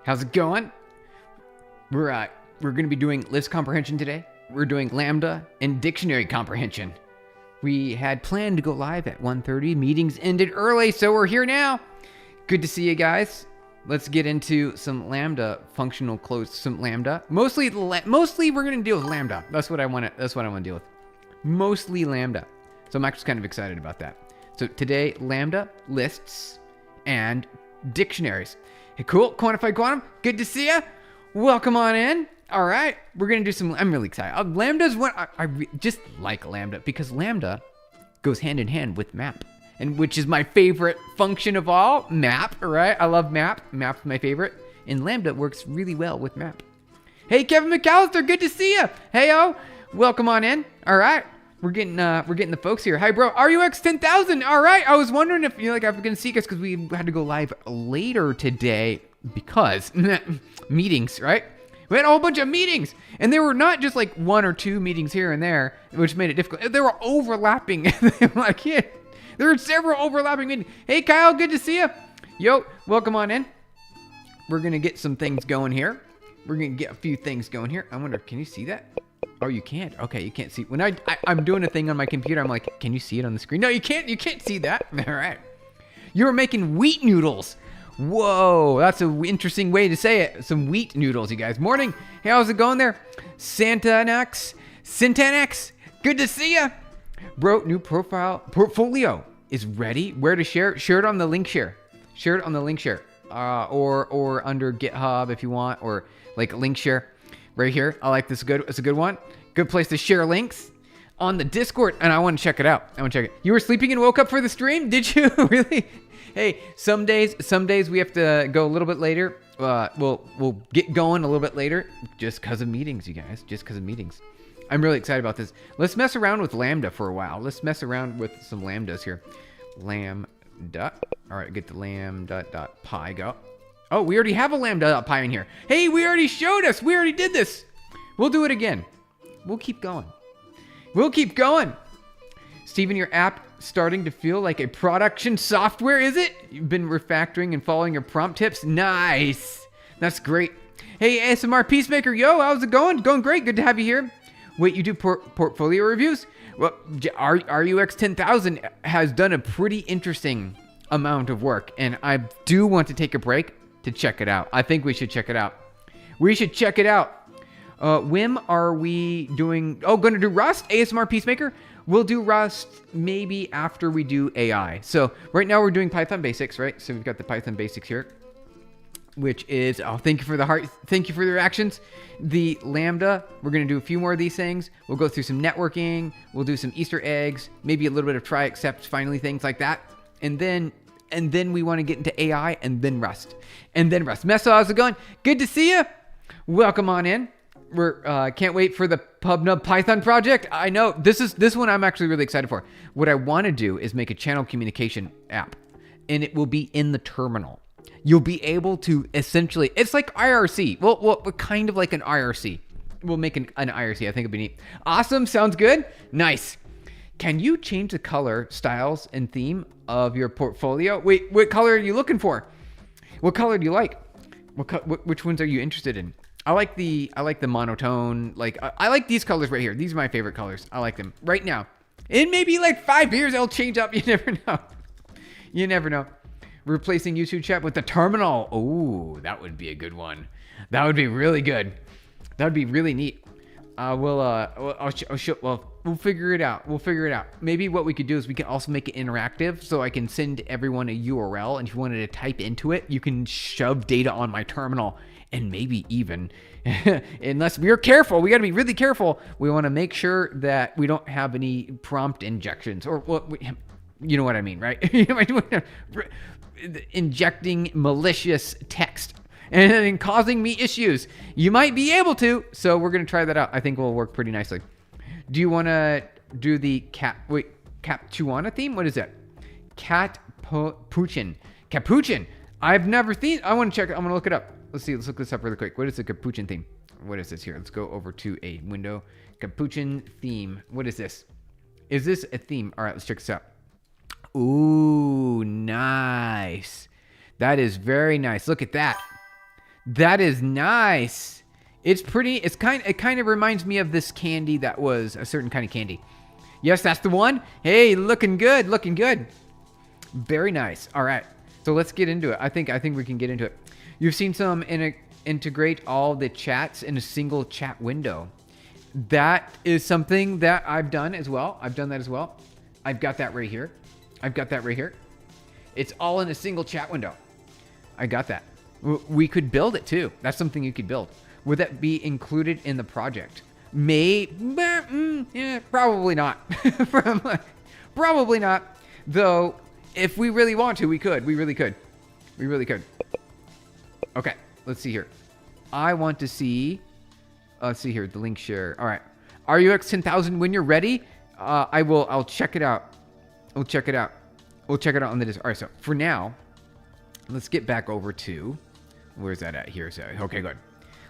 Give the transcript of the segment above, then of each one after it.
How's it going? We're going to be doing list comprehension today. We're doing Lambda and dictionary comprehension. We had planned to go live at 1:30. Meetings ended early, so we're here now. Good to see you guys. Let's get into some Lambda functional close. Some Lambda. Mostly we're going to deal with Lambda. That's what I want to deal with. Mostly Lambda. So I'm actually kind of excited about that. So today, Lambda, lists, and dictionaries. Hey, cool. Quantified Quantum. Good to see you. Welcome on in. All right. We're going to do some. I'm really excited. Lambda's what I just like Lambda because Lambda goes hand in hand with map, and which is my favorite function of all. Map. All right. I love map. Map's my favorite. And Lambda works really well with map. Hey, Kevin McAllister. Good to see you. Hey, welcome on in. All right. We're getting the folks here. Hi, bro. RUX 10,000. All right. I was wondering if I was going to see you guys because we had to go live later today because meetings, right? We had a whole bunch of meetings, and they were not just like one or two meetings here and there, which made it difficult. They were overlapping. There were several overlapping meetings. Hey, Kyle. Good to see you. Yo, welcome on in. We're going to get some things going here. We're going to get a few things going here. I wonder, can you see that? Oh, you can't. Okay, you can't see. When I'm doing a thing on my computer, I'm like, can you see it on the screen? No, you can't. You can't see that. All right. You were making wheat noodles. Whoa, that's an interesting way to say it. Some wheat noodles, you guys. Morning. Hey, how's it going there? Syntax. Good to see ya. Bro, new portfolio is ready. Where to share? Share it on the link share. Share it on the link share. Or under GitHub if you want, or like link share. Right here. I like this. It's a good one. Good place to share links on the Discord. And I want to check it out. You were sleeping and woke up for the stream? Did you? Really? Hey, some days we have to go a little bit later. We'll get going a little bit later just because of meetings, you guys. Just because of meetings. I'm really excited about this. Let's mess around with Lambda for a while. Let's mess around with some Lambdas here. Lambda. All right, get the lambda.py go. Oh, we already have a lambda.py in here. Hey, we already showed us. We already did this. We'll do it again. We'll keep going. Steven, your app starting to feel like a production software, is it? You've been refactoring and following your prompt tips. Nice. That's great. Hey, ASMR Peacemaker. Yo, how's it going? Going great. Good to have you here. Wait, you do portfolio reviews? Well, RUX 10,000 has done a pretty interesting amount of work, and I do want to take a break to check it out. I think we should check it out. Wim, are we doing... Oh, going to do Rust? ASMR Peacemaker? We'll do Rust maybe after we do AI. So right now we're doing Python basics, right? So we've got the Python basics here, which is... Oh, thank you for the heart. Thank you for the reactions. The Lambda, we're going to do a few more of these things. We'll go through some networking. We'll do some Easter eggs, maybe a little bit of try, except, finally, things like that. And then we want to get into AI and then Rust. Meso, how's it going? Good to see you. Welcome on in. We're can't wait for the PubNub Python project. I know this one I'm actually really excited for. What I want to do is make a channel communication app, and it will be in the terminal. You'll be able to essentially, it's like IRC. Well, kind of like an IRC. We'll make an IRC. I think it'd be neat. Awesome. Sounds good. Nice. Can you change the color, styles, and theme of your portfolio? Wait, what color are you looking for? What color do you like? Which ones are you interested in? I like the monotone. Like I like these colors right here. These are my favorite colors. I like them right now. In maybe like 5 years, they'll change up. You never know. Replacing YouTube chat with the terminal. Oh, that would be a good one. That would be really good. That would be really neat. We'll figure it out. Maybe what we could do is we can also make it interactive, so I can send everyone a URL, and if you wanted to type into it, you can shove data on my terminal, and maybe even, unless we're careful, we got to be really careful. We want to make sure that we don't have any prompt injections, or you know what I mean, right? Injecting malicious text and then causing me issues. You might be able to, so we're going to try that out. I think it will work pretty nicely. Do you want to do the Capuana theme? What is that? Capuchin. I've never seen. I want to check it. I'm going to look it up. Let's look this up really quick. What is the Capuchin theme? What is this here? Let's go over to a window. Capuchin theme. What is this? Is this a theme? All right, let's check this out. Ooh, nice. That is very nice. Look at that. That is nice. It's pretty. It kind of reminds me of this candy that was a certain kind of candy. Yes, that's the one. Hey, looking good, looking good. Very nice. All right, so let's get into it. I think we can get into it. You've seen some integrate all the chats in a single chat window. That is something that I've done as well. I've done that as well. I've got that right here. I've got that right here. It's all in a single chat window. I got that. We could build it too. That's something you could build. Would that be included in the project? Yeah, probably not. Probably not. Though, if we really want to, we could. We really could. We really could. Okay, let's see here. I want to see. Let's see here. The link share. All right. RUX 10,000. When you're ready, I'll check it out. We'll check it out. We'll check it out on the Discord. All right. So for now, let's get back over to. Where's that at? Here. So okay, good.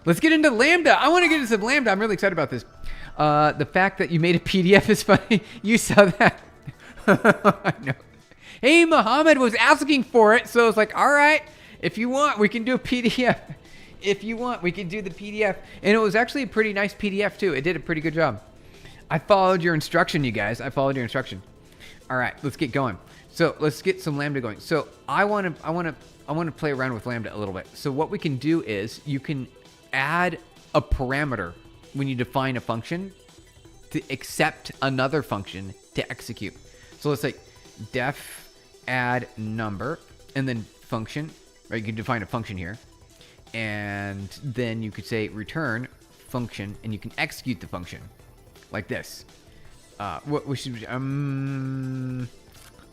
Let's get into Lambda. I want to get into some Lambda. I'm really excited about this. The fact that you made a PDF is funny. You saw that. I know. Hey, Muhammad was asking for it, so it's like, all right, if you want, we can do a PDF. If you want, we can do the PDF. And it was actually a pretty nice PDF too. It did a pretty good job. I followed your instruction, you guys. I followed your instruction. All right, let's get going. So let's get some Lambda going. So I want to play around with Lambda a little bit. So what we can do is you can add a parameter when you define a function to accept another function to execute. So let's say def add number and then function, right? You can define a function here. And then you could say return function and you can execute the function like this. What we should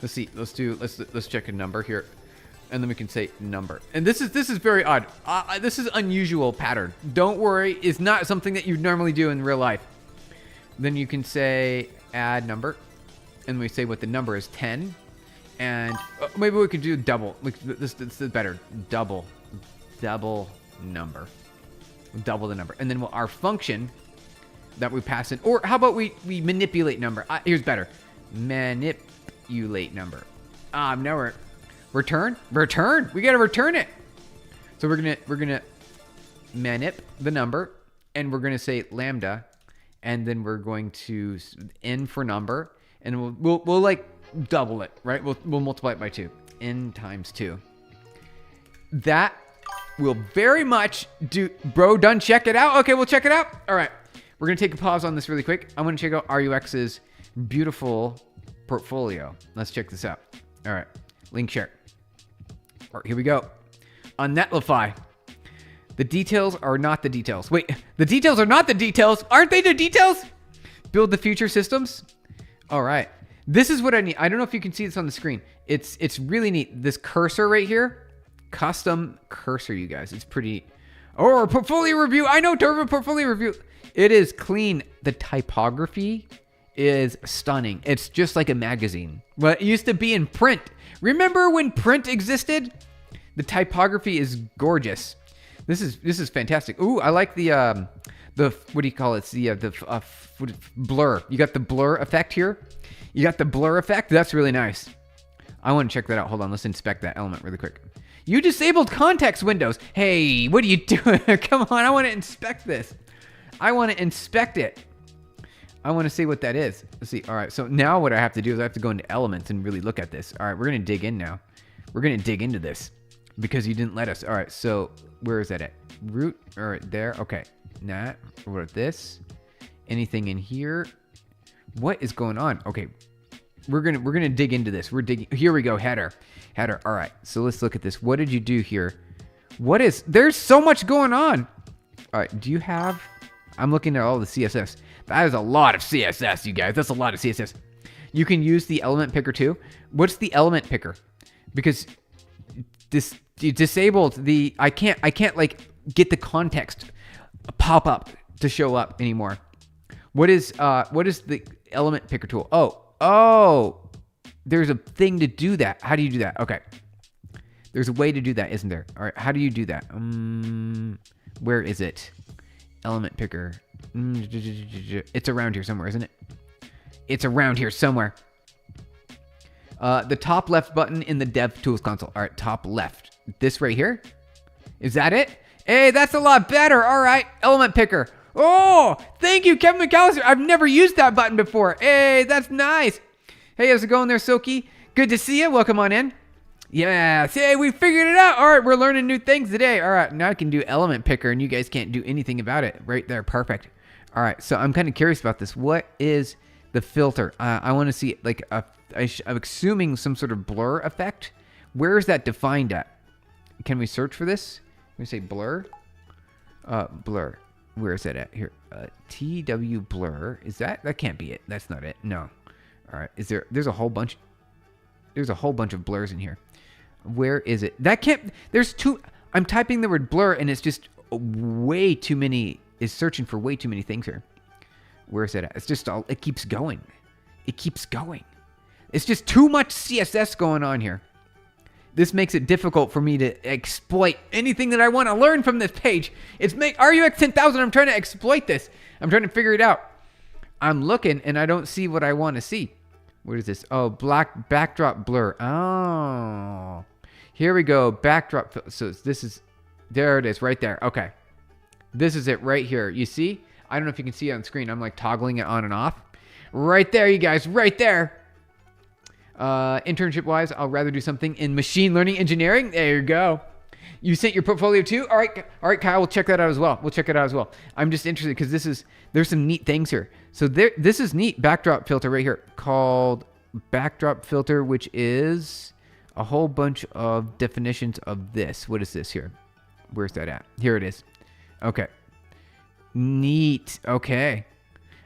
let's see. Let's check a number here. And then we can say number. And this is very odd. This is unusual pattern. Don't worry, it's not something that you normally do in real life. Then you can say add number, and we say what the number is, 10. And maybe we could do double. This is better. Double number. Double the number. And then our function that we pass in, or how about we manipulate number? Here's better. Manipulate number. Now we're return. We gotta return it. So we're gonna manip the number, and we're gonna say lambda, and then we're going to n for number, and we'll like double it, right? We'll multiply it by 2. N times 2. That will very much do. Bro, done. Check it out. Okay, we'll check it out. All right, we're gonna take a pause on this really quick. I'm gonna check out RUX's beautiful portfolio. Let's check this out. All right, link share. All right, here we go. On Netlify. The details are not the details. Wait, the details are not the details. Aren't they the details? Build the future systems. All right. This is what I need. I don't know if you can see this on the screen. It's really neat. This cursor right here. Custom cursor, you guys. It's pretty. Oh, portfolio review. I know, Turbo portfolio review. It is clean. The typography is stunning. It's just like a magazine. Well, it used to be in print. Remember when print existed? The typography is gorgeous. This is fantastic. Ooh, I like the what do you call it? It's the blur. You got the blur effect here. You got the blur effect. That's really nice. I want to check that out. Hold on. Let's inspect that element really quick. You disabled context windows. Hey, what are you doing? Come on. I want to inspect this. I want to inspect it. I want to see what that is. Let's see. All right. So now what I have to do is I have to go into elements and really look at this. All right. We're going to dig in now. We're going to dig into this because you didn't let us. All right. So where is that at? Root or there? Okay. Nah. What this? Anything in here? What is going on? Okay. We're gonna dig into this. We're digging. Here we go. Header. All right. So let's look at this. What did you do here? There's so much going on. All right. Do you have? I'm looking at all the CSS. That is a lot of CSS, you guys. That's a lot of CSS. You can use the element picker too. What's the element picker? Because this disabled the. I can't like get the context pop up to show up anymore. What is the element picker tool? Oh, there's a thing to do that. How do you do that? Okay. There's a way to do that, isn't there? All right. How do you do that? Where is it? Element picker. It's around here somewhere, isn't it? It's around here somewhere. The top left button in the Dev Tools console. All right. Top left. This right here. Is that it? Hey, that's a lot better. All right, element picker. Oh, thank you, Kevin McAllister. I've never used that button before. Hey, that's nice. Hey, how's it going there, Silky? Good to see you. Welcome on in. Yeah, hey, we figured it out. All right, we're learning new things today. All right, now I can do element picker, and you guys can't do anything about it. Right there, perfect. All right, so I'm kind of curious about this. What is the filter? I want to see, like, I'm assuming some sort of blur effect. Where is that defined at? Can we search for this? Can we say blur? Blur. Where is that at? Here. TW blur. Is that can't be it. That's not it. No. All right. There's a whole bunch of blurs in here. Where is it? That can't, I'm typing the word blur and it's just way too many, is searching for way too many things here. Where is it at? It's just it keeps going. It keeps going. It's just too much CSS going on here. This makes it difficult for me to exploit anything that I want to learn from this page. It's RUX 10,000. I'm trying to exploit this. I'm trying to figure it out. I'm looking and I don't see what I want to see. What is this? Oh, black backdrop blur. Oh, here we go. Backdrop. So there it is right there. Okay. This is it right here. You see? I don't know if you can see it on screen. I'm like toggling it on and off. Right there, you guys. Right there. Internship wise, I'll rather do something in machine learning engineering. There you go. You sent your portfolio too? All right, Kyle, we'll check that out as well. I'm just interested because there's some neat things here. So this is neat. Backdrop filter right here called backdrop filter, which is a whole bunch of definitions of this. What is this here? Where's that at? Here it is. Okay. Neat. Okay.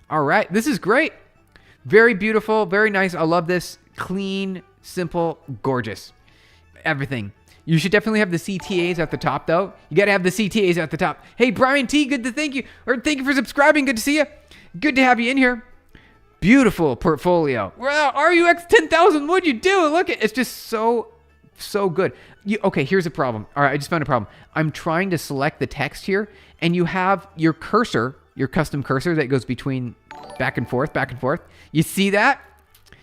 All right. This is great. Very beautiful. Very nice. I love this. Clean, simple, gorgeous. Everything. You should definitely have the CTAs at the top, though. You got to have the CTAs at the top. Hey, Brian T, good to thank you. Or thank you for subscribing. Good to see you. Good to have you in here. Beautiful portfolio. Wow, RUX 10,000. What'd you do? Look, it's just so good. Okay, here's a problem. All right, I just found a problem. I'm trying to select the text here, and you have your cursor, your custom cursor that goes between back and forth, back and forth. You see that?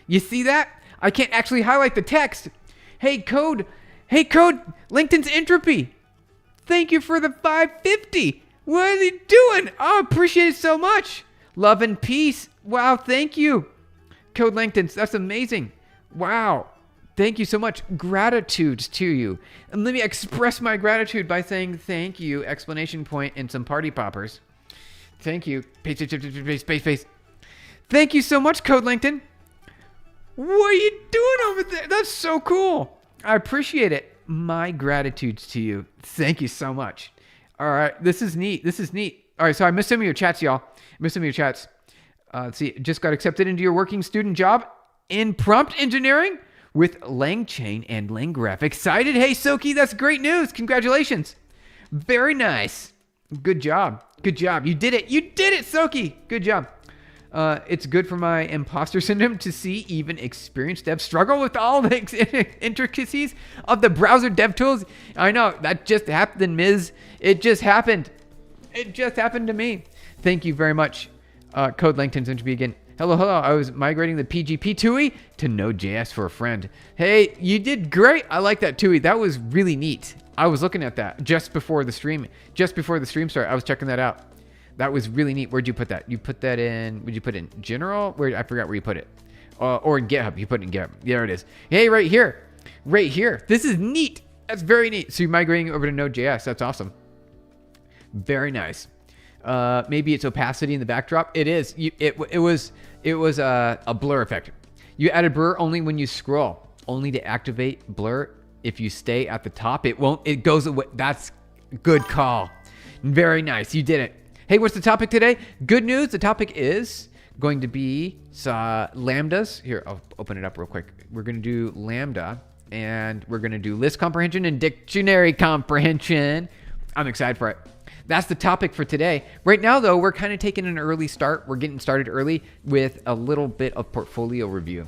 You see that? I can't actually highlight the text. Hey, code, LinkedIn's entropy. Thank you for the 550. What are you doing? Oh, appreciate it so much. Love and peace. Wow, thank you. Code LinkedIn's, that's amazing. Wow. Thank you so much. Gratitude to you. And let me express my gratitude by saying thank you, exclamation point, and some party poppers. Thank you. Space. Thank you so much, Code LinkedIn. What are you doing over there? That's so cool. I appreciate it. My gratitude to you. Thank you so much. All right. This is neat. All right. So I missed some of your chats, y'all. Let's see. Just got accepted into your working student job in prompt engineering with LangChain and LangGraph. Excited? Hey, Soki, that's great news. Congratulations. Very nice. Good job. You did it, Soki. Good job. It's good for my imposter syndrome to see even experienced devs struggle with all the intricacies of the browser dev tools. I know, that just happened, Ms. It just happened to me. Thank you very much. Code LinkedIn's entropy again. Hello. I was migrating the PGP TUI to Node.js for a friend. Hey, you did great. I like that TUI. That was really neat. I was looking at that just before the stream started. I was checking that out. That was really neat. Where'd you put that? You put that in, would you put it in general? I forgot where you put it. Or in GitHub. You put it in GitHub. There it is. Hey, right here. This is neat. That's very neat. So you're migrating over to Node.js. That's awesome. Very nice. Maybe it's opacity in the backdrop. It is. It was a blur effect. You added blur only when you scroll. Only to activate blur. If you stay at the top, it won't. It goes away. That's a good call. Very nice. You did it. Hey, what's the topic today? Good news. The topic is going to be lambdas. Here, I'll open it up real quick. We're going to do lambda, and we're going to do list comprehension and dictionary comprehension. I'm excited for it. That's the topic for today. Right now, though, we're kind of taking an early start. We're getting started early with a little bit of portfolio review.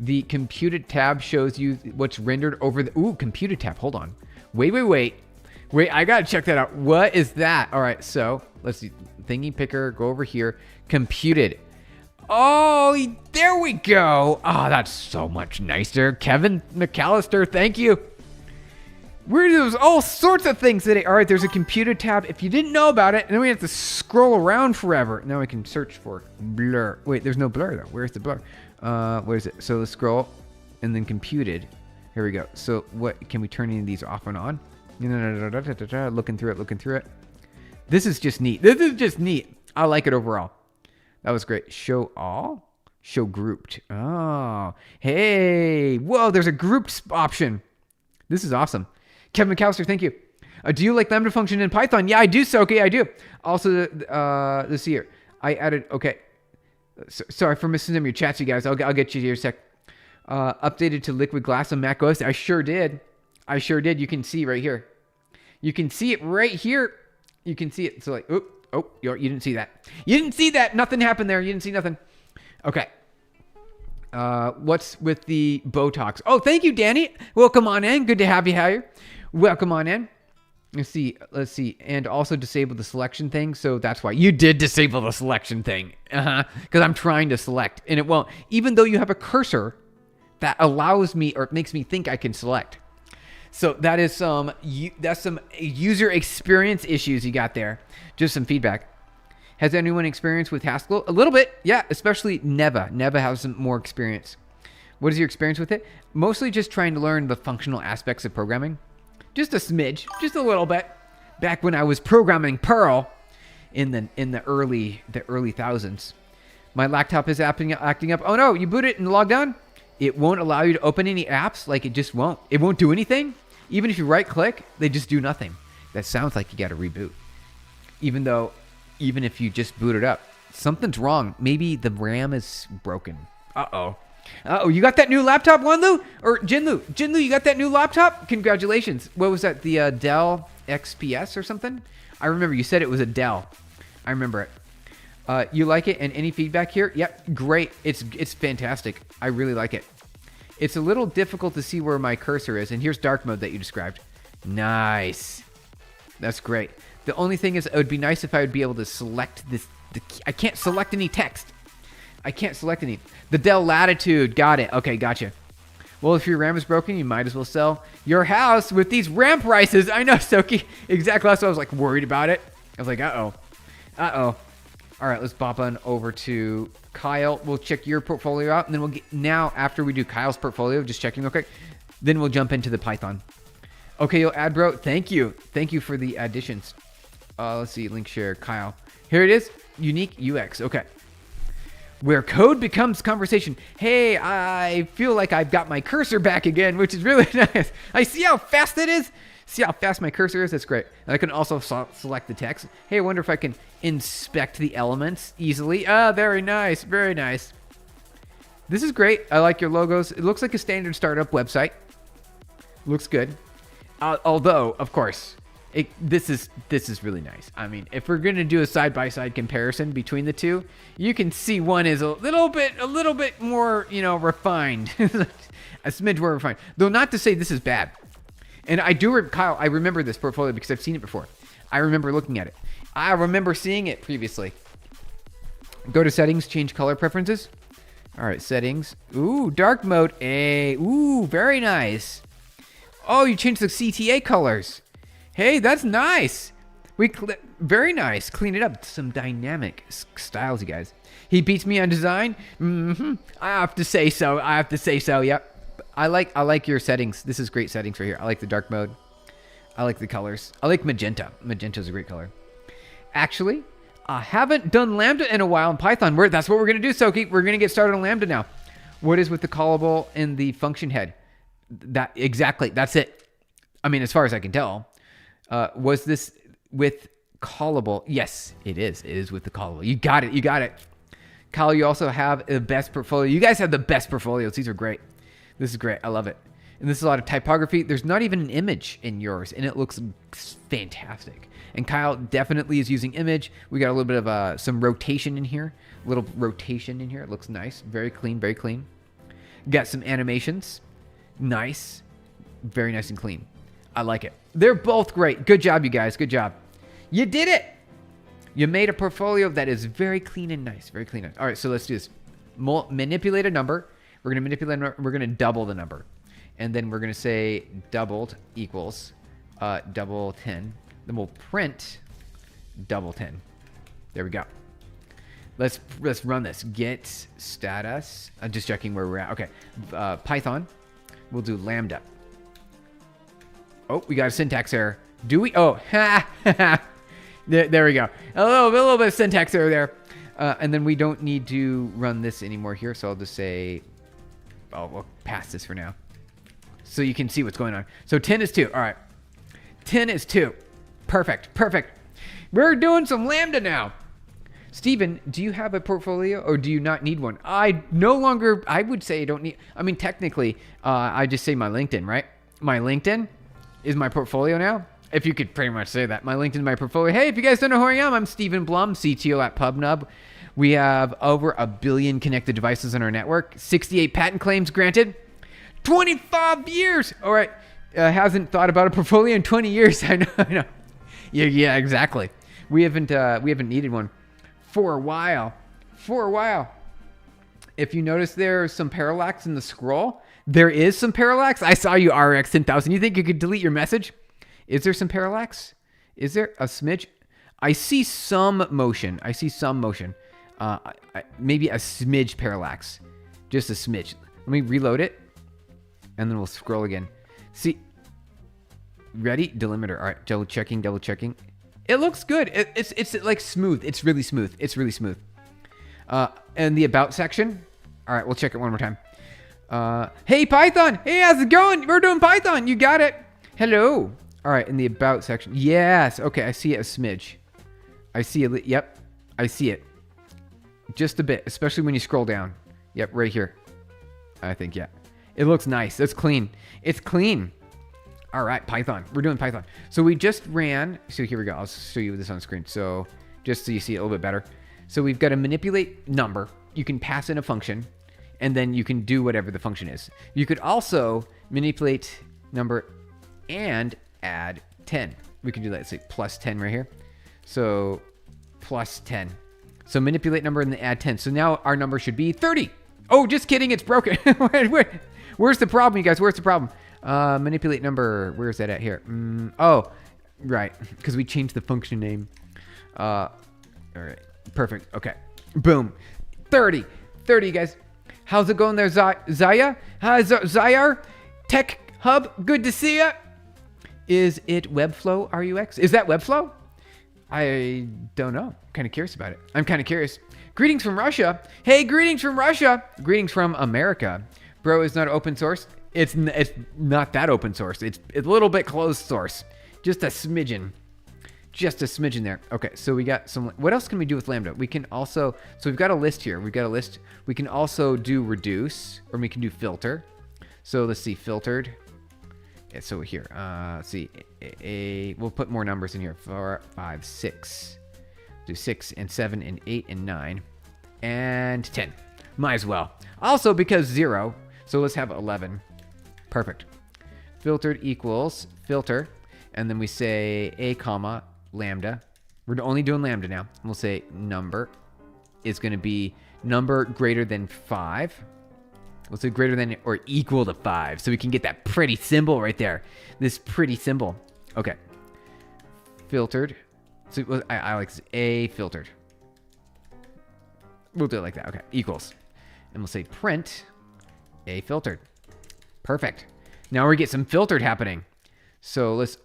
The computed tab shows you what's rendered over the... Ooh, computed tab. Hold on. Wait, I got to check that out. What is that? All right, so let's see. Thingy picker, go over here. Computed. Oh, there we go. Oh, that's so much nicer. Kevin McAllister, thank you. We're doing all sorts of things today. All right, there's a computer tab. If you didn't know about it, and then we have to scroll around forever. Now we can search for blur. Wait, there's no blur though. Where's the blur? Where is it? So let's scroll, and then computed. Here we go. So what, can we turn any of these off and on? Looking through it. This is just neat. I like it overall. That was great. Show all? Show grouped. Oh, hey. Whoa, there's a grouped option. This is awesome. Kevin McAllister, thank you. Do you like Lambda function in Python? Yeah, I do, Soki. I do. Also, let's see here. I added, okay. Sorry for missing some of your chats, you guys. I'll get you here in a sec. Updated to liquid glass on Mac OS. I sure did. You can see right here. You can see it right here. You can see it. So like, oh, you didn't see that. Nothing happened there. You didn't see nothing. Okay. What's with the Botox? Oh, thank you, Danny. Welcome on in. Good to have you here. Welcome on in. Let's see. And also disable the selection thing. So that's why you did disable the selection thing. Because I'm trying to select and it won't. Even though you have a cursor that allows me or makes me think I can select. So that's some user experience issues you got there. Just some feedback. Has anyone experienced with Haskell? A little bit. Yeah, especially Neva. Neva has some more experience. What is your experience with it? Mostly just trying to learn the functional aspects of programming. Just a smidge, just a little bit. Back when I was programming Perl in the early thousands. My laptop is acting up. Oh no, you boot it and log on. It won't allow you to open any apps. Like it just won't. It won't do anything. Even if you right click, they just do nothing. That sounds like you got to reboot. Even if you just boot it up, something's wrong. Maybe the RAM is broken. Uh-oh, you got that new laptop, Wanlu? Or Jinlu, you got that new laptop? Congratulations. What was that, the Dell XPS or something? I remember you said it was a Dell. I remember it. You like it, and any feedback here? Yep, great. It's fantastic. I really like it. It's a little difficult to see where my cursor is, and here's dark mode that you described. Nice. That's great. The only thing is, it would be nice if I would be able to select this. I can't select any text. The Dell Latitude. Got it. Okay, gotcha. Well, if your RAM is broken, you might as well sell your house with these RAM prices. I know, Soki. Exactly. That's why I was like worried about it. I was like, uh-oh. All right, let's bop on over to Kyle. We'll check your portfolio out, and then we'll get, now after we do Kyle's portfolio, just checking real quick, then we'll jump into the Python. Okay, yo, ad bro, thank you for the additions. Let's see, link share, Kyle. Here it is, unique UX. Okay, where code becomes conversation. Hey, I feel like I've got my cursor back again, which is really nice. I see how fast it is. See how fast my cursor is? That's great. And I can also select the text. Hey, I wonder if I can inspect the elements easily. Very nice. Very nice. This is great. I like your logos. It looks like a standard startup website. Looks good. Although, of course, this is really nice. I mean, if we're going to do a side-by-side comparison between the two, you can see one is a little bit more, refined. A smidge more refined. Though not to say this is bad. And Kyle, I remember this portfolio because I've seen it before. I remember looking at it. I remember seeing it previously. Go to settings, change color preferences. All right, settings. Ooh, dark mode. Ooh, very nice. Oh, you changed the CTA colors. Hey, that's nice. Very nice. Clean it up. Some dynamic styles, you guys. He beats me on design. I have to say so. Yep. I like your settings. This is great settings right here. I like the dark mode. I like the colors. I like magenta. Magenta's a great color. Actually, I haven't done Lambda in a while in Python. That's what we're going to do, Soki. We're going to get started on Lambda now. What is with the callable and the function head? Exactly. That's it. I mean, as far as I can tell. Was this with callable? Yes, it is. It is with the callable. You got it. Kyle, you also have the best portfolio. You guys have the best portfolios. These are great. This is great. I love it. And this is a lot of typography. There's not even an image in yours, and it looks fantastic. And Kyle definitely is using image. We got a little bit of some rotation in here. It looks nice. Very clean, very clean. Got some animations. Nice. Very nice and clean. I like it. They're both great. Good job, you guys. Good job. You did it. You made a portfolio that is very clean and nice. Very clean. All right, so let's do this. Manipulate a number. We're going to double the number. And then we're going to say doubled equals double 10. Then we'll print double 10. There we go. Let's run this. Get status. I'm just checking where we're at. Okay. Python. We'll do lambda. Oh, we got a syntax error. Do we? Oh, there we go. A little bit of syntax error there. And then we don't need to run this anymore here. So I'll just say, oh, we'll pass this for now. So you can see what's going on. So 10 is 2. All right. 10 is 2. Perfect. We're doing some lambda now. Steven, do you have a portfolio or do you not need one? I would say I don't need, I mean, technically, I just say my LinkedIn, right? My LinkedIn is my portfolio now. If you could pretty much say that. My LinkedIn is my portfolio. Hey, if you guys don't know who I am, I'm Steven Blum, CTO at PubNub. We have over 1 billion connected devices on our network, 68 patent claims granted, 25 years. All right. Hasn't thought about a portfolio in 20 years. I know. Yeah, exactly. We haven't needed one for a while. If you notice there's some parallax in the scroll, there is some parallax. I saw you, RX 10,000. You think you could delete your message? Is there some parallax? Is there a smidge? I see some motion. Maybe a smidge parallax. Just a smidge. Let me reload it. And then we'll scroll again. See. Ready? Delimiter. All right. Double checking. It looks good. It's like smooth. It's really smooth. And the about section. All right. We'll check it one more time. Hey, Python. Hey, how's it going? We're doing Python. You got it. Hello. All right. In the about section. Yes. Okay. I see a smidge. Yep. I see it. Just a bit, especially when you scroll down. Yep. Right here. I think, yeah. It looks nice. It's clean. All right, Python. We're doing Python. So we just ran. So here we go. I'll show you this on screen. So just so you see it a little bit better. So we've got to manipulate number. You can pass in a function, and then you can do whatever the function is. You could also manipulate number and add 10. We can do that. Let's say plus 10 right here. So plus 10. So manipulate number and then add 10. So now our number should be 30. Oh, just kidding. It's broken. Where's the problem, you guys? Where's the problem? Manipulate number. Where is that at here? Oh, right. Because we changed the function name. All right. Perfect. Okay. Boom. 30. 30, guys. How's it going there, Zaya? Zayar? Tech Hub? Good to see ya. Is it Webflow RUX? Is that Webflow? I don't know. Kind of curious about it. I'm kind of curious. Greetings from Russia. Hey, greetings from Russia. Greetings from America. Bro, it's not open source. It's not that open source. It's a little bit closed source. Just a smidgen. There. Okay, so we got some. What else can we do with Lambda? We can also. So we've got a list here. We can also do reduce, or we can do filter. So let's see, filtered. Yeah, so here, let's see. We'll put more numbers in here. 4, 5, 6. Do 6 and 7 and 8 and 9 and 10. Might as well. Also because 0. So let's have 11. Perfect. Filtered equals filter. And then we say a comma lambda. We're only doing lambda now. We'll say number is going to be number greater than 5. We'll say greater than or equal to 5. So we can get that pretty symbol right there. This pretty symbol. Okay. Filtered. So I like a filtered. We'll do it like that. Okay. Equals. And we'll say print a filtered. Perfect. Now we get some filtered happening. So let's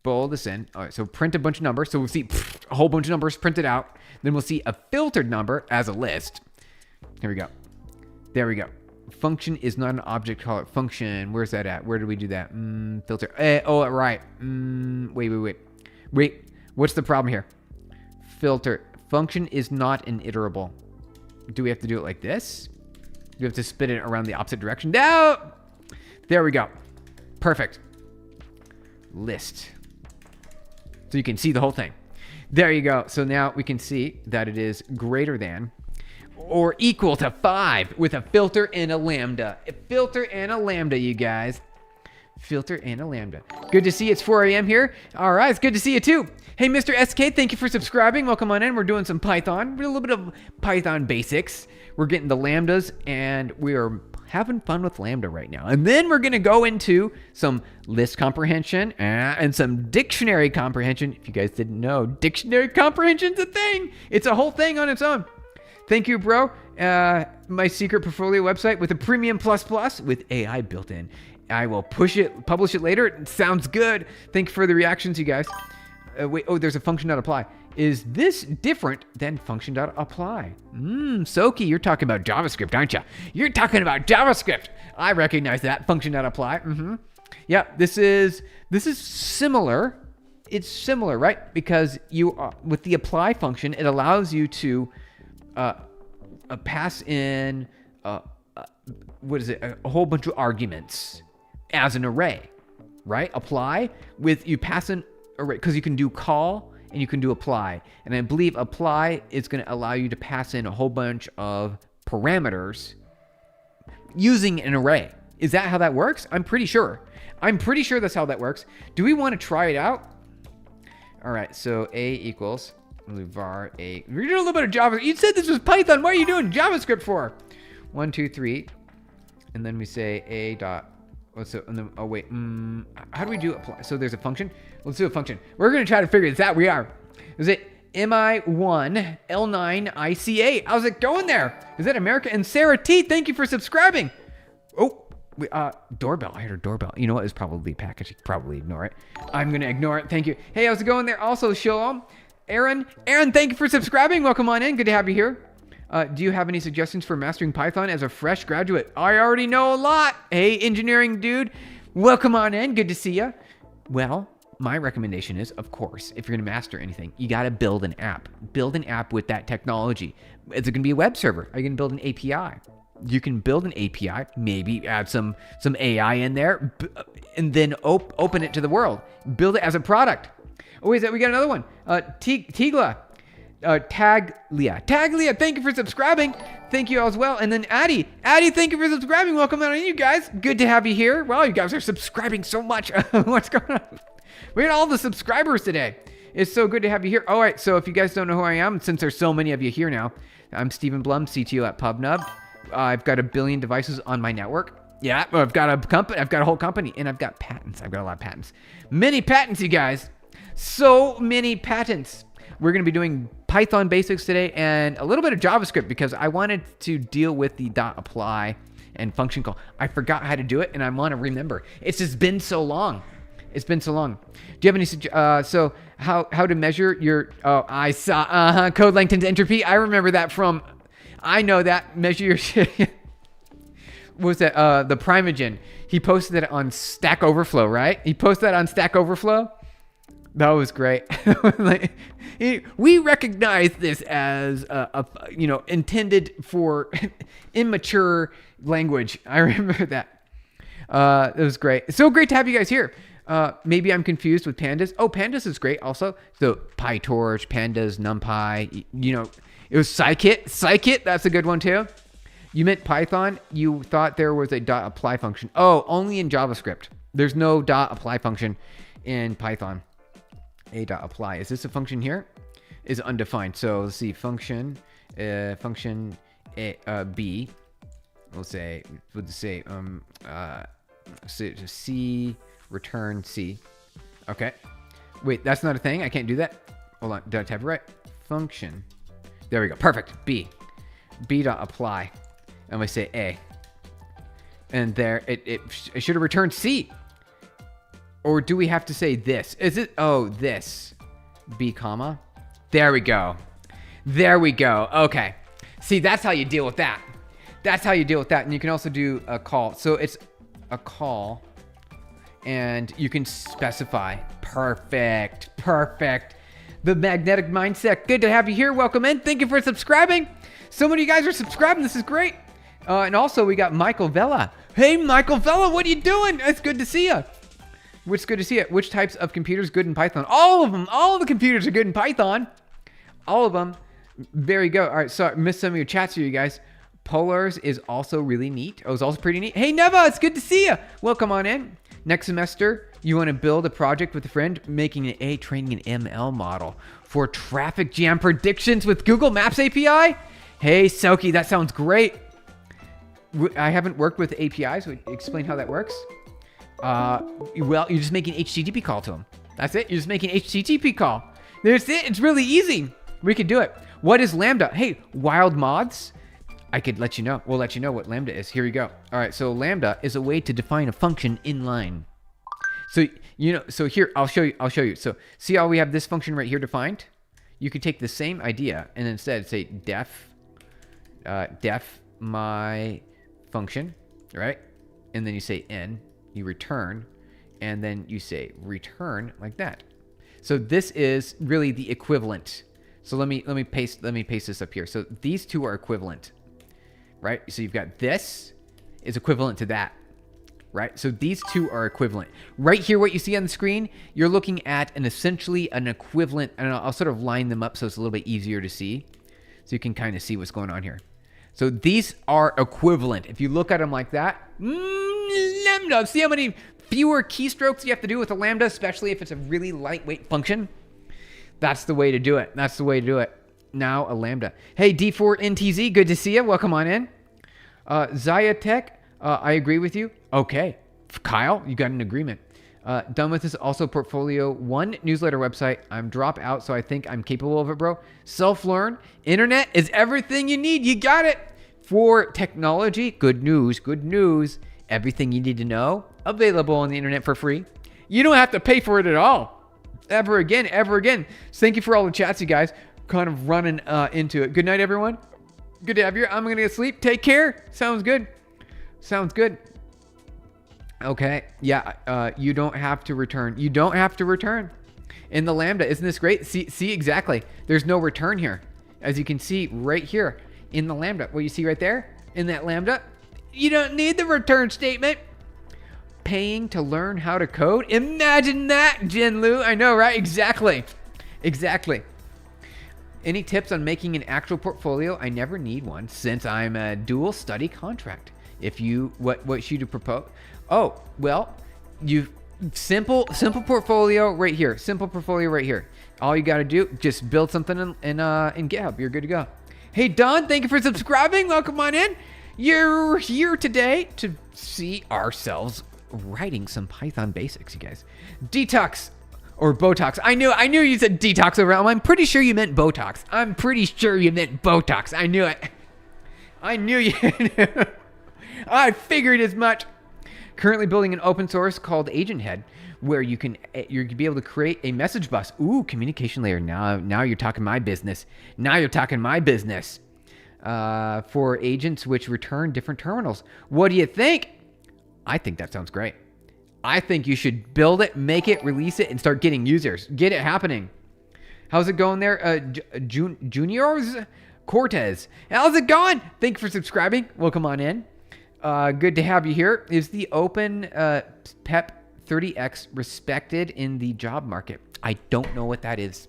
bold this in. All right. So print a bunch of numbers. So we'll see a whole bunch of numbers printed out. Then we'll see a filtered number as a list. Here we go. There we go. Function is not an object. Call it function. Where's that at? Where do we do that? Filter. Oh, right. Wait. What's the problem here? Filter. Function is not an iterable. Do we have to do it like this? Do we have to spin it around the opposite direction? No! There we go. Perfect. List. So you can see the whole thing. There you go. So now we can see that it is greater than or equal to 5 with a filter and a lambda. A filter and a lambda, you guys. Filter and a lambda. Good to see you. It's 4 a.m. here. All right. It's good to see you too. Hey, Mr. SK, thank you for subscribing. Welcome on in. We're doing some Python. A little bit of Python basics. We're getting the lambdas and we are having fun with Lambda right now. And then we're going to go into some list comprehension and some dictionary comprehension. If you guys didn't know, dictionary comprehension's a thing. It's a whole thing on its own. Thank you, bro. My secret portfolio website with a premium plus with AI built in. I will publish it later. It sounds good. Thank you for the reactions, you guys. There's a function.apply. Is this different than function.apply? Soki, you're talking about JavaScript, aren't you? You're talking about JavaScript. I recognize that, function.apply. Yeah, this is similar. It's similar, right? Because with the apply function, it allows you to pass in a whole bunch of arguments as an array, right? Apply you pass in array because you can do call and you can do apply. And I believe apply is going to allow you to pass in a whole bunch of parameters using an array. Is that how that works? I'm pretty sure that's how that works. Do we want to try it out? All right, so A equals var A. We're doing a little bit of Java. You said this was Python. What are you doing JavaScript for? 1, 2, 3. And then we say A dot. How do we do apply? So there's a function. Let's do a function. We're going to try to figure this out. We are. Is it MI1 L9 ICA? How's it going there? Is that America? And Sarah T, thank you for subscribing. Doorbell. I heard a doorbell. You know what? It's probably a package. Probably ignore it. I'm going to ignore it. Thank you. Hey, how's it going there? Also, Shalom. Aaron, thank you for subscribing. Welcome on in. Good to have you here. Do you have any suggestions for mastering Python as a fresh graduate? I already know a lot. Hey, engineering dude, welcome on in. Good to see you. Well, my recommendation is, of course, if you're going to master anything, you got to build an app. Build an app with that technology. Is it going to be a web server? Are you going to build an API? You can build an API, maybe add some AI in there, and then open it to the world. Build it as a product. Oh, wait, we got another one. Tigla. Taglia, thank you for subscribing. Thank you as well. And then Addy, thank you for subscribing. Welcome on in, you guys. Good to have you here. Wow, you guys are subscribing so much. What's going on? We got all the subscribers today. It's so good to have you here. All right, so if you guys don't know who I am, since there's so many of you here now, I'm Stephen Blum, CTO at PubNub. I've got 1 billion devices on my network. Yeah, I've got a company. I've got a whole company, and I've got patents. I've got a lot of patents. Many patents, you guys. So many patents. We're going to be doing Python basics today and a little bit of JavaScript because I wanted to deal with the .apply and function call. I forgot how to do it, and I want to remember. It's just been so long. Do you have any so how to measure your I saw code length and entropy? I remember that from I know that measure your shit. What was that? The Primogen. He posted it on Stack Overflow, right? He posted that on Stack Overflow. That was great. We recognize this as intended for immature language. I remember that. It was great. It's so great to have you guys here. Maybe I'm confused with pandas. Oh, pandas is great also. So PyTorch, pandas, NumPy. It was scikit. Scikit, that's a good one too. You meant Python. You thought there was a .apply function. Oh, only in JavaScript. There's no .apply function in Python. A.apply. Is this a function here? Is undefined. So let's see. Function B. We'll say C return C. Okay. Wait, that's not a thing. I can't do that. Hold on. Did I type it right? Function. There we go. Perfect. B.apply. And we say A. And there it should have returned C. Or do we have to say this? Is it? Oh, this. B comma. There we go. Okay. See, that's how you deal with that. And you can also do a call. So it's a call. And you can specify. Perfect. The magnetic mindset. Good to have you here. Welcome in. Thank you for subscribing. So many of you guys are subscribing. This is great. And also, we got Michael Vella. Hey, Michael Vella, what are you doing? It's good to see you. It's good to see it. Which types of computers good in Python? All of them. All of the computers are good in Python. All of them. Very good. All right. So I missed some of your chats here, you guys. Polars is also really neat. Oh, it's also pretty neat. Hey, Neva, it's good to see you. Welcome on in. Next semester, you want to build a project with a friend, making an training an ML model for traffic jam predictions with Google Maps API? Hey, Soki, that sounds great. I haven't worked with APIs. So explain how that works. Well, you're just making HTTP call to them. That's it. You're just making HTTP call. There's it. It's really easy. We could do it. What is Lambda? Hey, wild mods. I could let you know. We'll let you know what Lambda is. Here we go. All right. So Lambda is a way to define a function inline. So, so here, I'll show you. So see how we have this function right here defined? You could take the same idea and instead say def my function, right? And then you say n, you return, and then you say return like that. So this is really the equivalent. So let me paste this up here. So these two are equivalent, right? So you've got this is equivalent to that, right? So these two are equivalent. Right here, what you see on the screen, you're looking at essentially an equivalent, and I'll sort of line them up so it's a little bit easier to see. So you can kind of see what's going on here. So these are equivalent. If you look at them like that, Lambda, see how many fewer keystrokes you have to do with a Lambda, especially if it's a really lightweight function? That's the way to do it. That's the way to do it. Now a Lambda. Hey, D4NTZ, good to see you. Welcome on in. Zyatech, I agree with you. Okay. Kyle, you got an agreement. Done with this also portfolio 1 newsletter website. I'm drop out, so I think I'm capable of it, bro. Self-learn. Internet is everything you need. You got it. For technology, good news, good news. Everything you need to know, available on the internet for free. You don't have to pay for it at all. Ever again, ever again. So thank you for all the chats, you guys. Kind of running into it. Good night, everyone. Good to have you. I'm going to get sleep. Take care. Sounds good. Sounds good. Okay. Yeah. You don't have to return. You don't have to return. In the Lambda, isn't this great? See exactly. There's no return here. As you can see right here in the Lambda. What you see right there in that Lambda, you don't need the return statement. Paying to learn how to code. Imagine that, Jinlu. I know, right? Exactly. Exactly. Any tips on making an actual portfolio? I never need one since I'm a dual study contract. If you, what should you propose? Oh, well, you simple portfolio right here. Simple portfolio right here. All you got to do, just build something in GitHub. You're good to go. Hey, Don, thank you for subscribing. Welcome on in. You're here today to see ourselves writing some Python basics, you guys. Detox or Botox. I knew you said detox over. I'm pretty sure you meant Botox. I'm pretty sure you meant Botox. I knew it. I knew you knew. I figured as much. Currently building an open source called Agent Head, where you're gonna be able to create a message bus. Ooh, communication layer. Now you're talking my business. Now you're talking my business. For agents which return different terminals. What do you think? I think that sounds great. I think you should build it, make it, release it, and start getting users. Get it happening. How's it going there, Juniors? Cortez. How's it going? Thank you for subscribing. Welcome on in. Good to have you here. Is the Open PEP 30X respected in the job market? I don't know what that is.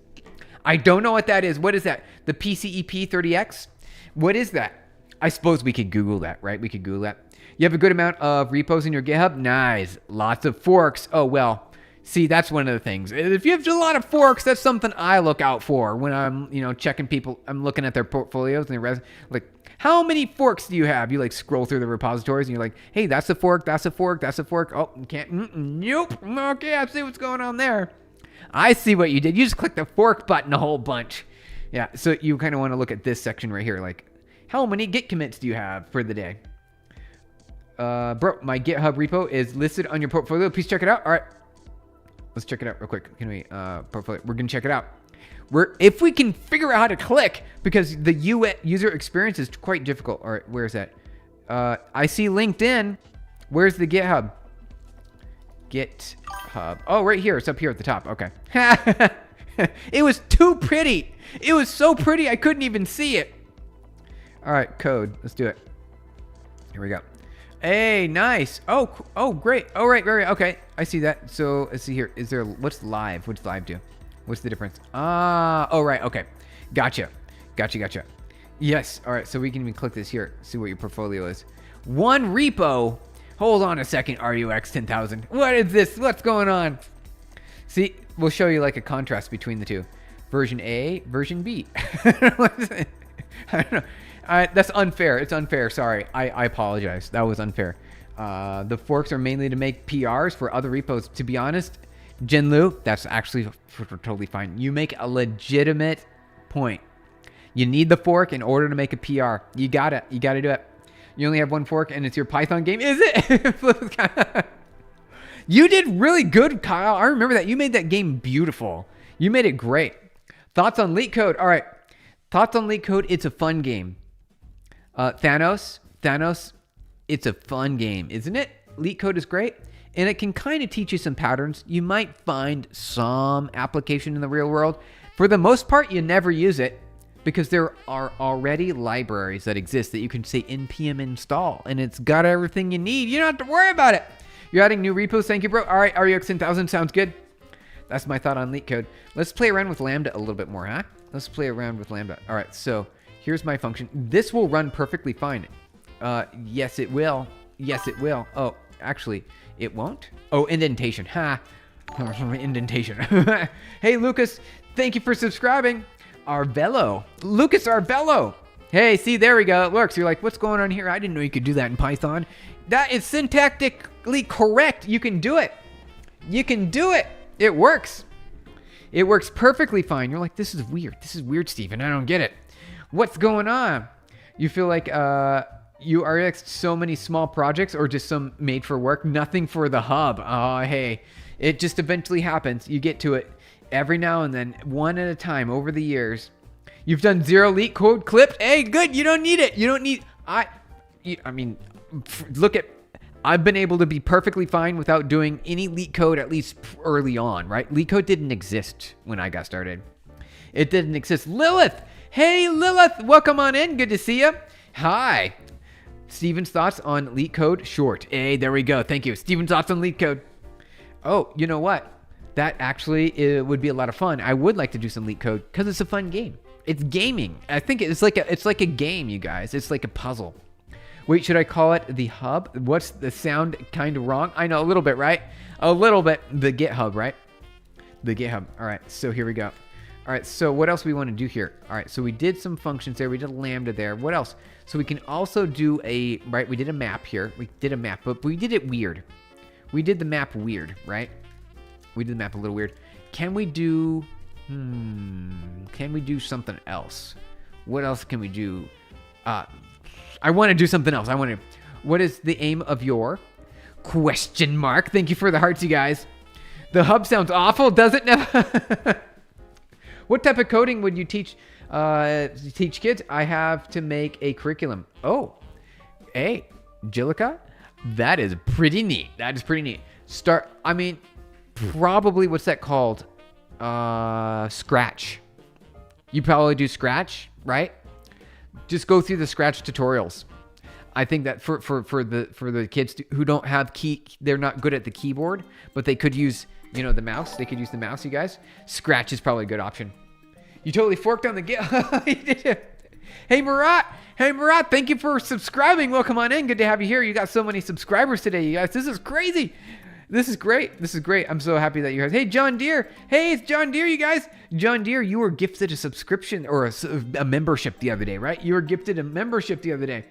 I don't know what that is. What is that? The PCEP 30X? What is that? I suppose we could Google that, right? We could Google that. You have a good amount of repos in your GitHub? Nice. Lots of forks. Oh, well. See, that's one of the things. If you have a lot of forks, that's something I look out for when I'm, checking people. I'm looking at their portfolios and their resume. Like, how many forks do you have? You scroll through the repositories and you're like, hey, that's a fork, that's a fork, that's a fork. Oh, you can't. Nope. Okay, I see what's going on there. I see what you did. You just clicked the fork button a whole bunch. Yeah, so you kind of want to look at this section right here. Like, how many Git commits do you have for the day? Bro, my GitHub repo is listed on your portfolio. Please check it out. All right. Let's check it out real quick. Can we, portfolio? We're going to check it out. If we can figure out how to click, because the user experience is quite difficult. All right, where's that? I see LinkedIn. Where's the GitHub? GitHub. Oh, right here. It's up here at the top. Okay. It was too pretty. It was so pretty, I couldn't even see it. All right, code. Let's do it. Here we go. Hey, nice. Oh, great. Oh, right. Okay, I see that. So let's see here. What's live? What's live do? What's the difference? Oh, right. Okay. Gotcha. Yes. All right. So we can even click this here. See what your portfolio is. One repo. Hold on a second. RUX 10,000. What is this? What's going on? See, we'll show you like a contrast between the two. Version A, version B. I don't know. That's unfair. It's unfair. Sorry. I apologize. That was unfair. The forks are mainly to make PRs for other repos. To be honest, Jinlu, that's actually totally fine. You make a legitimate point. You need the fork in order to make a PR. You got it. You got to do it. You only have one fork and it's your Python game. Is it? You did really good, Kyle. I remember that. You made that game beautiful. You made it great. Thoughts on Leak Code? All right. Thoughts on Leak Code? It's a fun game. Thanos, it's a fun game, isn't it? Leak Code is great. And it can kind of teach you some patterns. You might find some application in the real world. For the most part, you never use it because there are already libraries that exist that you can say npm install, and it's got everything you need. You don't have to worry about it. You're adding new repos. Thank you, bro. All right, RUX 10,000 sounds good. That's my thought on Leak Code. Let's play around with Lambda a little bit more, huh? Let's play around with Lambda. All right, so here's my function. This will run perfectly fine. Yes, it will. Yes, it will. Oh, actually, it won't. Oh, indentation. Ha. Indentation. Hey, Lucas, thank you for subscribing. Arvello. Lucas Arvello. Hey, see, there we go. It works. You're like, what's going on here? I didn't know you could do that in Python. That is syntactically correct. You can do it. You can do it. It works. It works perfectly fine. You're like, this is weird. This is weird, Steven. I don't get it. What's going on? You feel like you are so many small projects or just some made for work? Nothing for the hub. Oh, hey. It just eventually happens. You get to it every now and then, one at a time over the years. You've done 0 Leak Code clipped. Hey, good. You don't need it. You don't need... I mean, look at... I've been able to be perfectly fine without doing any Leak Code, at least early on, right? Leak Code didn't exist when I got started. It didn't exist. Lilith! Hey, Lilith! Welcome on in. Good to see you. Hi. Steven's thoughts on Leak Code short. Hey, there we go. Thank you. Steven's thoughts on Leak Code. Oh, you know what? That actually would be a lot of fun. I would like to do some Leak Code because it's a fun game. It's gaming. I think it's like a game, you guys. It's like a puzzle. Wait, should I call it the hub? What's the sound kind of wrong? I know, a little bit, right? A little bit. The GitHub, right? The GitHub. All right, so here we go. All right, so what else we want to do here? All right, so we did some functions there. We did a Lambda there. What else? So we can also do right, we did a map here. We did a map, but we did it weird. We did the map weird, right? We did the map a little weird. Can we do something else? What else can we do? I want to do something else. What is the aim of your question mark? Thank you for the hearts, you guys. The hub sounds awful, does it? What type of coding would you teach kids? I have to make a curriculum. Oh, hey, Jillica, that is pretty neat. That is pretty neat. Probably, what's that called? Scratch. You probably do Scratch, right? Just go through the Scratch tutorials. I think that for the kids who don't have they're not good at the keyboard, but they could use, the mouse. They could use the mouse, you guys. Scratch is probably a good option. You totally forked on the Hey, Murat. Hey, Murat, thank you for subscribing. Welcome on in. Good to have you here. You got so many subscribers today, you guys. This is crazy. This is great. This is great. I'm so happy that you guys. Hey, John Deere. Hey, it's John Deere, you guys. John Deere, you were gifted a subscription or a membership the other day, right? You were gifted a membership the other day.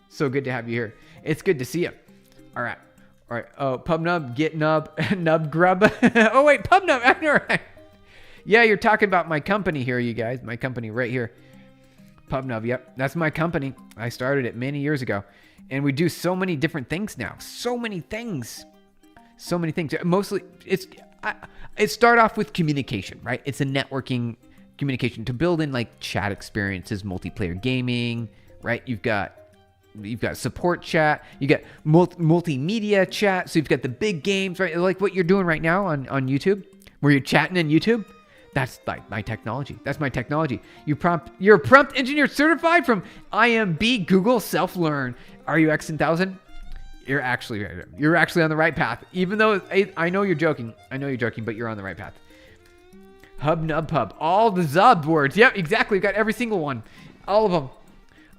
So good to have you here. It's good to see you. All right. All right. Oh, PubNub, GitNub, NubGrub. Oh, wait, PubNub. All right. Yeah, you're talking about my company here, you guys. My company right here. PubNub, yep. That's my company. I started it many years ago. And we do so many different things now. So many things. So many things. Mostly, it start off with communication, right? It's a networking communication to build in like chat experiences, multiplayer gaming, right? You've got support chat, you got multimedia chat. So you've got the big games, right? Like what you're doing right now on YouTube, where you're chatting in YouTube. That's like my technology. That's my technology. You're a prompt engineer certified from IMB Google Self-Learn. RUX 1000. You're actually on the right path. Even though I know you're joking. I know you're joking, but you're on the right path. Hub, nub, pub. All the Zub words. Yep, exactly. We've got every single one. All of them.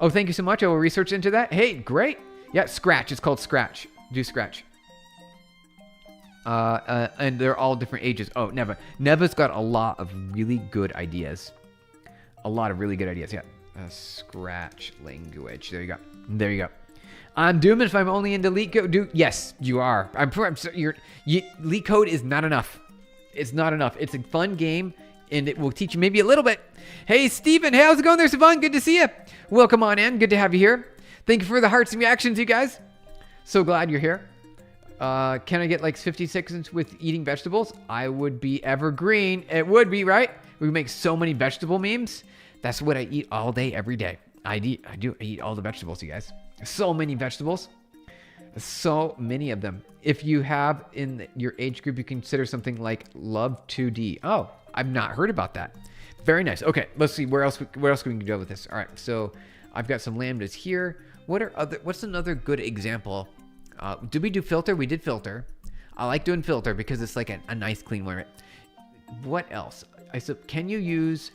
Oh, thank you so much. I will research into that. Hey, great. Yeah, Scratch. It's called Scratch. Do Scratch. And they're all different ages. Oh, Neva. Neva's got a lot of really good ideas. A lot of really good ideas, yeah. Scratch language. There you go. There you go. I'm doomed if I'm only into leak code. Yes, you are. Leak code is not enough. It's not enough. It's a fun game, and it will teach you maybe a little bit. Hey, Steven. Hey, how's it going there, Savon? Good to see you. Welcome on in. Good to have you here. Thank you for the hearts and reactions, you guys. So glad you're here. Can I get like 50 seconds with eating vegetables? I would be evergreen. It would be, right? We make so many vegetable memes. That's what I eat all day, every day. I eat all the vegetables, you guys. So many vegetables. So many of them. If you have in your age group, you consider something like Love 2D. Oh, I've not heard about that. Very nice. Okay, let's see where else we can go with this. All right, so I've got some lambdas here. What's another good example? Did we do filter? We did filter. I like doing filter because it's like a nice clean one. Right? What else? Can you use?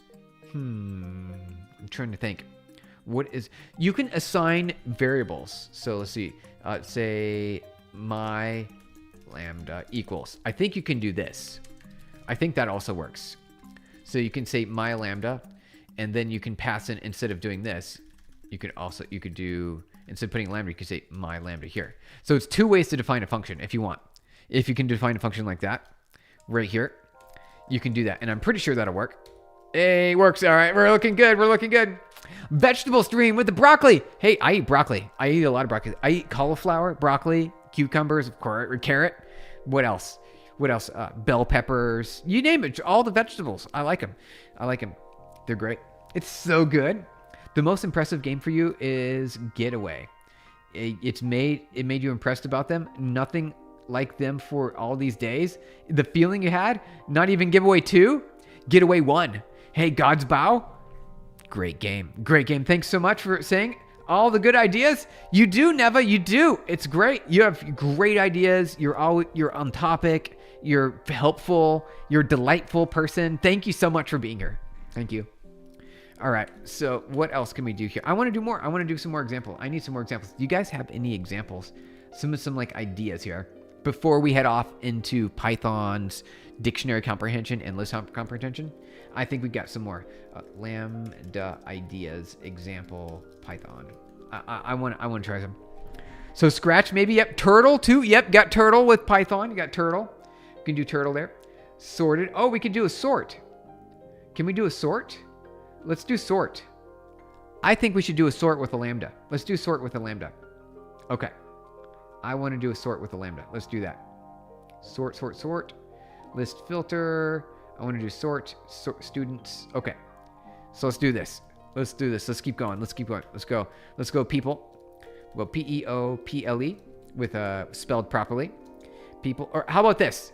I'm trying to think. You can assign variables. So let's see. Say my lambda equals. I think you can do this. I think that also works. So you can say my lambda, and then you can pass in, instead of doing this, you could do, instead of putting lambda, you could say my lambda here. So it's two ways to define a function if you want. If you can define a function like that, right here, you can do that. And I'm pretty sure that'll work. Hey, it works. All right, we're looking good. We're looking good. Vegetable stream with the broccoli. Hey, I eat broccoli. I eat a lot of broccoli. I eat cauliflower, broccoli, cucumbers, of course, carrot. What else? Bell peppers. You name it. All the vegetables. I like them. They're great. It's so good. The most impressive game for you is Getaway. It made you impressed about them. Nothing like them for all these days. The feeling you had. Not even Giveaway 2. Getaway 1. Hey, God's Bow. Great game. Thanks so much for saying all the good ideas. You do, Neva. You do. It's great. You have great ideas. You're on topic. You're helpful. You're a delightful person. Thank you so much for being here. Thank you. All right. So what else can we do here? I want to do more. I want to do some more examples. I need some more examples. Do you guys have any examples? Some like ideas here before we head off into Python's dictionary comprehension and list comprehension. I think we got some more Lambda ideas example Python. I want to try some. So Scratch maybe. Yep. Turtle too. Yep. Got turtle with Python. You got turtle. You can do turtle there. Sorted. Oh, we could do a sort. Can we do a sort? Let's do sort. I think we should do a sort with a lambda. Let's do sort with a lambda. Okay. I want to do a sort with a lambda. Let's do that. Sort. List filter. I want to do sort students. Okay. So let's do this. Let's keep going. Let's go people. Well, P-E-O-P-L-E with spelled properly. People. Or how about this?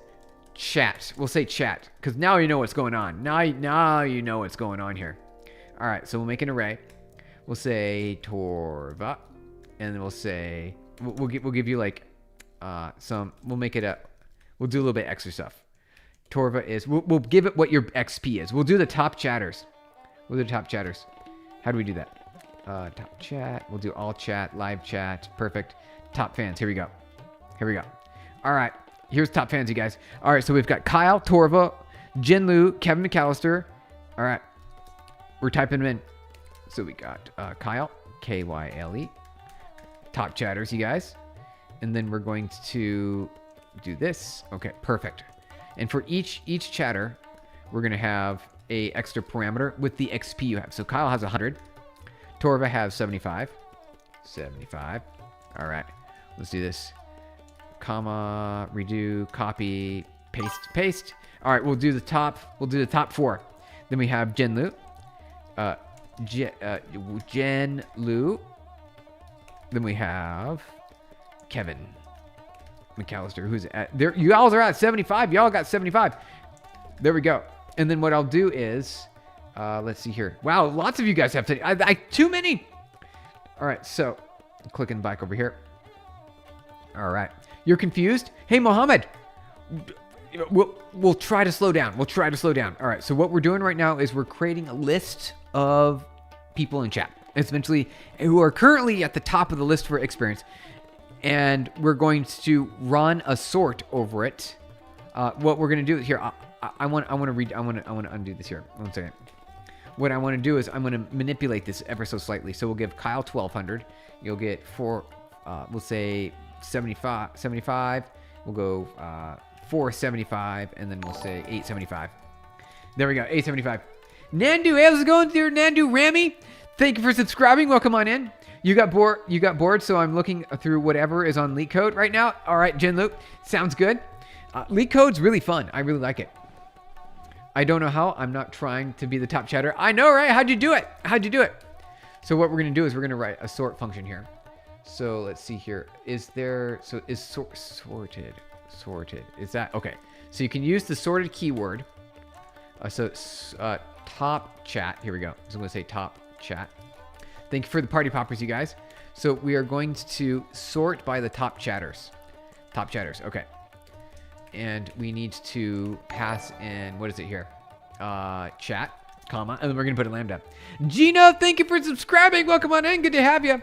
Chat. We'll say chat because now you know what's going on. Now you know what's going on here. All right. So we'll make an array. We'll say Torva, and then we'll say we'll give you like some. We'll make it we'll do a little bit extra stuff. Torva is. We'll give it what your XP is. We'll do the top chatters. How do we do that? Top chat. We'll do all chat, live chat. Perfect. Top fans. Here we go. All right. Here's top fans, you guys. All right. So we've got Kyle, Torva, Jinlu, Kevin McAllister. All right. We're typing them in. So we got Kyle, K-Y-L-E. Top chatters, you guys. And then we're going to do this. Okay. Perfect. And for each chatter, we're going to have a extra parameter with the XP you have. So Kyle has 100. Torva has 75. All right. Let's do this. Comma, redo, copy, paste. All right. We'll do the top 4. Then we have Jinlu. Jinlu. Then we have Kevin McAllister, who's at there. You all are at 75. Y'all got 75. There we go. And then what I'll do is, let's see here. Wow, lots of you guys have too many. All right, so clicking back over here. All right, you're confused. Hey, Mohammed, we'll try to slow down. All right, so what we're doing right now is we're creating a list of people in chat, essentially, who are currently at the top of the list for experience. And we're going to run a sort over it. What we're going to do here, I want to undo this here. 1 second. what I want to do is I'm going to manipulate this ever so slightly. So we'll give Kyle 1200. You'll get we'll say 75. We'll go 475, and then we'll say 875. There we go, 875. Nandu, how's it going there, Nandu Rami? Thank you for subscribing. Welcome on in. You got bored, so I'm looking through whatever is on Leak Code right now. All right, Jen Luke, sounds good. Leak Code's really fun. I really like it. I don't know how. I'm not trying to be the top chatter. I know, right? How'd you do it? So what we're going to do is we're going to write a sort function here. So let's see here. Is sorted? Is that okay? So you can use the sorted keyword. Top chat. Here we go. So I'm going to say top chat. Thank you for the party poppers, you guys. So we are going to sort by the top chatters. Okay. And we need to pass in, what is it here? Chat, comma, and then we're going to put a lambda. Gina, thank you for subscribing. Welcome on in. Good to have you.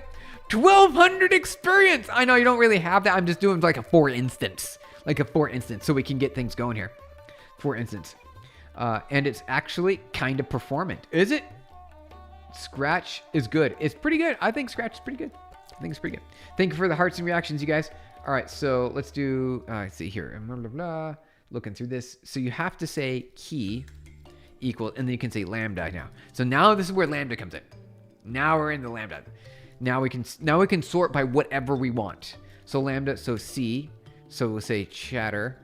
1200 experience. I know you don't really have that. I'm just doing like a for instance. So we can get things going here. For instance. And it's actually kind of performant. Is it? Scratch is good. It's pretty good. I think Scratch is pretty good. Thank you for the hearts and reactions, you guys. All right, so let's do, let's see here. Blah, blah, blah. Looking through this. So you have to say key equal, and then you can say lambda now. So now this is where lambda comes in. Now we're in the lambda. Now we can sort by whatever we want. So lambda, so C, so we'll say chatter.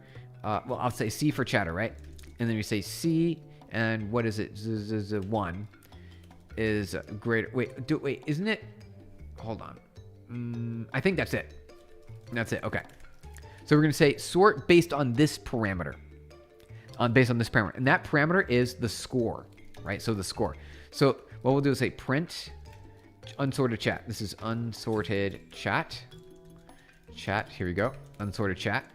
Well, I'll say C for chatter, right? And then you say C, and what is it? One is greater. Wait, isn't it? Hold on. I think that's it. That's it. Okay. So we're going to say sort based on this parameter. Based on this parameter. And that parameter is the score, right? So the score. So what we'll do is say print unsorted chat. This is unsorted chat. Here we go. Unsorted chat.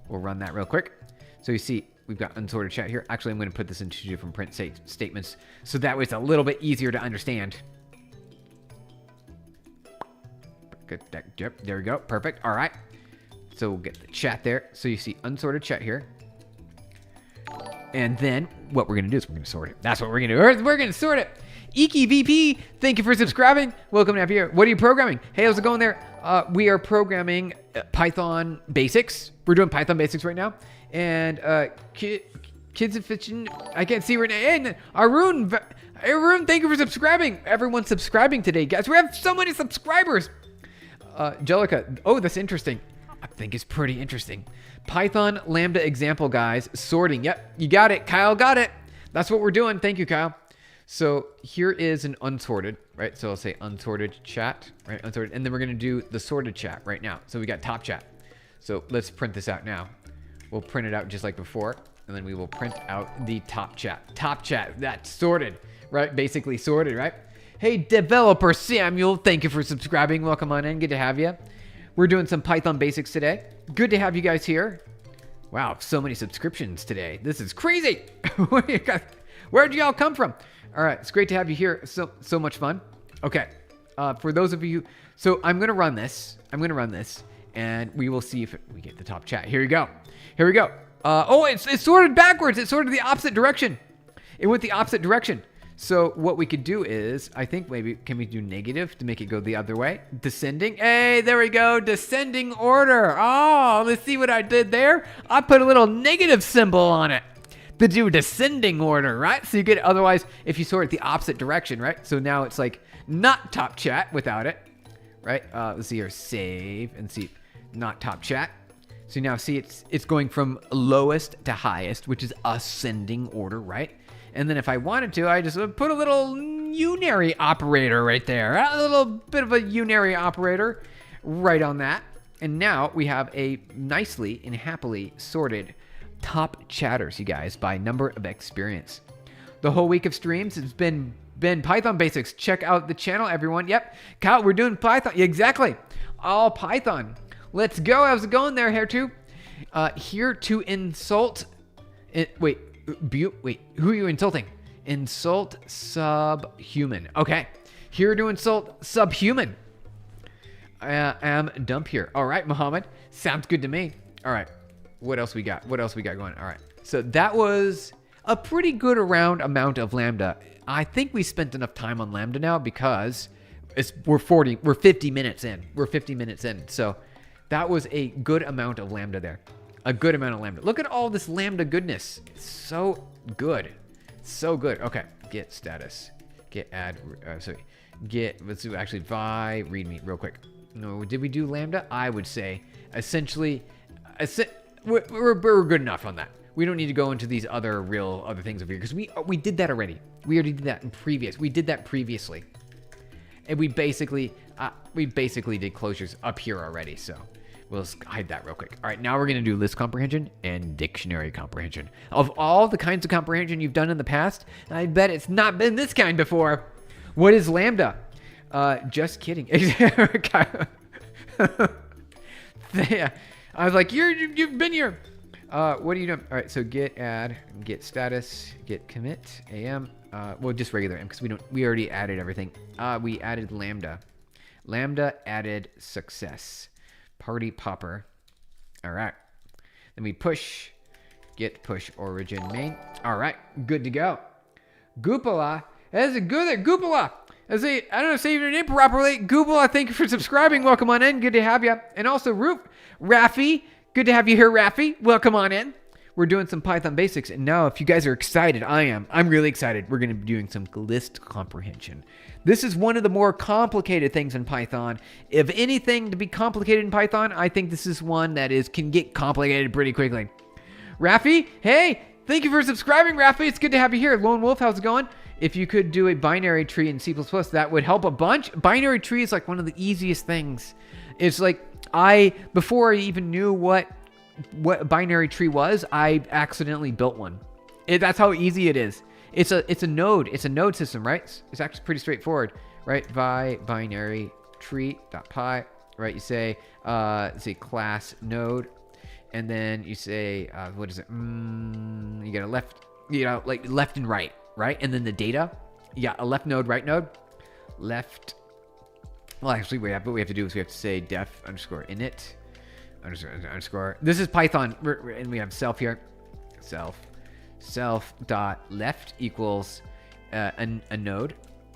We'll run that real quick. So you see we've got unsorted chat here. Actually, I'm going to put this into different print statements. So that way it's a little bit easier to understand. Good. Yep, there we go. Perfect. All right. So we'll get the chat there. So you see unsorted chat here. And then what we're going to do is we're going to sort it. That's what we're going to do. We're going to sort it. Iki VP, thank you for subscribing. Welcome to have you here. What are you programming? Hey, how's it going there? We are programming Python basics. We're doing Python basics right now. And kids in fiction, I can't see Renee. And Arun, thank you for subscribing. Everyone's subscribing today, guys. We have so many subscribers. Jellica, oh, that's interesting. I think it's pretty interesting. Python Lambda example, guys. Sorting. Yep, you got it. Kyle got it. That's what we're doing. Thank you, Kyle. So here is an unsorted, right? So I'll say unsorted chat, right? Unsorted. And then we're going to do the sorted chat right now. So we got top chat. So let's print this out now. We'll print it out just like before. And then we will print out the top chat. Top chat. That's sorted, right? Basically sorted, right? Hey, developer Samuel, thank you for subscribing. Welcome on in. Good to have you. We're doing some Python basics today. Good to have you guys here. Wow, so many subscriptions today. This is crazy. Where'd y'all come from? All right, it's great to have you here. So much fun. Okay, for those of you, so I'm gonna run this. And we will see if we get the top chat. Here we go. Oh, it's sorted backwards. It sorted the opposite direction. It went the opposite direction. So what we could do is, I think maybe, can we do negative to make it go the other way? Descending. Hey, there we go. Descending order. Oh, let's see what I did there. I put a little negative symbol on it to do descending order, right? So you get, otherwise, if you sort it the opposite direction, right? So now it's like not top chat without it, right? Let's see here, save and see, not top chat. So now see it's going from lowest to highest, which is ascending order, right? And then if I wanted to, I just would put a little unary operator right there. A little bit of a unary operator right on that. And now we have a nicely and happily sorted top chatters, you guys, by number of experience. The whole week of streams has been Python basics. Check out the channel, everyone. Yep. Kyle, we're doing Python. Exactly. All Python. Let's go. How's it going there, Hair2? Here to insult... Wait, who are you insulting? Insult subhuman. Okay. Here to insult subhuman. I am dump here. All right, Muhammad. Sounds good to me. All right. What else we got? Going? All right. So that was a pretty good amount of Lambda. I think we spent enough time on Lambda now because we're 50 minutes in. We're 50 minutes in. So that was a good amount of Lambda there. A good amount of Lambda. Look at all this Lambda goodness. It's so good. So good. Okay. Get status. Get add. Let's do actually vi readme real quick. No, did we do Lambda? I would say essentially, we're good enough on that. We don't need to go into these other things over here because we did that already. We already did that we did that previously, and we basically did closures up here already. So we'll just hide that real quick. All right, now we're gonna do list comprehension and dictionary comprehension. Of all the kinds of comprehension you've done in the past, I bet it's not been this kind before. What is Lambda? Just kidding. Yeah. I was like, you've been here. What are you doing? All right, so get add, get status, get commit, am. Well, just regular am because we already added everything. We added Lambda. Lambda added success. Party popper. All right. Then we push, get push origin main. All right, good to go. Goopala. That's a good there. Goopala. I don't know, say your name properly. Goopala, thank you for subscribing. Welcome on in. Good to have you. And also, Rafi. Good to have you here, Rafi. Welcome on in. We're doing some Python basics. And now, if you guys are excited, I am. I'm really excited. We're going to be doing some list comprehension. This is one of the more complicated things in Python. If anything to be complicated in Python, I think this is one that can get complicated pretty quickly. Rafi, hey, thank you for subscribing, Rafi. It's good to have you here. Lone Wolf, how's it going? If you could do a binary tree in C++, that would help a bunch. Binary tree is like one of the easiest things. It's like before I even knew what a binary tree was, I accidentally built one. That's how easy it is. It's a node. It's a node system, right? It's actually pretty straightforward, right? Binary tree.py, right? You say class node, and then you say what is it? You got like left and right. Right? And then the data, a left node, right node, left. Well, actually, what we have to do is we have to say def underscore init underscore. This is Python, and we have self here. Self dot left equals a node,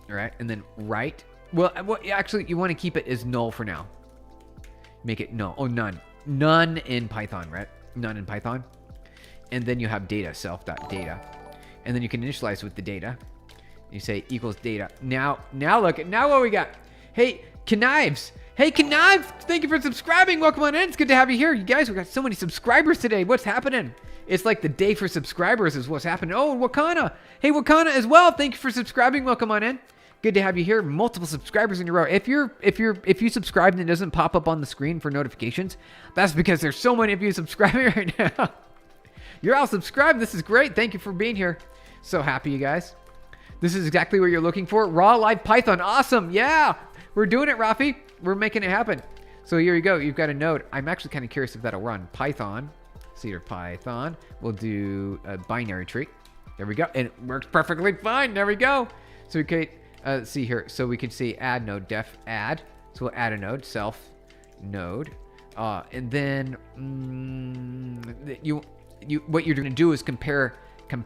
all right? And then right. Well, actually, you want to keep it as null for now. Make it null. Oh, none. None in Python, right? None in Python. And then you have data, self dot data. And then you can initialize with the data. You say equals data. Now look at what we got. Hey, Knives. Hey, Knives. Thank you for subscribing. Welcome on in. It's good to have you here. You guys, we got so many subscribers today. What's happening? It's like the day for subscribers is what's happening. Oh, Wakana. Hey, Wakana as well. Thank you for subscribing. Welcome on in. Good to have you here. Multiple subscribers in a row. If you subscribed and it doesn't pop up on the screen for notifications, that's because there's so many of you subscribing right now. You're all subscribed. This is great. Thank you for being here. So happy, you guys. This is exactly what you're looking for. Raw live Python. Awesome. Yeah. We're doing it, Rafi. We're making it happen. So here you go. You've got a node. I'm actually kind of curious if that'll run. Python. Cedar Python. We'll do a binary tree. There we go. And it works perfectly fine. There we go. So we could see here. So we could say add node def add. So we'll add a node. Self node. And then what you're going to do is compare the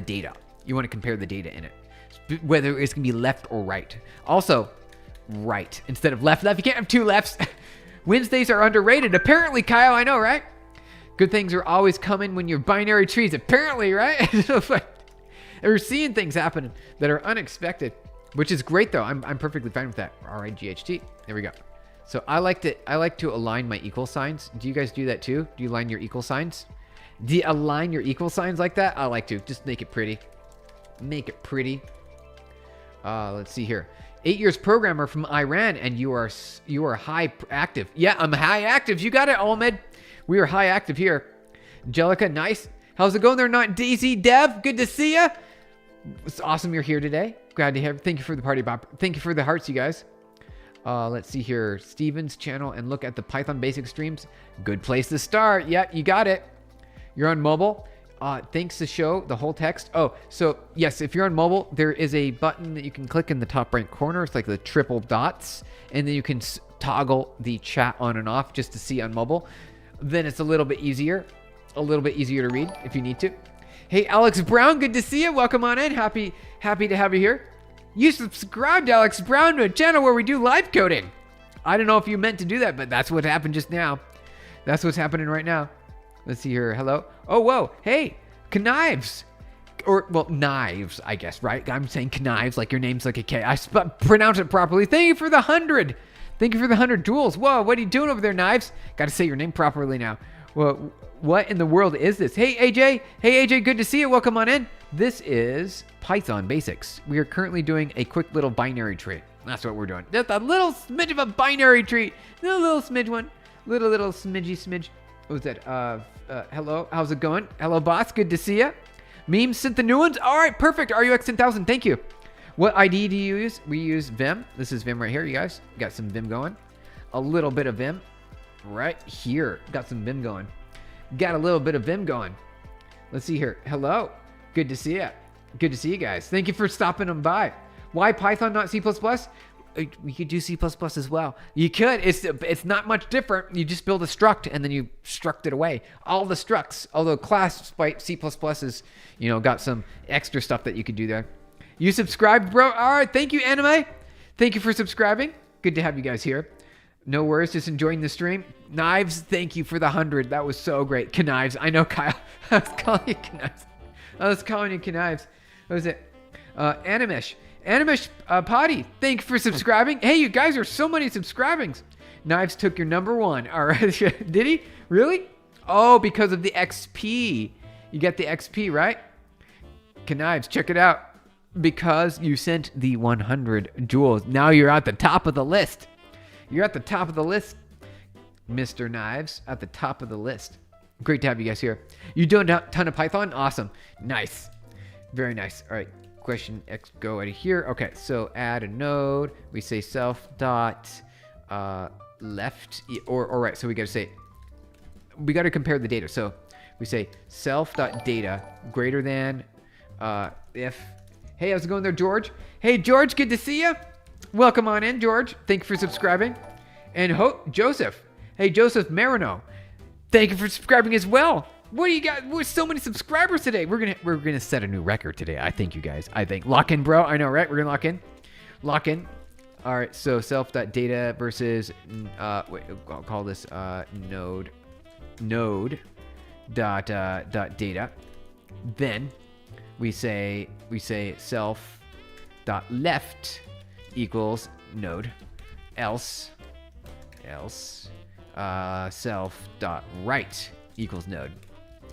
data. You want to compare the data in it, whether it's going to be left or right. Also, right instead of left. You can't have two lefts. Wednesdays are underrated. Apparently, Kyle, I know, right? Good things are always coming when you're binary trees. Apparently, right? We're seeing things happening that are unexpected, which is great though. I'm perfectly fine with that. RIGHT. There we go. So I like to align my equal signs. Do you guys do that too? Do you align your equal signs? Do you align your equal signs like that? I like to. Just make it pretty. Make it pretty. Let's see here. 8 years programmer from Iran, and you are high active. Yeah, I'm high active. You got it, Ahmed. We are high active here. Angelica, nice. How's it going there? Not Daisy, Dev. Good to see you. It's awesome you're here today. Glad to have. Thank you for the party, Bob. Thank you for the hearts, you guys. Let's see here. Steven's channel and look at the Python basic streams. Good place to start. Yeah, you got it. You're on mobile. Thanks to show the whole text. Oh, so yes, if you're on mobile, there is a button that you can click in the top right corner. It's like the triple dots, and then you can toggle the chat on and off just to see on mobile. Then it's a little bit easier to read if you need to. Hey, Alex Brown, good to see you. Welcome on in. Happy to have you here. You subscribed, Alex Brown, to a channel where we do live coding. I don't know if you meant to do that, but that's what happened just now. That's what's happening right now. Let's see here. Hello. Oh, whoa. Hey, Knives. Or, well, Knives, I guess, right? I'm saying Knives like your name's like a K. I pronounce it properly. Thank you for the 100. Thank you for the 100 jewels. Whoa, what are you doing over there, Knives? Got to say your name properly now. Well, what in the world is this? Hey, AJ. Hey, AJ, good to see you. Welcome on in. This is Python Basics. We are currently doing a quick little binary tree. That's what we're doing. Just a little smidge of a binary tree. A little smidge one. Little smidgy smidge. What was that? Hello. How's it going? Hello, boss. Good to see you. Memes sent the new ones. All right, perfect. RUX 10,000. Thank you. What ID do you use? We use Vim. This is Vim right here, you guys. Got some Vim going. A little bit of Vim right here. Got some Vim going. Got a little bit of Vim going. Let's see here. Hello. Good to see you. Good to see you guys. Thank you for stopping them by. Why Python, not C++? We could do C++ as well. You could. It's not much different. You just build a struct and then you struct it away. All the structs, although class by C++ is, got some extra stuff that you could do there. You subscribed, bro? All right. Thank you, Anime. Thank you for subscribing. Good to have you guys here. No worries. Just enjoying the stream. Knives, thank you for the 100. That was so great. Knives. I know, Kyle. I was calling you Knives. What was it? Animesh. Animesh Potty, thank you for subscribing. Hey, you guys are so many subscribings. Knives took your number one. All right. Did he? Really? Oh, because of the XP. You get the XP, right? Knives, check it out. Because you sent the 100 jewels. Now you're at the top of the list. You're at the top of the list, Mr. Knives. At the top of the list. Great to have you guys here. You doing a ton of Python? Awesome. Nice. Very nice. All right. Question X, go out of here. Okay, so add a node. We say self dot left or right. So we got to compare the data. So we say self dot data greater than if. Hey, how's it going there, George? Hey, George, good to see you. Welcome on in, George. Thank you for subscribing. And Joseph. Hey, Joseph Marino. Thank you for subscribing as well. What do you got? We're so many subscribers today. We're gonna set a new record today. I think, you guys. Lock in, bro. I know, right? We're gonna lock in. Lock in. All right. So self.data versus wait. I'll call this node dot data. Then we say self dot left equals node. Else self dot right equals node.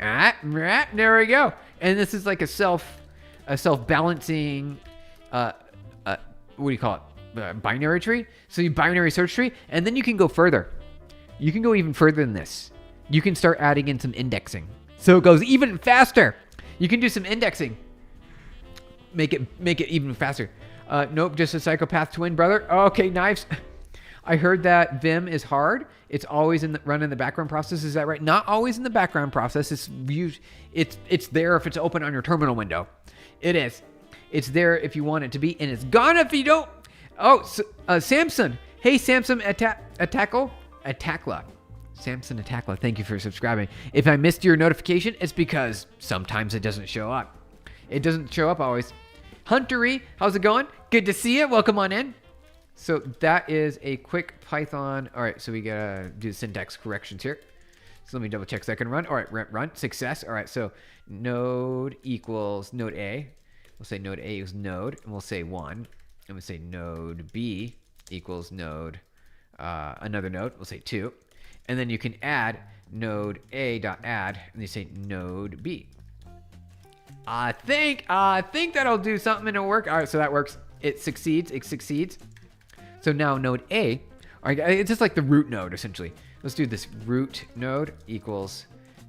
There we go. And this is like a self-balancing, what do you call it? Binary tree. So you binary search tree, and then you can go further. You can go even further than this. You can start adding in some indexing. So it goes even faster. You can do some indexing. Make it even faster. Nope, just a psychopath twin brother. Okay, Knives. I heard that Vim is hard. It's always run in the background process. Is that right? Not always in the background process. It's there if it's open on your terminal window. It is. It's there if you want it to be, and it's gone if you don't. Oh, Samson. Hey, Samson Attackla. Samson Attackla. Thank you for subscribing. If I missed your notification, it's because sometimes it doesn't show up. It doesn't show up always. Huntery, how's it going? Good to see you. Welcome on in. So that is a quick Python. All right, so we gotta do syntax corrections here. So let me double check so I can run. All right, run, success. All right, so node equals node A. We'll say node A is node, and we'll say 1. And we'll say node B equals node, another node. We'll say 2. And then you can add node A dot add, and you say node B. I think that'll do something. It'll work. All right, so that works. It succeeds. So now node A, all right, it's just like the root node essentially. Let's do this. Root node equals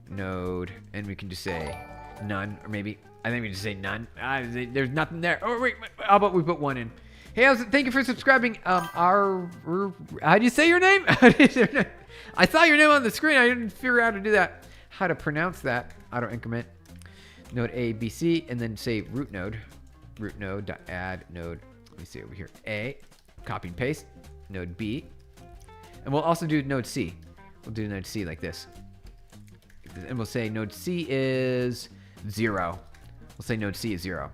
node, and we can just say none, or maybe I think we just say none. There's nothing there. Oh wait, how about we put 1 in? Hey, thank you for subscribing. How do you say your name? I saw your name on the screen. I didn't figure out how to do that. How to pronounce that? Auto increment. Node A, B, C, and then say root node dot add node. Let me see over here. A. Copy and paste, node B. And we'll also do node C. We'll do node C like this. And we'll say node C is 0. We'll say node C is 0.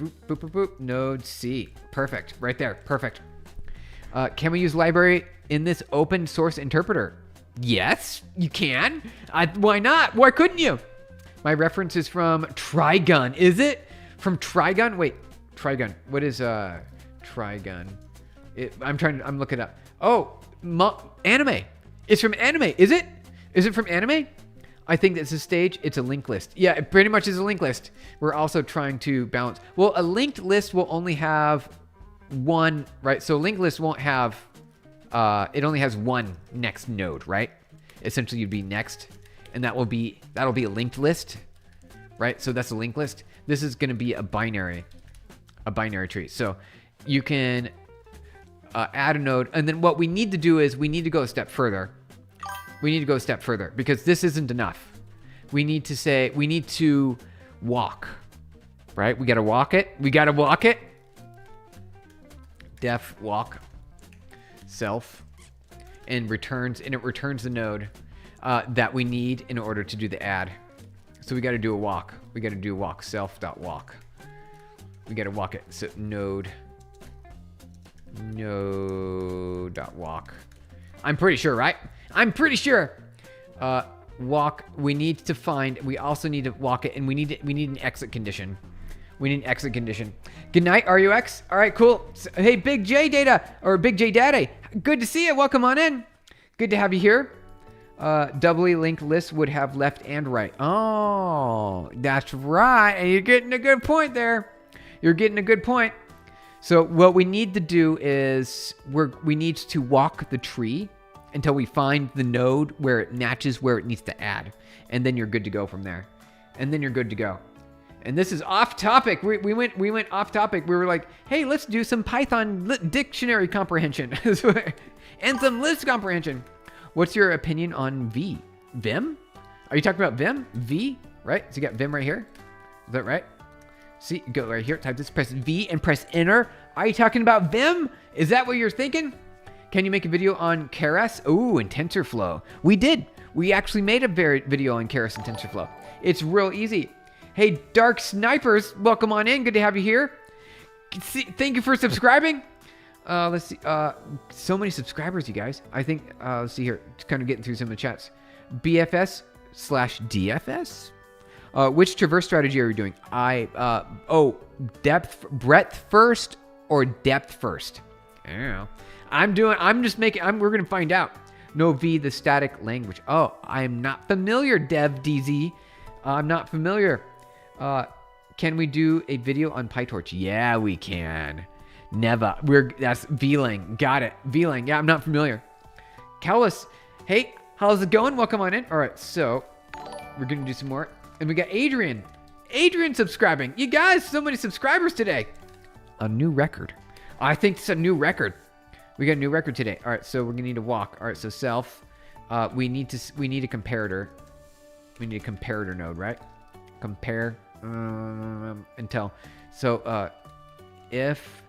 Boop, boop, boop, boop. Node C. Perfect. Right there. Perfect. Can we use library in this open source interpreter? Yes, you can. Why not? Why couldn't you? My reference is from Trigun. Is it? From Trigun? Wait, Trigun. What is Trigun? I'm looking it up. Oh, anime. It's from anime. Is it? Is it from anime? I think that's a stage. It's a linked list. Yeah, it pretty much is a linked list. We're also trying to balance. Well, a linked list will only have one, right? So a linked list won't have, it only has one next node, right? Essentially you'd be next, and that'll be a linked list, right? So that's a linked list. This is going to be a binary tree. So you can add a node, and then what we need to do is we need to go a step further. We need to go a step further because this isn't enough. We need to walk, right? We got to walk it. Def walk self and it returns the node that we need in order to do the add. So we got to do a walk. We got to do walk self.walk. We got to walk it. So node.walk. I'm pretty sure, right? I'm pretty sure. Walk. We also need to walk it, and we need an exit condition. We need an exit condition. Good night, RUX. All right, cool. So, hey, Big J Data or Big J Daddy. Good to see you. Welcome on in. Good to have you here. Doubly linked list would have left and right. Oh, that's right. And you're getting a good point there. You're getting a good point. So what we need to do is we need to walk the tree until we find the node where it matches where it needs to add. And then you're good to go from there. And then you're good to go. And this is off topic. We went off topic. We were like, hey, let's do some Python dictionary comprehension and some list comprehension. What's your opinion on Vim? Are you talking about Vim? V, right? So you got Vim right here. Is that right? See, go right here, type this, press V and press enter. Are you talking about Vim? Is that what you're thinking? Can you make a video on Keras? Ooh, and TensorFlow. We did. We actually made a video on Keras and TensorFlow. It's real easy. Hey, Dark Snipers, welcome on in. Good to have you here. Thank you for subscribing. Let's see. So many subscribers, you guys. I think, let's see here. Just kind of getting through some of the chats. BFS/DFS? Which traverse strategy are you doing? Breadth first or depth first? I don't know. We're going to find out. No V, the static language. Oh, I am not familiar, DevDZ. I'm not familiar. Can we do a video on PyTorch? Yeah, we can. Never. That's VLang. Got it. VLang. Yeah, I'm not familiar. Callus. Hey, how's it going? Welcome on in. All right, so we're going to do some more. And we got Adrian. Adrian subscribing. You guys, so many subscribers today. A new record. I think it's a new record. We got a new record today. All right, so we're going to need to walk. All right, so self. We need a comparator. We need a comparator node, right? Compare until. So if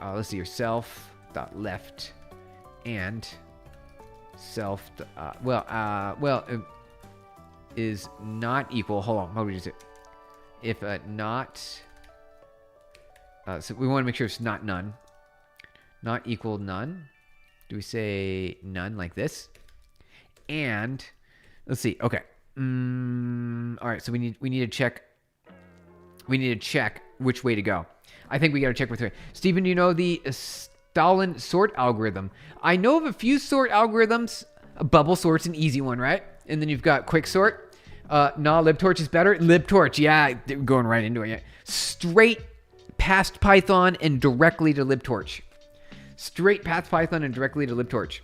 let's see here, self.left and self is not equal. Hold on, how do we use it? If not, so we want to make sure it's not none. Not equal none. Do we say none like this? And let's see. Okay. All right. So we need to check. We need to check which way to go. I think we got to check with her. Stephen, do you know the Stalin sort algorithm? I know of a few sort algorithms. Bubble sort's an easy one, right? And then you've got quick sort. libtorch is better. libtorch, yeah, going right into it. Yeah. Straight past Python and directly to libtorch. Straight past Python and directly to libtorch.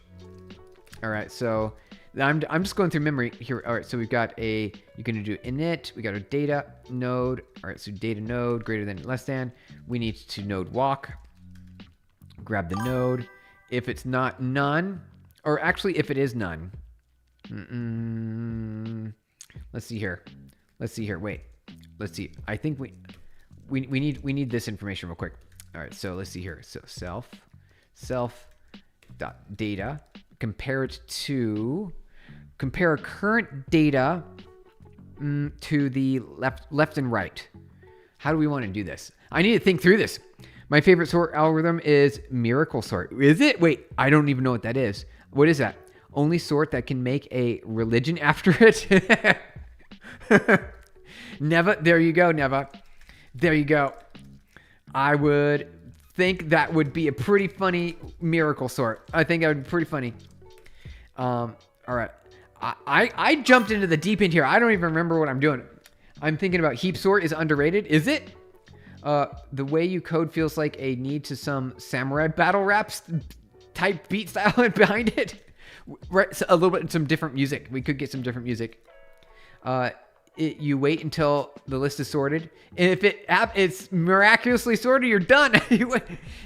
All right, so I'm just going through memory here. All right, so we've got you're going to do init. We got a data node. All right, so data node greater than less than. We need to node walk. Grab the node. If it's not none, or actually if it is none. Let's see here. Wait. Let's see. I think we need this information real quick. All right, so let's see here. So self dot data. Compare current data to the left and right. How do we want to do this? I need to think through this. My favorite sort algorithm is miracle sort. Is it? Wait, I don't even know what that is. What is that? Only sort that can make a religion after it? Neva, there you go, Neva. There you go. I would think that would be a pretty funny miracle sort. I think that would be pretty funny. All right. I jumped into the deep end here. I don't even remember what I'm doing. I'm thinking about heap sort is underrated. Is it? The way you code feels like a need to some samurai battle raps type beat style behind it. Right, so a little bit, some different music. We could get some different music. You wait until the list is sorted, and if it's miraculously sorted, you're done. You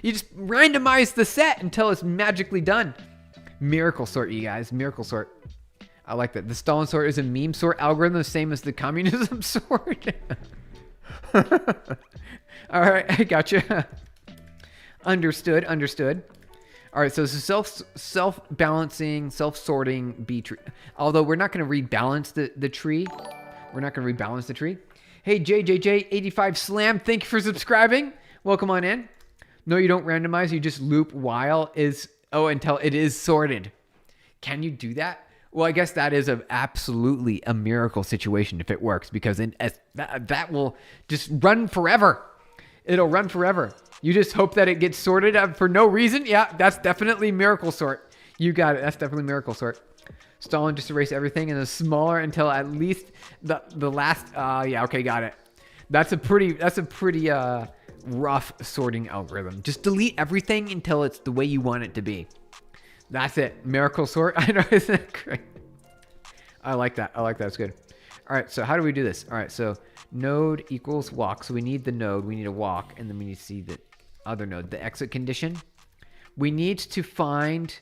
just randomize the set until it's magically done. Miracle sort, you guys. Miracle sort. I like that. The Stalin sort is a meme sort algorithm, the same as the communism sort. All right, I gotcha. Understood. All right, so this is self-balancing, self-sorting B tree. Although we're not going to rebalance the tree. We're not going to rebalance the tree. Hey, JJJ85 Slam, thank you for subscribing. Welcome on in. No, you don't randomize. You just loop until it is sorted. Can you do that? Well, I guess that is absolutely a miracle situation if it works, because that will just run forever. It'll run forever. You just hope that it gets sorted out for no reason. Yeah, that's definitely miracle sort. You got it. That's definitely miracle sort. Stalin just erase everything and then smaller until at least the last. Yeah, okay, got it. That's a pretty rough sorting algorithm. Just delete everything until it's the way you want it to be. That's it. Miracle sort. I know, isn't that great? I like that. It's good. All right, so how do we do this? All right, so node equals walk. So we need the node. We need a walk, and then we need to see the other node, the exit condition. We need to find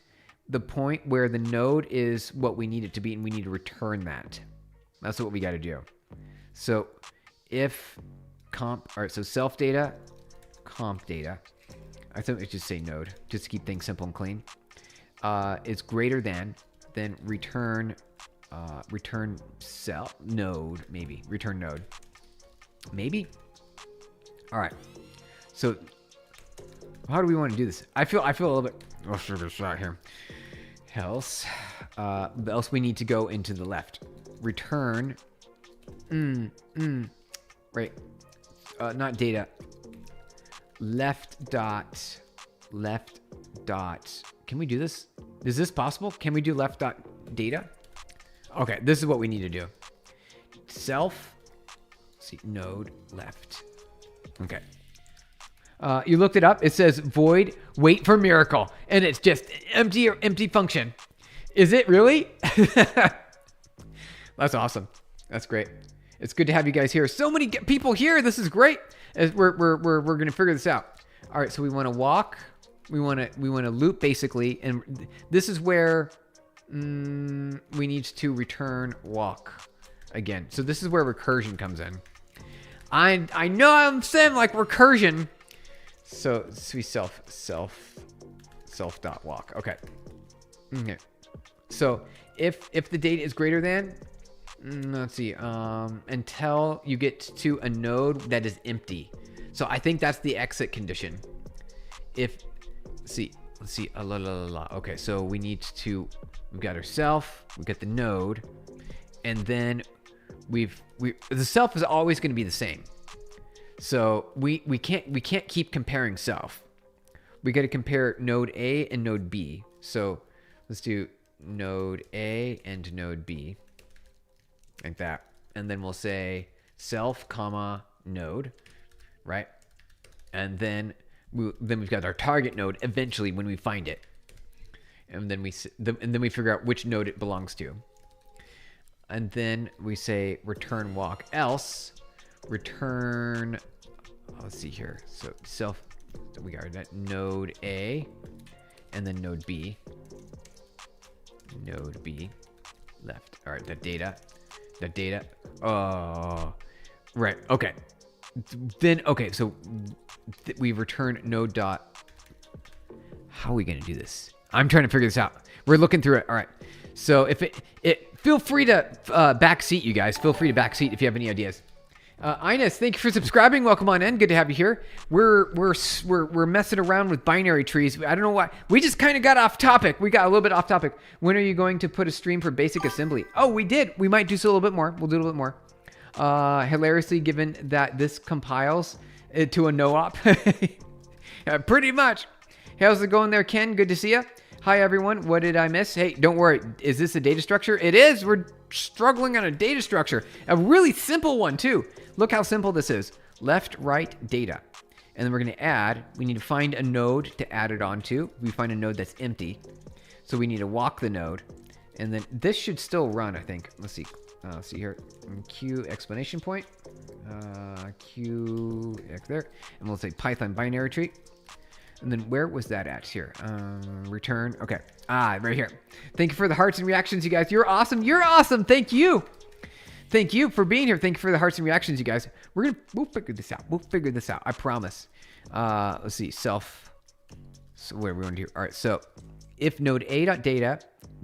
the point where the node is what we need it to be, and we need to return that. That's what we got to do. So if all right, so self data, comp data. I think we should say node, just to keep things simple and clean. Is greater than, then return self node, maybe return node, maybe. All right, so how do we want to do this? I feel a little bit. Oh, sugar shot here. Else we need to go into the left. Return. Right. Not data. Left dot. Can we do this? Is this possible? Can we do left dot data? Okay, this is what we need to do. Self. Let's see, node left. Okay. You looked it up. It says void wait for miracle, and it's just empty function. Is it really? That's awesome. That's great. It's good to have you guys here. So many people here. This is great. As we're gonna figure this out. All right. So we want to walk. We want to loop basically, and this is where we need to return walk again. So this is where recursion comes in. I know I'm saying like recursion. So we self dot walk. Okay. So if the data is greater than, let's see, until you get to a node that is empty. So I think that's the exit condition. Let's see. Okay, so we've got our self, we've got the node, and then the self is always going to be the same. So we can't keep comparing self. We got to compare node A and node B. So let's do node A and node B, like that, and then we'll say self comma node, right? And then we've got our target node eventually when we find it, and then we figure out which node it belongs to, and then we say return walk else return. Let's see here. So we got that node A, and then node B left. All right, that data. Oh, right. Okay. Then so we return node dot. How are we gonna do this? I'm trying to figure this out. We're looking through it. All right. So if feel free to backseat, you guys. Feel free to backseat if you have any ideas. Ines, thank you for subscribing. Welcome on in. Good to have you here. We're messing around with binary trees. I don't know why. We just kind of got off topic. We got a little bit off topic. When are you going to put a stream for basic assembly? Oh, we did. We might do so a little bit more. We'll do a little bit more. Hilariously, given that this compiles to a no-op. Pretty much. How's it going there, Ken? Good to see you. Hi, everyone. What did I miss? Hey, don't worry. Is this a data structure? It is. We're struggling on a data structure. A really simple one, too. Look how simple this is. Left, right, data. And then we're going to add. We need to find a node to add it onto. We find a node that's empty. So we need to walk the node. And then this should still run, I think. Let's see. See here. Q explanation point. Q there. And we'll say Python binary tree. And then where was that at here? Return. Okay. Right here. Thank you for the hearts and reactions, you guys. You're awesome. You're awesome. Thank you. Thank you for being here. Thank you for the hearts and reactions, you guys. We'll figure this out. We'll figure this out. I promise. Let's see. Self. So where we want to do. All right. So if node A.data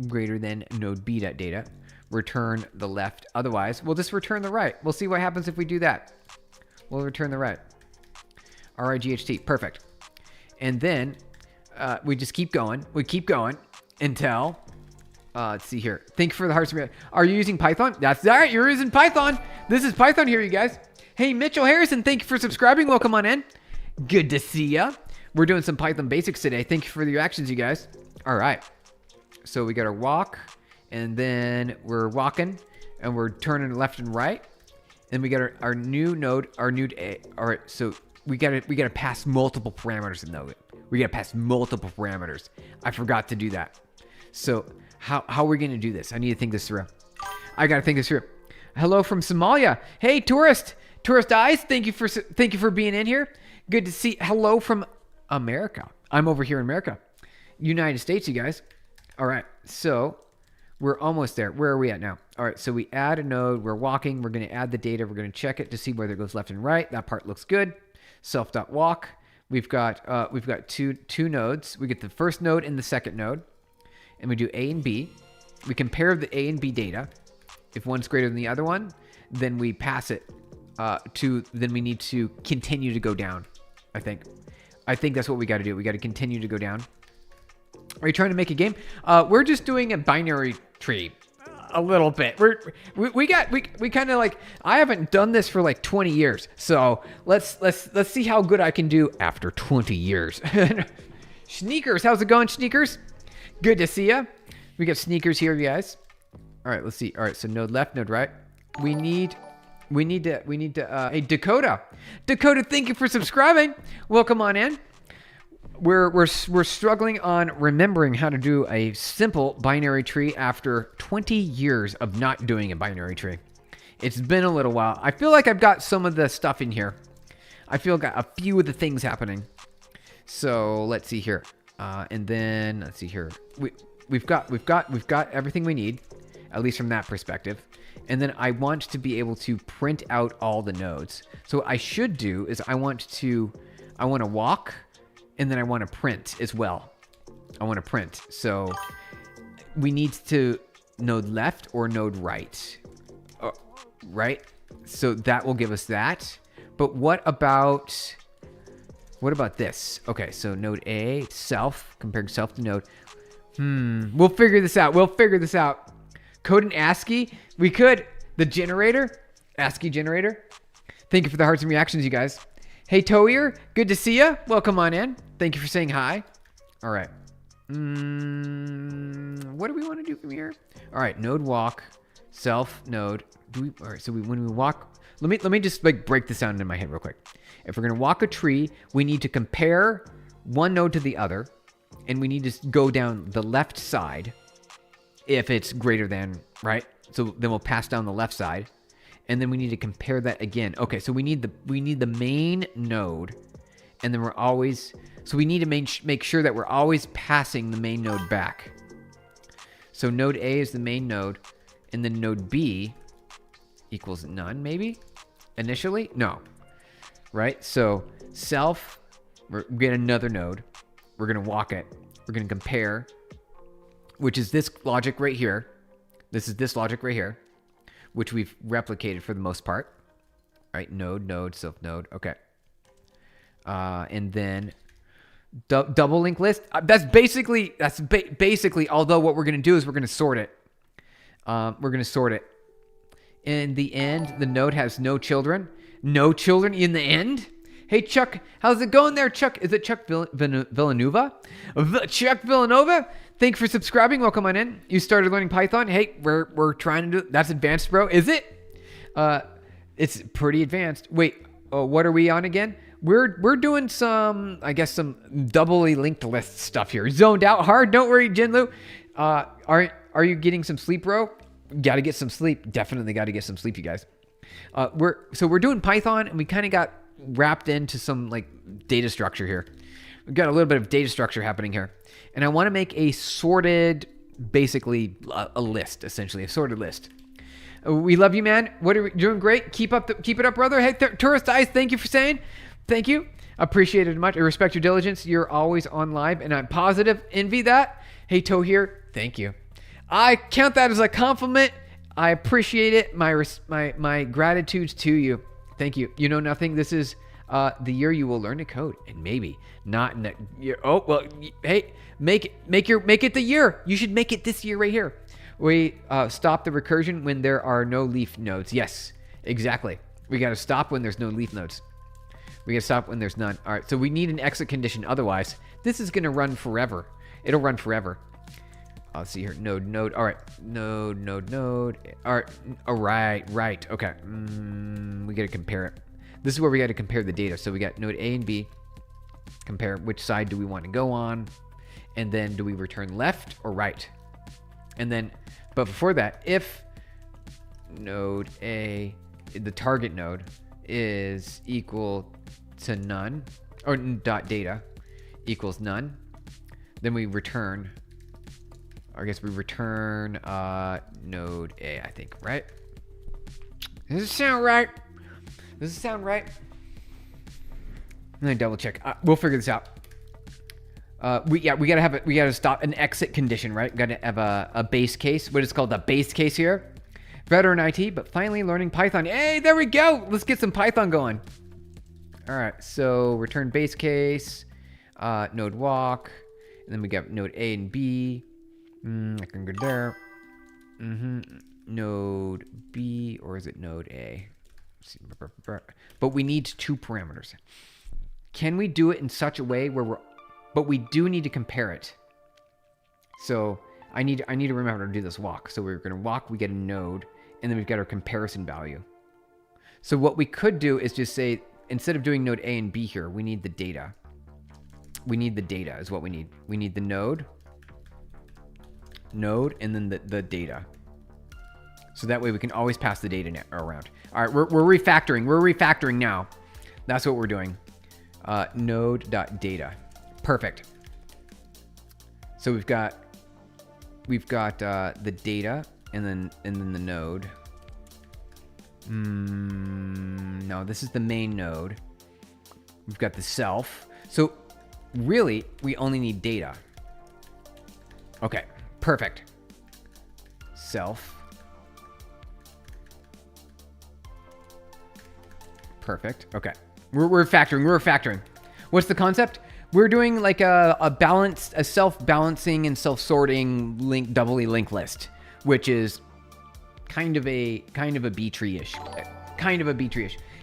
greater than node B.data, return the left. Otherwise, we'll just return the right. We'll see what happens if we do that. We'll return the right. RIGHT. Perfect. And then we just keep going. We keep going until, let's see here. Thank you for the hearts. Are you using Python? That's all right. You're using Python. This is Python here, you guys. Hey, Mitchell Harrison, thank you for subscribing. Welcome on in. Good to see ya. We're doing some Python basics today. Thank you for the reactions, you guys. All right. So we got our walk, and then we're walking, and we're turning left and right. And we got our new node, our new A. All right, so we gotta pass multiple parameters in node. We gotta pass multiple parameters. I forgot to do that. So how are we gonna do this? I need to think this through. I gotta think this through. Hello from Somalia. Hey, tourist eyes. Thank you for being in here. Good to see. Hello from America. I'm over here in America, United States, you guys. All right, so we're almost there. Where are we at now? All right, so we add a node. We're walking. We're gonna add the data. We're gonna check it to see whether it goes left and right. That part looks good. Self.walk. We've got two nodes. We get the first node and the second node, and we do A and B. We compare the A and B data. If one's greater than the other one, then we pass it then we need to continue to go down. I think that's what we got to do. We got to continue to go down. Are you trying to make a game? We're just doing a binary tree. A little bit. We kind of like, I haven't done this for like 20 years. So let's see how good I can do after 20 years. Sneakers, how's it going, Sneakers? Good to see ya. We got Sneakers here, you guys. All right, let's see. All right, so node left, node right. We need to hey, Dakota, thank you for subscribing. Welcome on in. We're struggling on remembering how to do a simple binary tree after 20 years of not doing a binary tree. It's been a little while. I feel like I've got some of the stuff in here. I feel got a few of the things happening. So let's see here. And then let's see here. We've got everything we need, at least from that perspective. And then I want to be able to print out all the nodes. So what I should do is I want to walk. And then I want to print as well. I want to print. So we need to node left or node right. Right? So that will give us that. But what about this? Okay, so node A, self, comparing self to node. We'll figure this out. Code in ASCII. We could. The generator. ASCII generator. Thank you for the hearts and reactions, you guys. Hey, Toeir, good to see you. Welcome on in. Thank you for saying hi. All right. What do we want to do from here? All right, node walk, self node. All right, so when we walk, let me just like break this down in my head real quick. If we're gonna walk a tree, we need to compare one node to the other, and we need to go down the left side if it's greater than, right? So then we'll pass down the left side. And then we need to compare that again. Okay, so we need the main node, and then we need to make sure that we're always passing the main node back. So node A is the main node, and then node B equals none, maybe? Initially? No. Right? So we get another node. We're gonna walk it. We're gonna compare. which is this logic right here. This is this logic right here, which we've replicated for the most part. All right, node, self node. Okay. And then double linked list. That's basically, although what we're going to do is we're going to sort it. In the end, the node has no children. No children in the end? Hey, Chuck, how's it going there, Chuck? Is it Chuck Villanova? Chuck Villanova? Thank you for subscribing. Welcome on in. You started learning Python. Hey, we're trying to do... That's advanced, bro. Is it? It's pretty advanced. Wait, what are we on again? We're doing some, I guess, some doubly linked list stuff here. Zoned out hard. Don't worry, Jinlu. Are you getting some sleep, bro? Got to get some sleep. Definitely got to get some sleep, you guys. We're doing Python, and we kind of got wrapped into some like data structure here. We've got a little bit of data structure happening here, and I want to make a sorted, basically a list, essentially a sorted list. We love you, man. What are we doing? Great. Keep it up, brother. Hey, Tourist Eyes, thank you for saying. Thank you. Appreciate it much. I respect your diligence. You're always on live, and I'm positive. Envy that. Hey, Toe here. Thank you. I count that as a compliment. I appreciate it. My gratitude to you. Thank you. You know nothing. This is the year you will learn to code, and maybe not in the year. Oh well. Hey, make it the year. You should make it this year right here. We stop the recursion when there are no leaf nodes. Yes, exactly. We got to stop when there's no leaf nodes. We got to stop when there's none. All right. So we need an exit condition. Otherwise, this is gonna run forever. It'll run forever. Let's see here. Node. All right. Node. All right. Right. Okay. We got to compare it. This is where we got to compare the data. So we got node A and B. Compare which side do we want to go on. And then do we return left or right? And then, but before that, if node A, the target node, is equal to none, or dot data equals none, then we return... I guess we return node A, I think, right? Does it sound right? Let me double check. We'll figure this out. We gotta stop an exit condition, right? We gotta have a base case. What is called the base case here. Veteran IT, but finally learning Python. Hey, there we go. Let's get some Python going. All right, so return base case, node walk, and then we got node A and B. I can go there. Node B, or is it node A? But we need 2 parameters. Can we do it in such a way where but we do need to compare it. So I need to remember to do this walk. So we're gonna walk, we get a node, and then we've got our comparison value. So what we could do is just say, instead of doing node A and B here, we need the data. We need the data is what we need. We need the node, and then the data. So that way we can always pass the data around. All right, we're refactoring. We're refactoring now. That's what we're doing. Node.data. Perfect. So we've got the data and then the node. No, this is the main node. We've got the self. So really, we only need data. Okay. Perfect. Self. Perfect. Okay. We're refactoring. What's the concept? We're doing like a self-balancing and self-sorting doubly linked list, which is kind of a B tree-ish.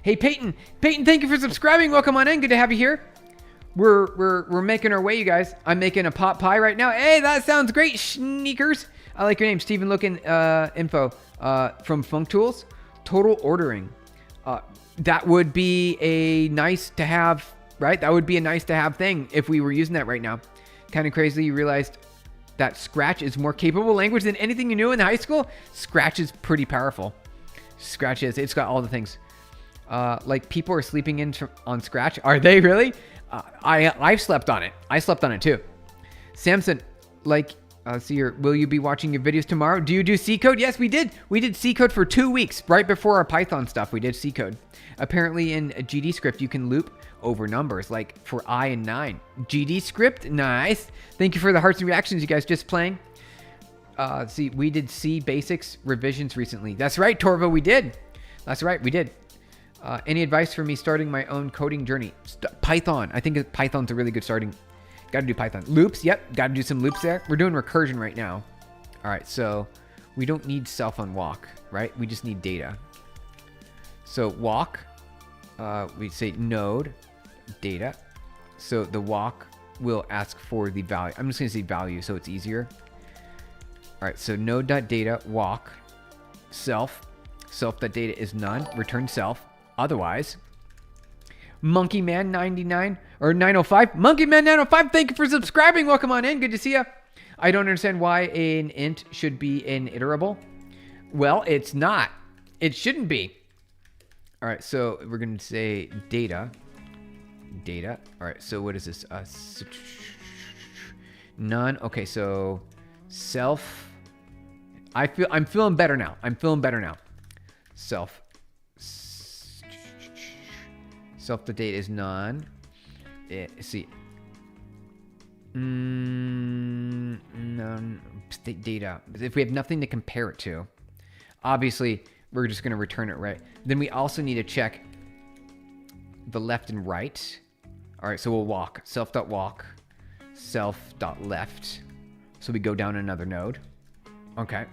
Hey, Peyton, thank you for subscribing. Welcome on in. Good to have you here. We're making our way, you guys. I'm making a pot pie right now. Hey, that sounds great, sneakers. I like your name, Steven. Looking info from Funk Tools. Total ordering. That would be a nice to have, right? That would be a nice to have thing if we were using that right now. Kind of crazy. You realized that Scratch is more capable language than anything you knew in high school. Scratch is pretty powerful. Scratch is. It's got all the things. Like people are sleeping on Scratch. Are they really? I slept on it. I slept on it too. Samson, like, see here. Will you be watching your videos tomorrow? Do you do C code? Yes, we did. We did C code for 2 weeks right before our Python stuff. We did C code. Apparently in GD script, you can loop over numbers like for I and 9. GD script, nice. Thank you for the hearts and reactions, you guys. Just playing. See, we did C basics revisions recently. That's right, Torva, we did. That's right, we did. Any advice for me starting my own coding journey? Python. I think Python's a really good starting. Got to do Python. Loops, yep. Got to do some loops there. We're doing recursion right now. All right, so we don't need self on walk, right? We just need data. So walk, we say node data. So the walk will ask for the value. I'm just going to say value so it's easier. All right, so node.data walk self.data is none, return self. Otherwise, Monkeyman99 or 905, Monkeyman905, thank you for subscribing. Welcome on in. Good to see you. I don't understand why an int should be an iterable. Well, it's not. It shouldn't be. All right, so we're going to say data. All right, so what is this? None. Okay, so self. I'm feeling better now. Self the data is none. See. None. State data. If we have nothing to compare it to, obviously we're just going to return it right. Then we also need to check the left and right. All right, so we'll walk. Self.walk. Self.left. So we go down another node. Okay.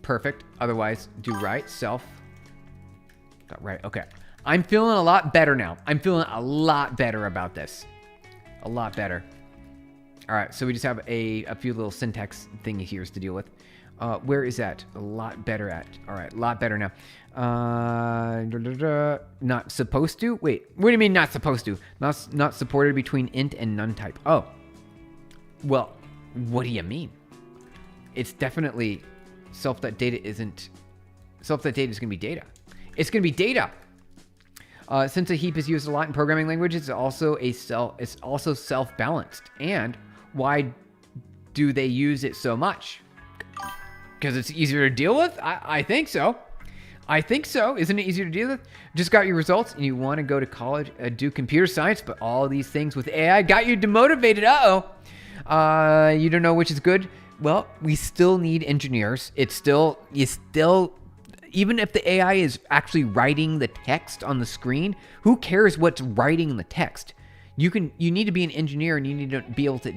Perfect. Otherwise, do right. Self. Right. Okay. I'm feeling a lot better now. I'm feeling a lot better about this. A lot better. All right. So we just have a few little syntax thingy here to deal with. Where is that? A lot better at. All right. A lot better now. Not supposed to? Wait. What do you mean not supposed to? Not supported between int and none type. Oh. Well, what do you mean? It's definitely self.data isn't. Self.data is going to be data. It's going to be data. Since a heap is used a lot in programming languages, it's also self-balanced. And why do they use it so much? Because it's easier to deal with? I think so. I think so. Isn't it easier to deal with? Just got your results and you want to go to college, do computer science, but all these things with AI got you demotivated. Uh-oh. You don't know which is good? Well, we still need engineers. Even if the AI is actually writing the text on the screen, who cares what's writing in the text? You need to be an engineer and you need to be able to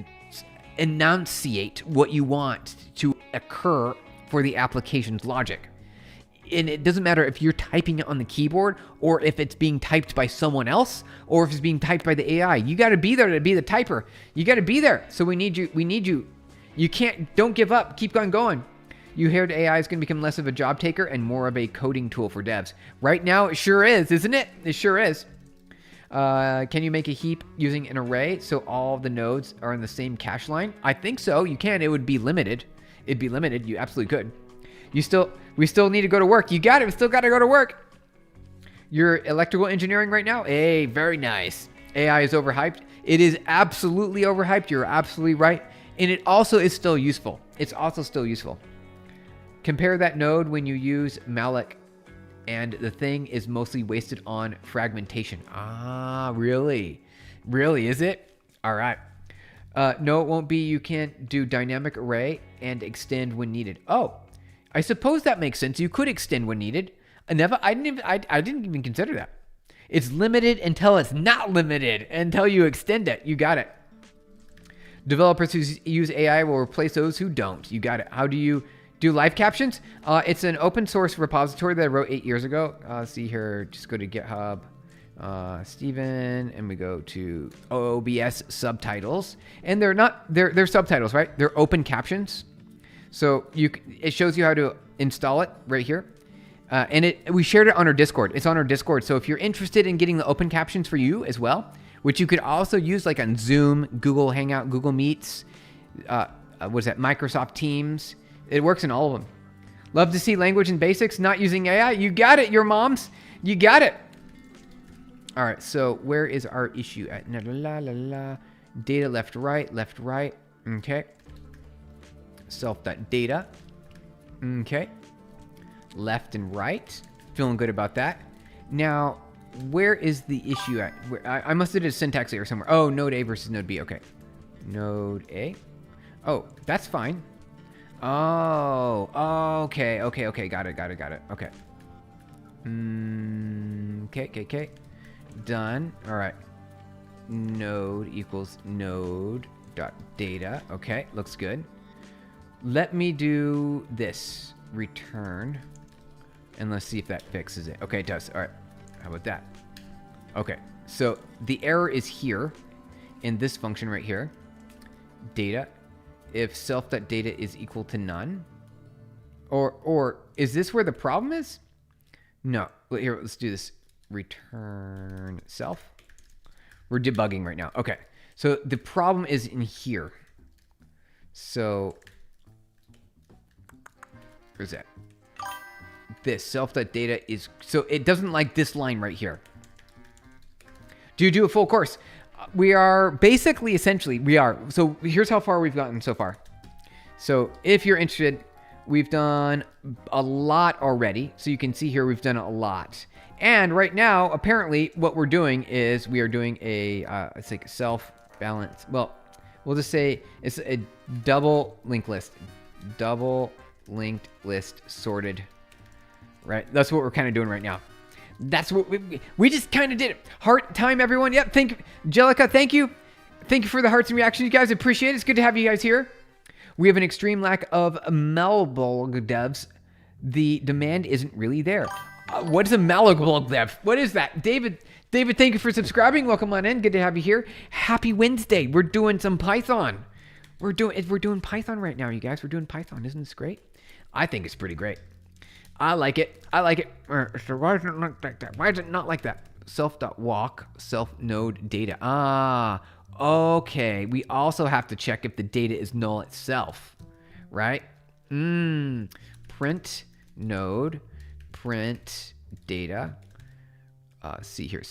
enunciate what you want to occur for the application's logic. And it doesn't matter if you're typing it on the keyboard or if it's being typed by someone else or if it's being typed by the AI. You got to be there to be the typer. You got to be there. So we need you. You don't give up. Keep on going. You heard AI is going to become less of a job taker and more of a coding tool for devs. Right now, it sure is, isn't it? It sure is. Can you make a heap using an array so all the nodes are in the same cache line? I think so. You can. It would be limited. It'd be limited. You absolutely could. We still need to go to work. You got it. We still got to go to work. You're electrical engineering right now? Hey, very nice. AI is overhyped. It is absolutely overhyped. You're absolutely right. And it also is still useful. It's also still useful. Compare that node when you use malloc and the thing is mostly wasted on fragmentation. Ah, really? Really, is it? All right. No, it won't be. You can't do dynamic array and extend when needed. Oh, I suppose that makes sense. You could extend when needed. I didn't even consider that. It's limited until it's not limited, until you extend it. You got it. Developers who use AI will replace those who don't. You got it. How do you do live captions? It's an open source repository that I wrote 8 years ago. See here, just go to GitHub, Steven, and we go to OBS subtitles. And they're subtitles, right? They're open captions. So it shows you how to install it right here. And we shared it on our Discord. It's on our Discord. So if you're interested in getting the open captions for you as well, which you could also use like on Zoom, Google Hangout, Google Meets, what is that, Microsoft Teams. It works in all of them. Love to see language and basics, not using AI. You got it, your moms. You got it. All right, so where is our issue at? Data left, right. Okay. Self.data. Okay. Left and right. Feeling good about that. Now, where is the issue at? I must have did a syntax error somewhere. Oh, node A versus node B. Okay. Node A. Oh, that's fine. Oh, okay. Got it. Okay. Okay. Done. All right. Node equals node dot data. Okay, looks good. Let me do this. Return. And let's see if that fixes it. Okay, it does. All right. How about that? Okay. So the error is here in this function right here. Data. If self.data is equal to none. Or is this where the problem is? No. Here, let's do this. Return self. We're debugging right now. Okay. So the problem is in here. So where's that? This self.data is, so it doesn't like this line right here. Do you do a full course? We are basically, essentially, we are. So here's how far we've gotten so far. So if you're interested, we've done a lot already. So you can see here, we've done a lot. And right now, apparently what we're doing is we are doing a, it's like self balance. Well, we'll just say it's a double linked list, sorted, right? That's what we're kind of doing right now. That's what we just kind of did it. Heart time, everyone. Yep. Thank you, Jellica. Thank you. Thank you for the hearts and reactions, you guys. Appreciate it. It's good to have you guys here. We have an extreme lack of Malbolg devs. The demand isn't really there. What is a Malbolg dev? What is that? David, thank you for subscribing. Welcome on in. Good to have you here. Happy Wednesday. We're doing some Python. We're doing Python right now, you guys. We're doing Python. Isn't this great? I think it's pretty great. I like it. So why is it not like that? Why is it not like that? Self.walk, self-node data. Ah, okay. We also have to check if the data is null itself, right? Print node, print data. See here,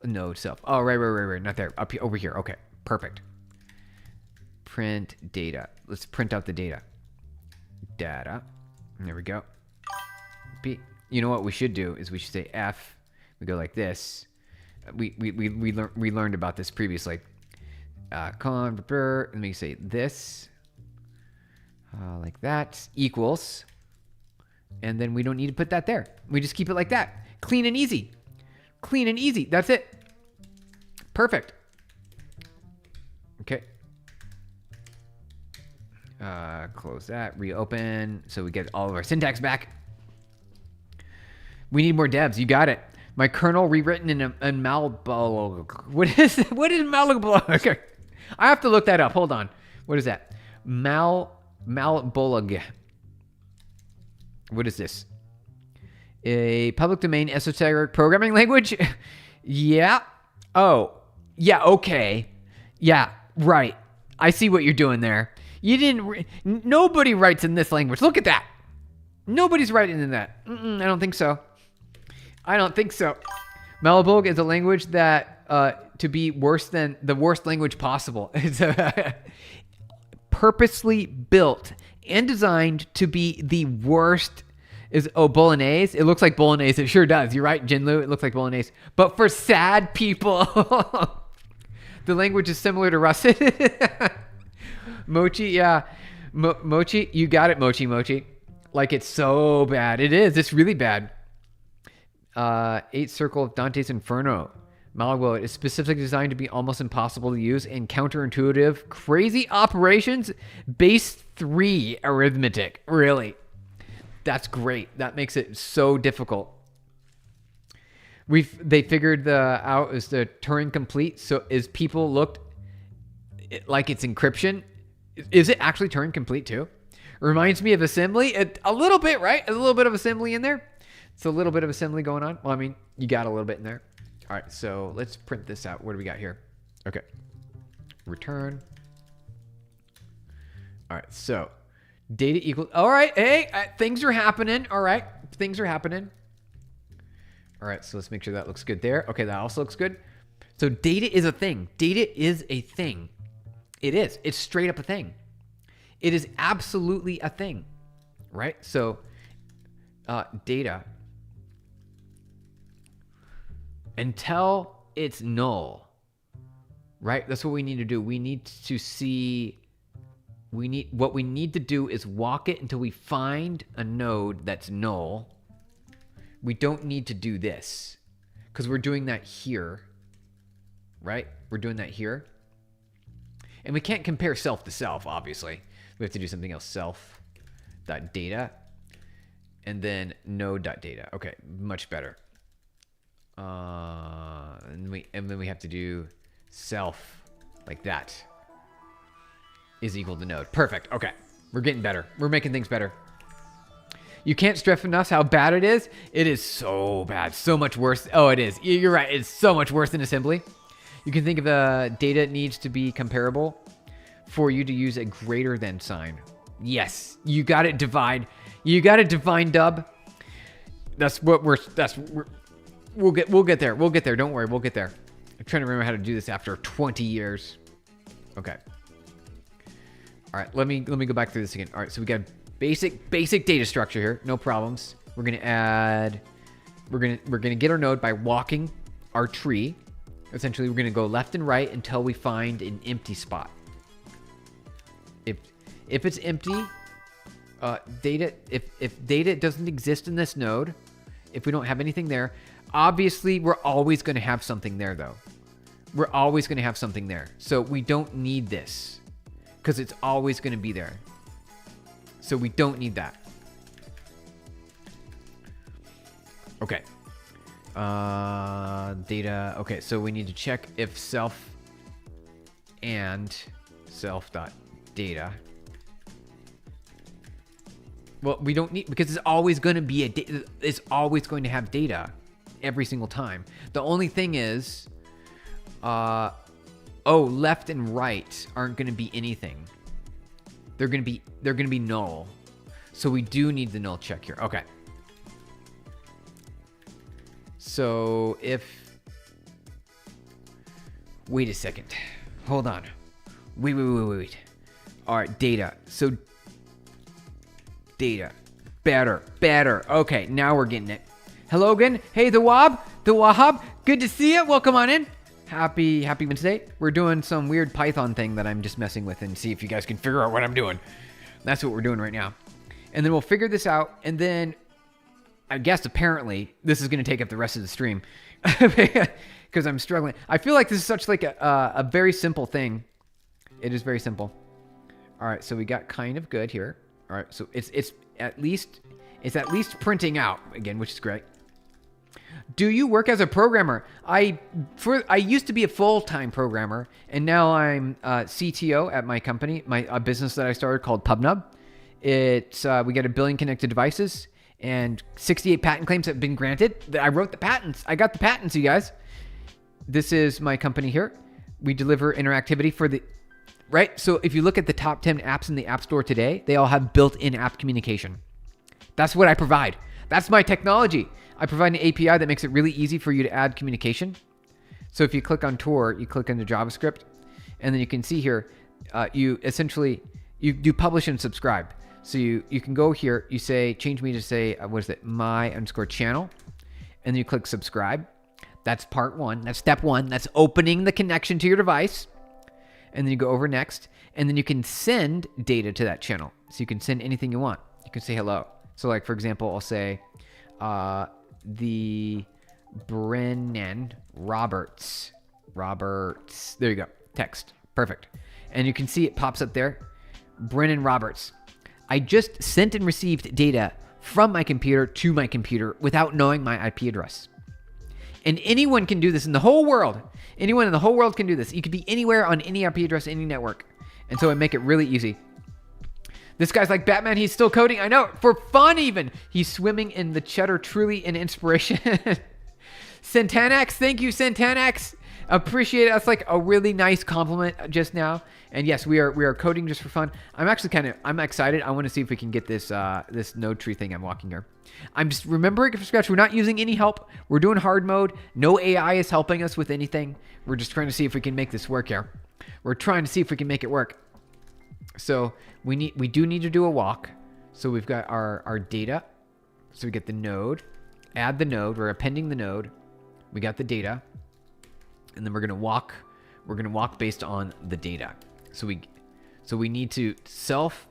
node self. Oh, right. Not there. Up here, over here. Okay, perfect. Print data. Let's print out the data. Data. There we go. You know what we should do is we should say F. We go like this. We learned about this previously. Let me say this. Like that equals. And then we don't need to put that there. We just keep it like that. Clean and easy. That's it. Perfect. Okay. Close that. Reopen. So we get all of our syntax back. We need more devs. You got it. My kernel rewritten in Malbolg. What is Malbolg? Okay. I have to look that up. Hold on. What is that? Malbolg. What is this? A public domain esoteric programming language? Yeah. Oh. Yeah, okay. Yeah, right. I see what you're doing there. Nobody writes in this language. Look at that. Nobody's writing in that. I don't think so. Malbolg is a language that to be worse than the worst language possible. It's purposely built and designed to be the worst. Bolognese? It looks like bolognese. It sure does. You're right, Jinlu. It looks like bolognese. But for sad people. The language is similar to Russet. Mochi, yeah. Mochi, you got it, Mochi. Like, it's so bad. It is. It's really bad. 8 Circle of Dante's Inferno. Malbolg is specifically designed to be almost impossible to use and counterintuitive. Crazy operations. Base 3 arithmetic. Really. That's great. That makes it so difficult. They figured out is the Turing complete. So is people looked like it's encryption? Is it actually Turing complete too? Reminds me of assembly. A little bit, right? A little bit of assembly in there. It's a little bit of assembly going on. Well, I mean, you got a little bit in there. All right, so let's print this out. What do we got here? Okay. Return. All right, so data equals. All right, hey, things are happening. All right, things are happening. All right, so let's make sure that looks good there. Okay, that also looks good. So data is a thing. Data is a thing. It is. It's straight up a thing. It is absolutely a thing, right? So data, until it's null, right? That's what we need to do. We need to see what we need to do is walk it until we find a node that's null. We don't need to do this because we're doing that here, right? We're doing that here. And we can't compare self to self, obviously. We have to do something else, self.data, and then node.data. Okay, much better. And then we have to do self like that is equal to node. Perfect. Okay, we're getting better. We're making things better. You can't stress enough how bad it is. It is so bad, so much worse. Oh, it is. You're right. It's so much worse than assembly. You can think of the data needs to be comparable for you to use a greater than sign. Yes, you got it. Divide. You got it. Divine dub. We'll get there. We'll get there. Don't worry. We'll get there. I'm trying to remember how to do this after 20 years. Okay. All right. Let me go back through this again. All right. So we got basic data structure here. No problems. We're gonna add. We're gonna get our node by walking our tree. Essentially, we're gonna go left and right until we find an empty spot. If it's empty, data. If data doesn't exist in this node, if we don't have anything there, obviously we're always going to have something there though. We're always going to have something there. So we don't need this because it's always going to be there. So we don't need that. Okay. Data. Okay, so we need to check if self and self.data. Well, we don't need, because it's always going to be it's always going to have data every single time. The only thing is, left and right aren't going to be anything. They're going to be null. So we do need the null check here. Okay. So wait a second. Hold on. Wait. All right, data. So data. Better. Okay, now we're getting it. Hello again. Hey, the Wahab. Good to see you. Welcome on in. Happy Wednesday. We're doing some weird Python thing that I'm just messing with and see if you guys can figure out what I'm doing. That's what we're doing right now. And then we'll figure this out. And then I guess apparently this is going to take up the rest of the stream because I'm struggling. I feel like this is such like a very simple thing. It is very simple. All right, so we got kind of good here. All right, so it's at least printing out again, which is great. Do you work as a programmer? I used to be a full-time programmer, and now I'm CTO at my company, a business that I started called PubNub. It's we got 1 billion connected devices and 68 patent claims have been granted. I wrote the patents. I got the patents, you guys. This is my company here. We deliver interactivity for the right. So if you look at the top 10 apps in the App Store today, they all have built-in app communication. That's what I provide. That's my technology. I provide an API that makes it really easy for you to add communication. So if you click on Tor, you click into JavaScript, and then you can see here, you do publish and subscribe. So you can go here, you say, change me to say, my_channel, and then you click subscribe. That's part one. That's step one. That's opening the connection to your device. And then you go over next, and then you can send data to that channel. So you can send anything you want. You can say hello. So like, for example, I'll say, the Brennan Roberts. There you go. Text. Perfect. And you can see it pops up there. Brennan Roberts. I just sent and received data from my computer to my computer without knowing my IP address. And anyone can do this in the whole world. Anyone in the whole world can do this. You could be anywhere on any IP address, any network. And so I make it really easy. This guy's like Batman. He's still coding. I know. For fun even. He's swimming in the cheddar, truly an inspiration. Centanax. Thank you, Centanax. Appreciate it. That's like a really nice compliment just now. And yes, we are coding just for fun. I'm actually I'm excited. I want to see if we can get this this node tree thing I'm walking here. I'm just remembering from scratch. We're not using any help. We're doing hard mode. No AI is helping us with anything. We're just trying to see if we can make this work here. We're trying to see if we can make it work. So we do need to do a walk. So we've got our data. So we get the node, add the node. We're appending the node. We got the data, and then we're gonna walk. We're gonna walk based on the data. So So we need to start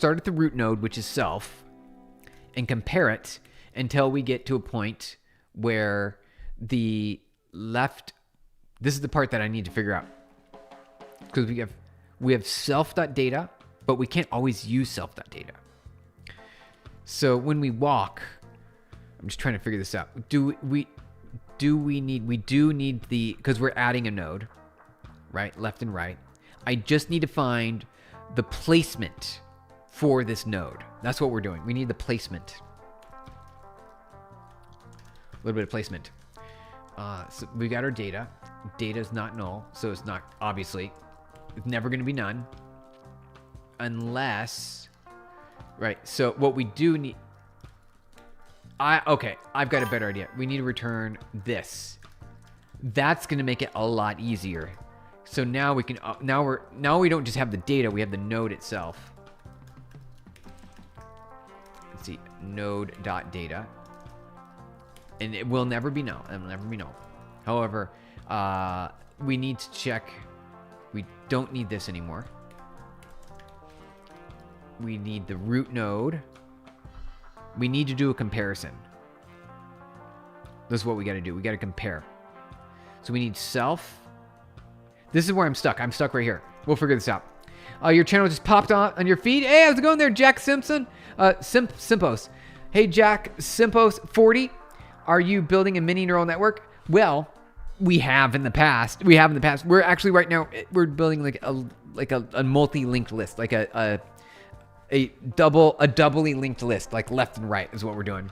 at the root node, which is self, and compare it until we get to a point where the left, this is the part that I need to figure out. Because we have self.data, but we can't always use self.data. So when we walk, I'm just trying to figure this out. We do need the, because we're adding a node, right? Left and right. I just need to find the placement for this node. That's what we're doing. We need the placement. A little bit of placement. So we got our data. Data is not null, so it's not, obviously, it's never going to be none. Unless, right, so what we do need, okay, I've got a better idea. We need to return this. That's going to make it a lot easier. So now we can, now we don't just have the data, we have the node itself. Let's see, node.data. And it will never be null. It will never be null. However, we need to check. We don't need this anymore. We need the root node. We need to do a comparison. This is what we got to do. We got to compare. So we need self. This is where I'm stuck. I'm stuck right here. We'll figure this out. Your channel just popped on your feed. Hey, how's it going there, Jack Simpson? Simpos. Hey, Jack Simpos 40. Are you building a mini neural network? Well, we have in the past. We're actually right now, we're building like a multi-linked list, like a doubly linked list, like left and right is what we're doing.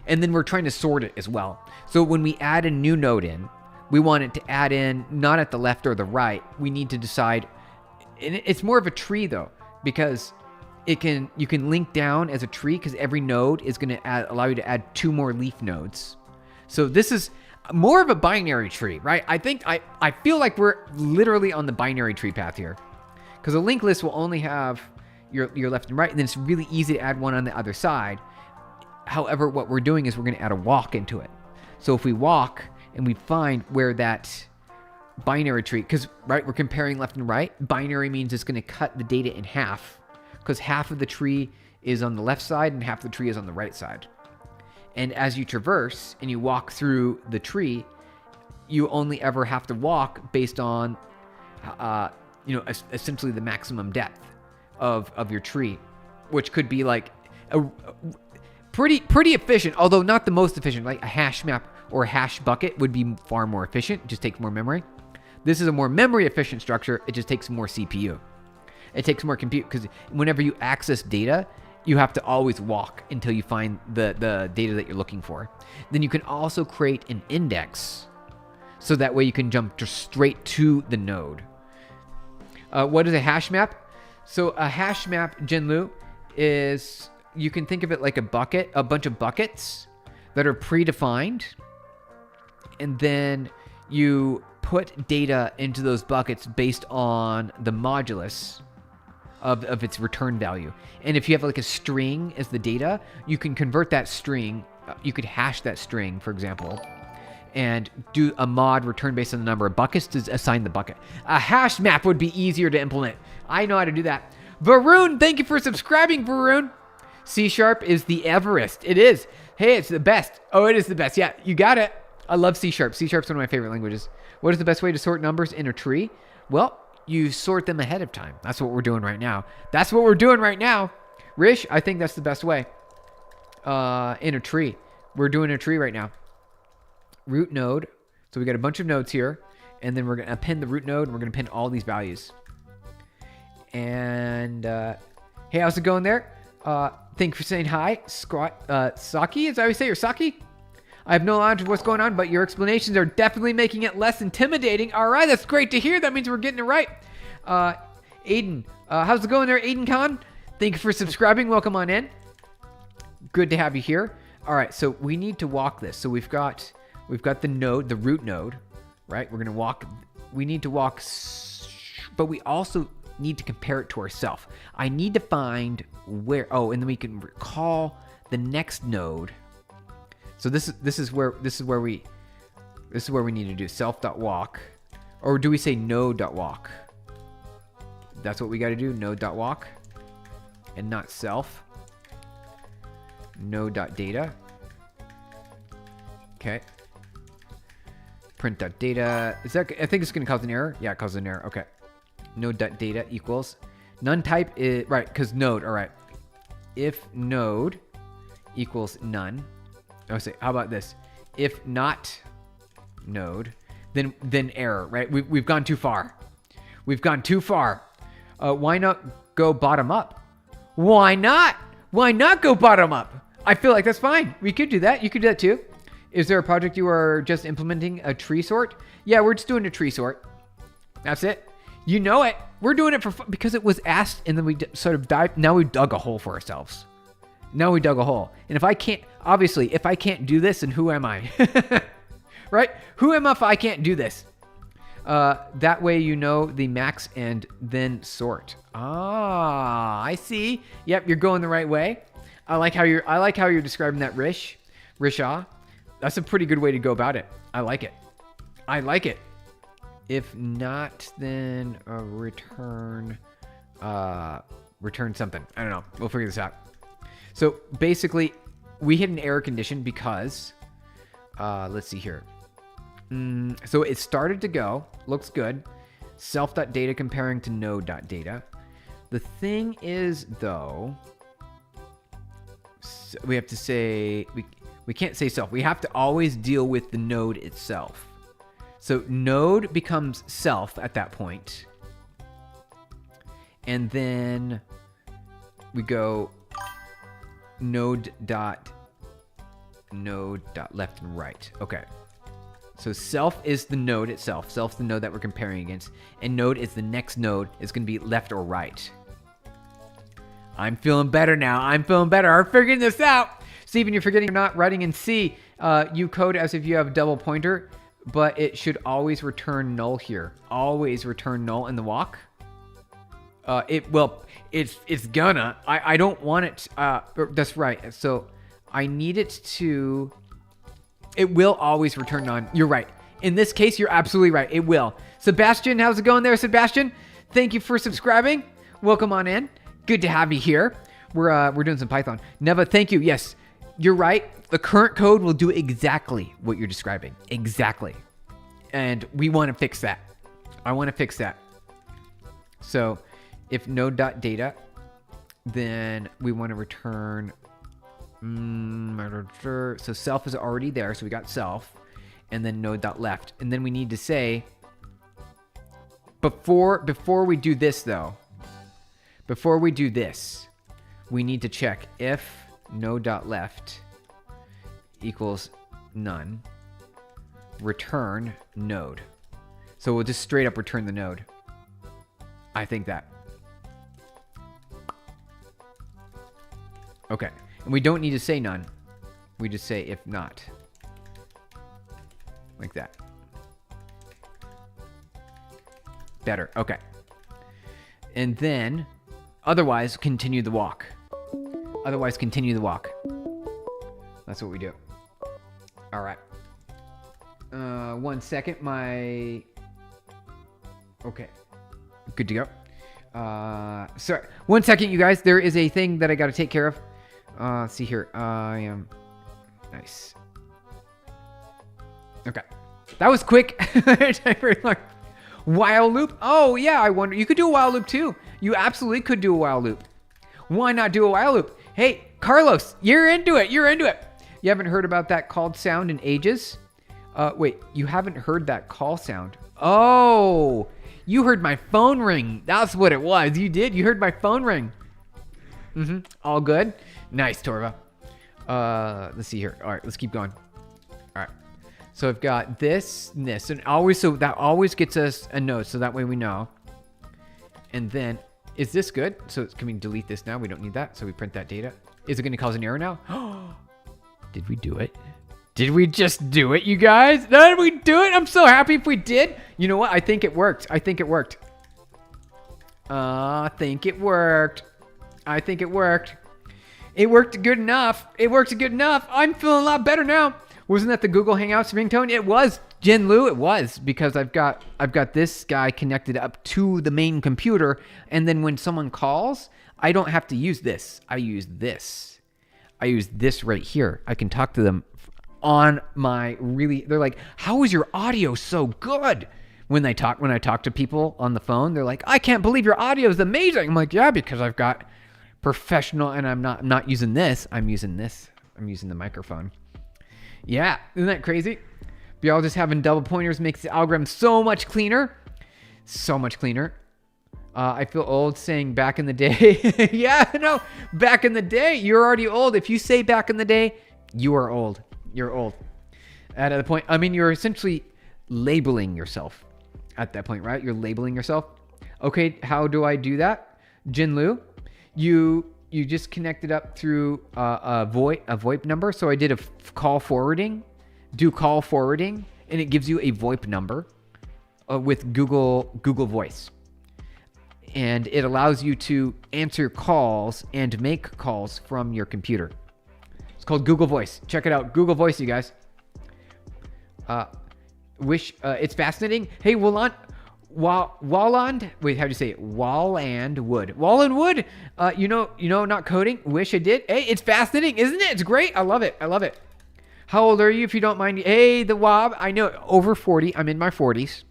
And then we're trying to sort it as well. So when we add a new node in, we want it to add in not at the left or the right. We need to decide, and it's more of a tree though, because you can link down as a tree because every node is going to allow you to add 2 more leaf nodes. So this is more of a binary tree, right? I feel like we're literally on the binary tree path here, because a linked list will only have your left and right, and then it's really easy to add one on the other side. However, what we're doing is we're going to add a walk into it. So if we walk and we find where that binary tree, because right, we're comparing left and right. Binary means it's going to cut the data in half, because half of the tree is on the left side and half the tree is on the right side. And as you traverse and you walk through the tree, you only ever have to walk based on, essentially the maximum depth of your tree, which could be like a pretty efficient, although not the most efficient. Like a hash map or a hash bucket would be far more efficient. It just takes more memory. This is a more memory efficient structure. It just takes more CPU. It takes more compute, because whenever you access data, you have to always walk until you find the data that you're looking for. Then you can also create an index, so that way you can jump just straight to the node. What is a hash map? So a hash map, Jinlu, is, you can think of it like a bunch of buckets that are predefined, and then you put data into those buckets based on the modulus of its return value. And if you have like a string as the data, you can convert that string. You could hash that string, for example, and do a mod return based on the number of buckets to assign the bucket. A hash map would be easier to implement. I know how to do that. Varun, thank you for subscribing, Varun. C# is the Everest. It is. Hey, it's the best. Oh, it is the best. Yeah, you got it. I love C#. C# is one of my favorite languages. What is the best way to sort numbers in a tree? Well, you sort them ahead of time. That's what we're doing right now. Rish, I think that's the best way. In a tree. We're doing a tree right now. Root node. So we got a bunch of nodes here. And then we're going to append the root node. And we're going to append all these values. And hey, how's it going there? Thank you for saying hi. Saki, is that how you say, or Saki? I have no knowledge of what's going on, but your explanations are definitely making it less intimidating. All right, that's great to hear. That means we're getting it right. Aiden, how's it going there, Aiden Khan? Thank you for subscribing. Welcome on in. Good to have you here. All right, so we need to walk this. So we've got the node, the root node, right? We're gonna walk. We need to walk, but we also need to compare it to ourselves. I need to find where. Oh, and then we can recall the next node. So this is where we need to do self.walk, or do we say node.walk? That's what we got to do. Node.walk and not self. Node.data. Okay. Print.data. Is that? I think it's going to cause an error. Yeah, it causes an error. Okay. Node.data equals none type is right because node. All right. If node equals none. Oh, say how about this? If not node, then error. Right. We've gone too far. We've gone too far. Why not go bottom up? Why not? Why not go bottom up? I feel like that's fine. We could do that. You could do that too. Is there a project you are just implementing a tree sort? Yeah, we're just doing a tree sort. That's it. You know it. We're doing it for fun because it was asked and then we sort of dived. Now we dug a hole for ourselves. Now we dug a hole. And if I can't, obviously, if I can't do this, then who am I? Right? Who am I if I can't do this? That way you know the max and then sort. Ah, I see. Yep, you're going the right way. I like how you're describing that Risha. That's a pretty good way to go about it. I like it. I like it. If not, then return something. I don't know. We'll figure this out. So basically, we hit an error condition because, let's see here. So it started to go. Looks good. Self.data comparing to node.data. The thing is, though, we have to say, we can't say self. We have to always deal with the node itself. So node becomes self at that point. And then we go node dot left and right. Okay. So self is the node itself. Self's the node that we're comparing against. And node is the next node. It's going to be left or right. I'm feeling better now. I'm feeling better. I'm figuring this out. Steven, you're forgetting you're not writing in C. You code as if you have a double pointer, but it should always return null here. Always return null in the walk. It's gonna. I don't want it. That's right. So I need it to. It will always return none. You're right. In this case, you're absolutely right. It will. Sebastian, how's it going there, Sebastian? Thank you for subscribing. Welcome on in. Good to have you here. We're doing some Python. Neva, thank you. Yes, you're right. The current code will do exactly what you're describing. Exactly. And we want to fix that. I want to fix that. So if node.data, then we want to return. So self is already there. So we got self. And then node.left. And then we need to say, before we do this though, before we do this, we need to check if node.left equals none, return node. So we'll just straight up return the node. I think that. Okay. And we don't need to say none. We just say if not. Like that. Better. Okay. And then, otherwise, continue the walk. Otherwise, continue the walk. That's what we do. All right. 1 second. Okay. Good to go. Sorry. 1 second, you guys. There is a thing that I got to take care of. Let's see here. I am... Nice. Okay. That was quick. While loop. Oh, yeah. I wonder. You could do a while loop, too. You absolutely could do a while loop. Why not do a while loop? Hey, Carlos, you're into it. You're into it. You haven't heard about that called sound in ages? Wait, you haven't heard that call sound? Oh, you heard my phone ring. That's what it was. You did. You heard my phone ring. All good. Nice, Torva. Let's see here. All right, let's keep going. All right. So I've got this, and this, and always. So that always gets us a node. So that way we know. And then, is this good? So can we delete this now? We don't need that. So we print that data. Is it going to cause an error now? Did we do it? Did we just do it, you guys? Did we do it? I'm so happy if we did. You know what? I think it worked. I think it worked. I think it worked. I think it worked. It worked good enough. It worked good enough. I'm feeling a lot better now. Wasn't that the Google Hangouts ringtone? It was. Jinlu, it was, because I've got this guy connected up to the main computer, and then when someone calls, I don't have to use this. I use this. I use this right here. I can talk to them on my they're like, how is your audio so good? When I talk to people on the phone, they're like, I can't believe your audio is amazing. I'm like, yeah, because I've got professional, and I'm not using this. I'm using this. I'm using the microphone. Yeah, isn't that crazy? Y'all just having double pointers makes the algorithm so much cleaner. So much cleaner. I feel old saying back in the day. Yeah, no, back in the day. You're already old. If you say back in the day, you are old. You're old. At the point, I mean, you're essentially labeling yourself at that point, right? You're labeling yourself. Okay, how do I do that? Jinlu, you just connected up through a VoIP number. So I did a call forwarding. Do call forwarding, and it gives you a VoIP number with Google Voice. And it allows you to answer calls and make calls from your computer. It's called Google Voice. Check it out. Google Voice, you guys. It's fascinating. Hey, Walland, wait, how do you say it? Walland Wood. You know, not coding. Wish I did. Hey, it's fascinating, isn't it? It's great. I love it. How old are you, if you don't mind? Hey, the Wob. I know, over 40. I'm in my 40s.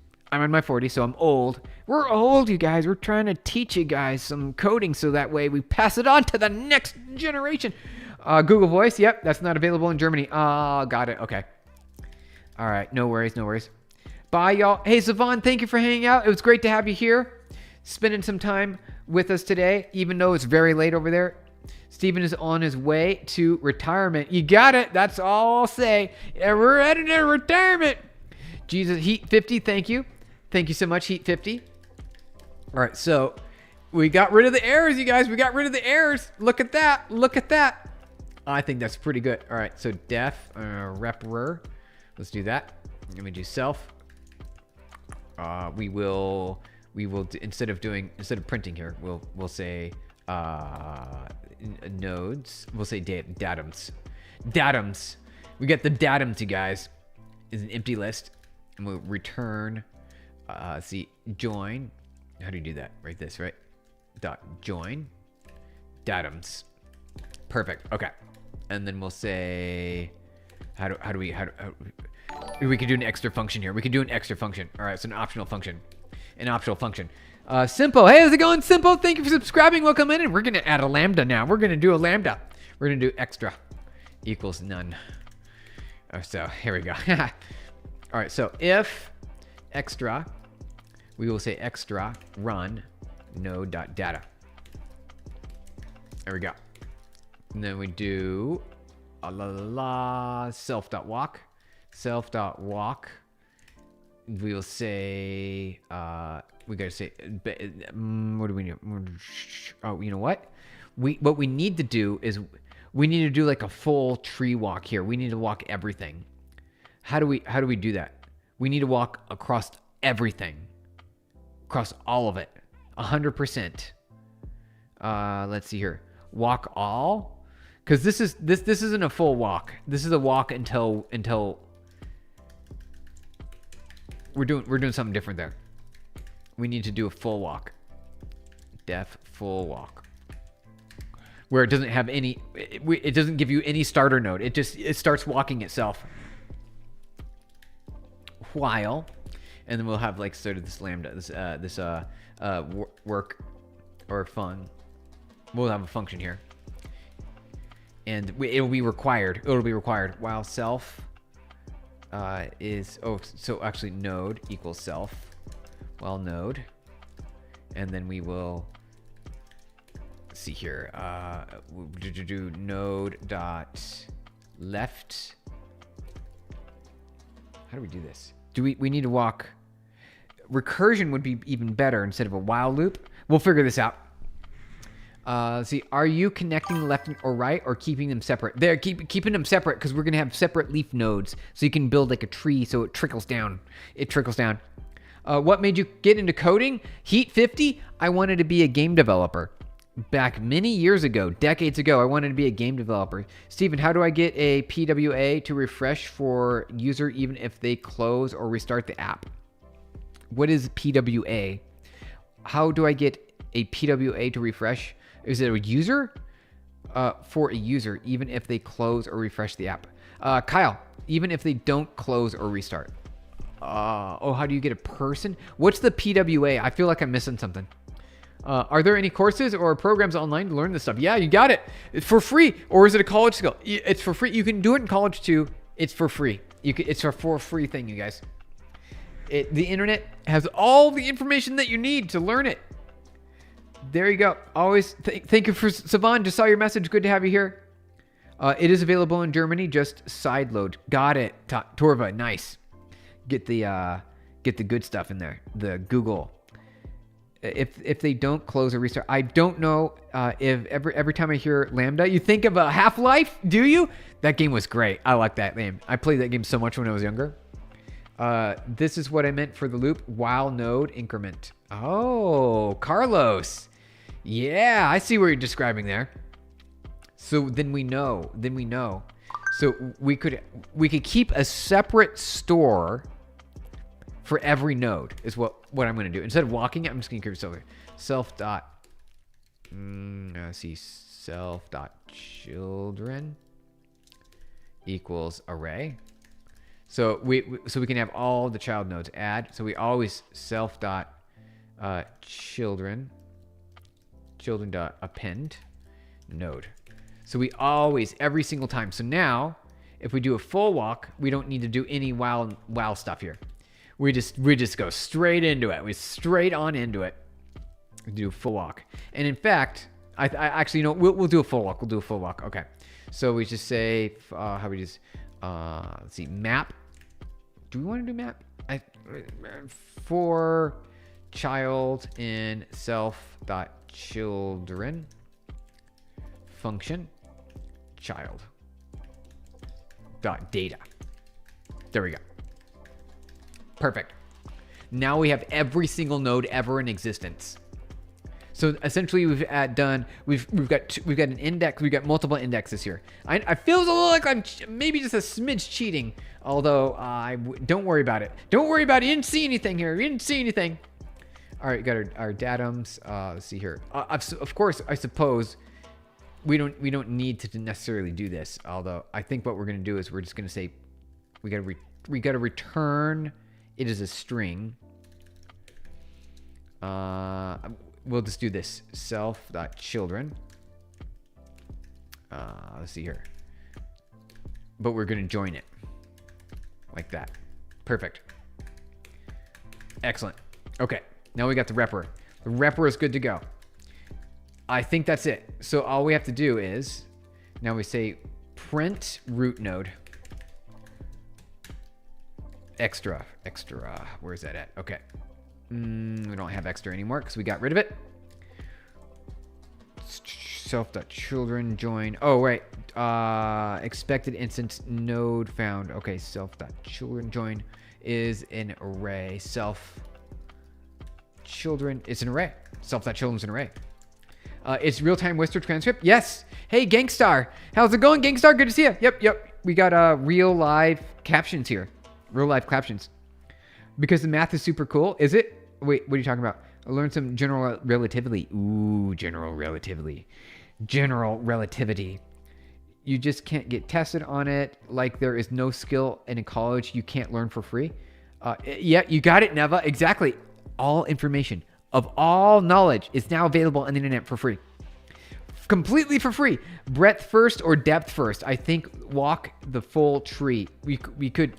So I'm old. We're old, you guys. We're trying to teach you guys some coding so that way we pass it on to the next generation. Google Voice. Yep, that's not available in Germany. Got it. Okay. All right. No worries. Bye, y'all. Hey, Savon, thank you for hanging out. It was great to have you here, spending some time with us today, even though it's very late over there. Steven is on his way to retirement. You got it. That's all I'll say. Yeah, we're heading to retirement. Jesus, Heat 50, thank you. Thank you so much, Heat 50. All right, so we got rid of the errors, you guys. We got rid of the errors. Look at that. I think that's pretty good. All right, so def reprer. Let's do that. Let me do self. We will instead of printing here, we'll say nodes. We'll say datums. We get the datums, you guys. Is an empty list, and we'll return. Join. How do you do that? Right, this, right? Dot join datums. Perfect. Okay, and then we'll say we could do an extra function here. All right, so an optional function. Simple. Hey, how's it going, Simple? Thank you for subscribing. Welcome in. And we're going to add a Lambda now. We're going to do a Lambda. We're going to do extra equals none. So here we go. All right, so if extra, we will say extra run node.data. There we go. And then we do self.walk. We will say, we got to say, what do we do? Oh, you know what? What we need to do is we need to do like a full tree walk here. We need to walk everything. How do we do that? We need to walk across everything, across all of it, 100%. Let's see here. Walk all, because this isn't a full walk. This is a walk until we're doing something different there. We need to do a full walk. Def full walk. Where it doesn't have any, it doesn't give you any starter node. It starts walking itself. While, and then we'll have like sort of this Lambda, this work or fun. We'll have a function here, and it'll be required. While self so actually node equals self. While node, and then we will see here. Do node dot left. How do we do this? We need to walk? Recursion would be even better instead of a while loop. We'll figure this out. See, are you connecting left or right, or keeping them separate? There, keeping them separate, because we're gonna have separate leaf nodes, so you can build like a tree, so it trickles down. What made you get into coding? Heat 50. I wanted to be a game developer. Back many years ago, decades ago, I wanted to be a game developer. Steven, how do I get a PWA to refresh for user even if they close or restart the app? What is PWA? How do I get a PWA to refresh? Is it a user? For a user, even if they close or refresh the app. Kyle, even if they don't close or restart. How do you get a person? What's the PWA? I feel like I'm missing something. Are there any courses or programs online to learn this stuff? Yeah, you got it. It's for free. Or is it a college skill? It's for free. You can do it in college too. It's for free. It's a for free thing, you guys. The internet has all the information that you need to learn it. There you go. Always thank you for Savan. Just saw your message. Good to have you here. It is available in Germany. Just sideload. Got it. Torva, nice. Get the good stuff in there. The Google. If they don't close or restart, I don't know if every time I hear Lambda, you think of a Half-Life, do you? That game was great. I like that game. I played that game so much when I was younger. This is what I meant for the loop, while node increment. Oh, Carlos. Yeah, I see what you're describing there. So then we know. So we could keep a separate store for every node is what I'm going to do. Instead of walking it, I'm just going to keep it over. Self dot, self dot children equals array. So we can have all the child nodes add. So we always self dot children dot append node. So we always, every single time. So now if we do a full walk, we don't need to do any while stuff here. We just go straight into it. We straight on into it. We do a full walk. And in fact, I actually, we'll do a full walk. We'll do a full walk. Okay. So we just say, how we just, let's see, map. Do we want to do map? For child in self.children function child dot data. There we go. Perfect. Now we have every single node ever in existence. So essentially, we've got an index. We've got multiple indexes here. I feel a little like I'm maybe just a smidge cheating. Although don't worry about it. Don't worry about it. You didn't see anything here. You didn't see anything. All right, got our datums. Let's see here. Of course, I suppose we don't need to necessarily do this. Although I think what we're going to do is we're just going to say we got to return it as a string. We'll just do this self.children. Let's see here. But we're going to join it like that. Perfect. Excellent. Okay. Now we got the repr. The repr is good to go. I think that's it. So all we have to do is now we say print root node. Extra. Where's that at? Okay. We don't have extra anymore because we got rid of it. Self.children join. Oh, right. Expected instance node found. Okay, self.children join is an array. Self.children is an array. Self.children is an array. It's real-time Western transcript. Yes. Hey, Gangstar. How's it going, Gangstar? Good to see you. Yep. We got real live captions here. Real life captions. Because the math is super cool. Is it? Wait, what are you talking about? I learned some general relativity. Ooh, general relativity. General relativity. You just can't get tested on it. Like there is no skill in college you can't learn for free. Yeah, you got it, Neva. Exactly. All information of all knowledge is now available on the internet for free. Completely for free. Breadth first or depth first. I think walk the full tree. We could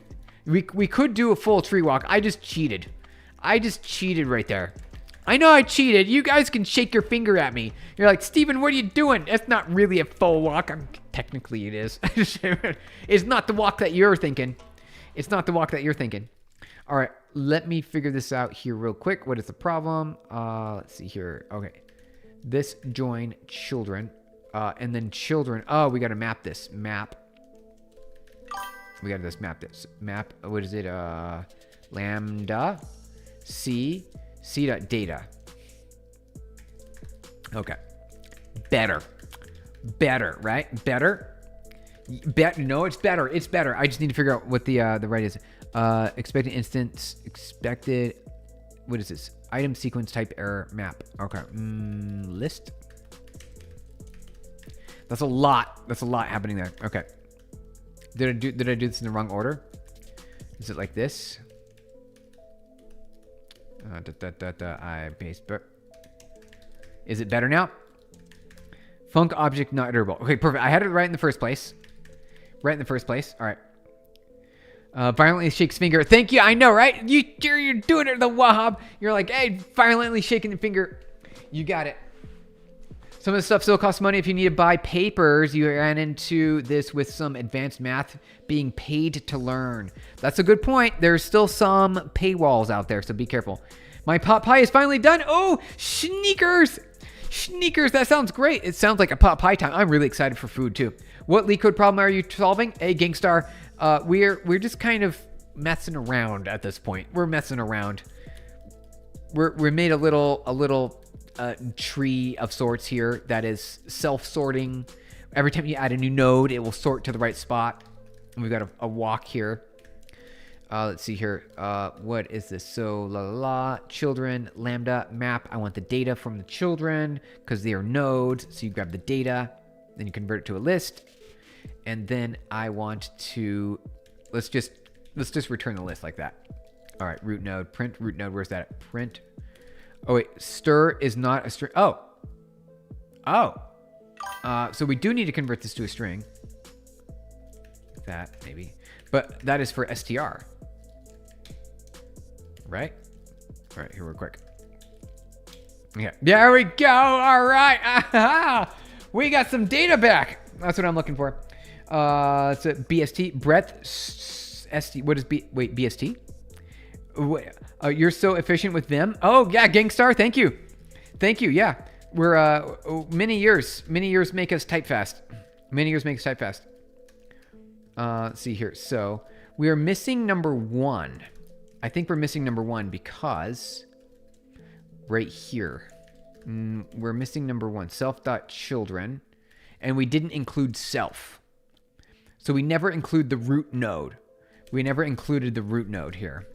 do a full tree walk. I just cheated right there. I know I cheated. You guys can shake your finger at me. You're like, Steven, what are you doing? That's not really a full walk. Technically it is. It's not the walk that you're thinking. All right, let me figure this out here real quick. What is the problem? Let's see here. Okay. This join children. And then children. Oh, we got to map this. Map. We got to just map this. Map, what is it? Lambda C.data. Okay. better. Better, right? Better? No, it's better. It's better. I just need to figure out what the right is. Expected instance, expected, what is this? Item sequence type error map. Okay. List. That's a lot. That's a lot happening there. Okay. Did I do this in the wrong order? Is it like this? I paste. Is it better now? Func object not iterable. Okay, perfect. I had it right in the first place. Right in the first place. All right. Violently shakes finger. Thank you. I know, right? You're doing it, the Wahab. You're like, hey, violently shaking the finger. You got it. Some of the stuff still costs money if you need to buy papers. You ran into this with some advanced math being paid to learn. That's a good point. There's still some paywalls out there, so be careful. My pot pie is finally done. Oh, sneakers. Sneakers. That sounds great. It sounds like a pot pie time. I'm really excited for food, too. What leak code problem are you solving? Hey, Gangstar. We're just kind of messing around at this point. We're messing around. We made a little tree of sorts here that is self-sorting. Every time you add a new node, it will sort to the right spot. And we've got a walk here. Let's see here. What is this? So children, Lambda, map. I want the data from the children because they are nodes. So you grab the data, then you convert it to a list. And then I want to, let's just return the list like that. All right, root node, print root node. Where's that at? Print. Oh wait, stir is not a string. Oh. So we do need to convert this to a string. Like that maybe, but that is for str. Right? All right, here real quick. Yeah, there we go. All right, we got some data back. That's what I'm looking for. It's a BST breadth ST. What is BST? You're so efficient with them. Oh yeah, Gangstar. Thank you. Yeah, we're many years make us type fast. Let's see here. So we are missing number 1. I think we're missing number 1 because right here we're missing number 1. Self.children. And we didn't include self. So we never include the root node. We never included the root node here.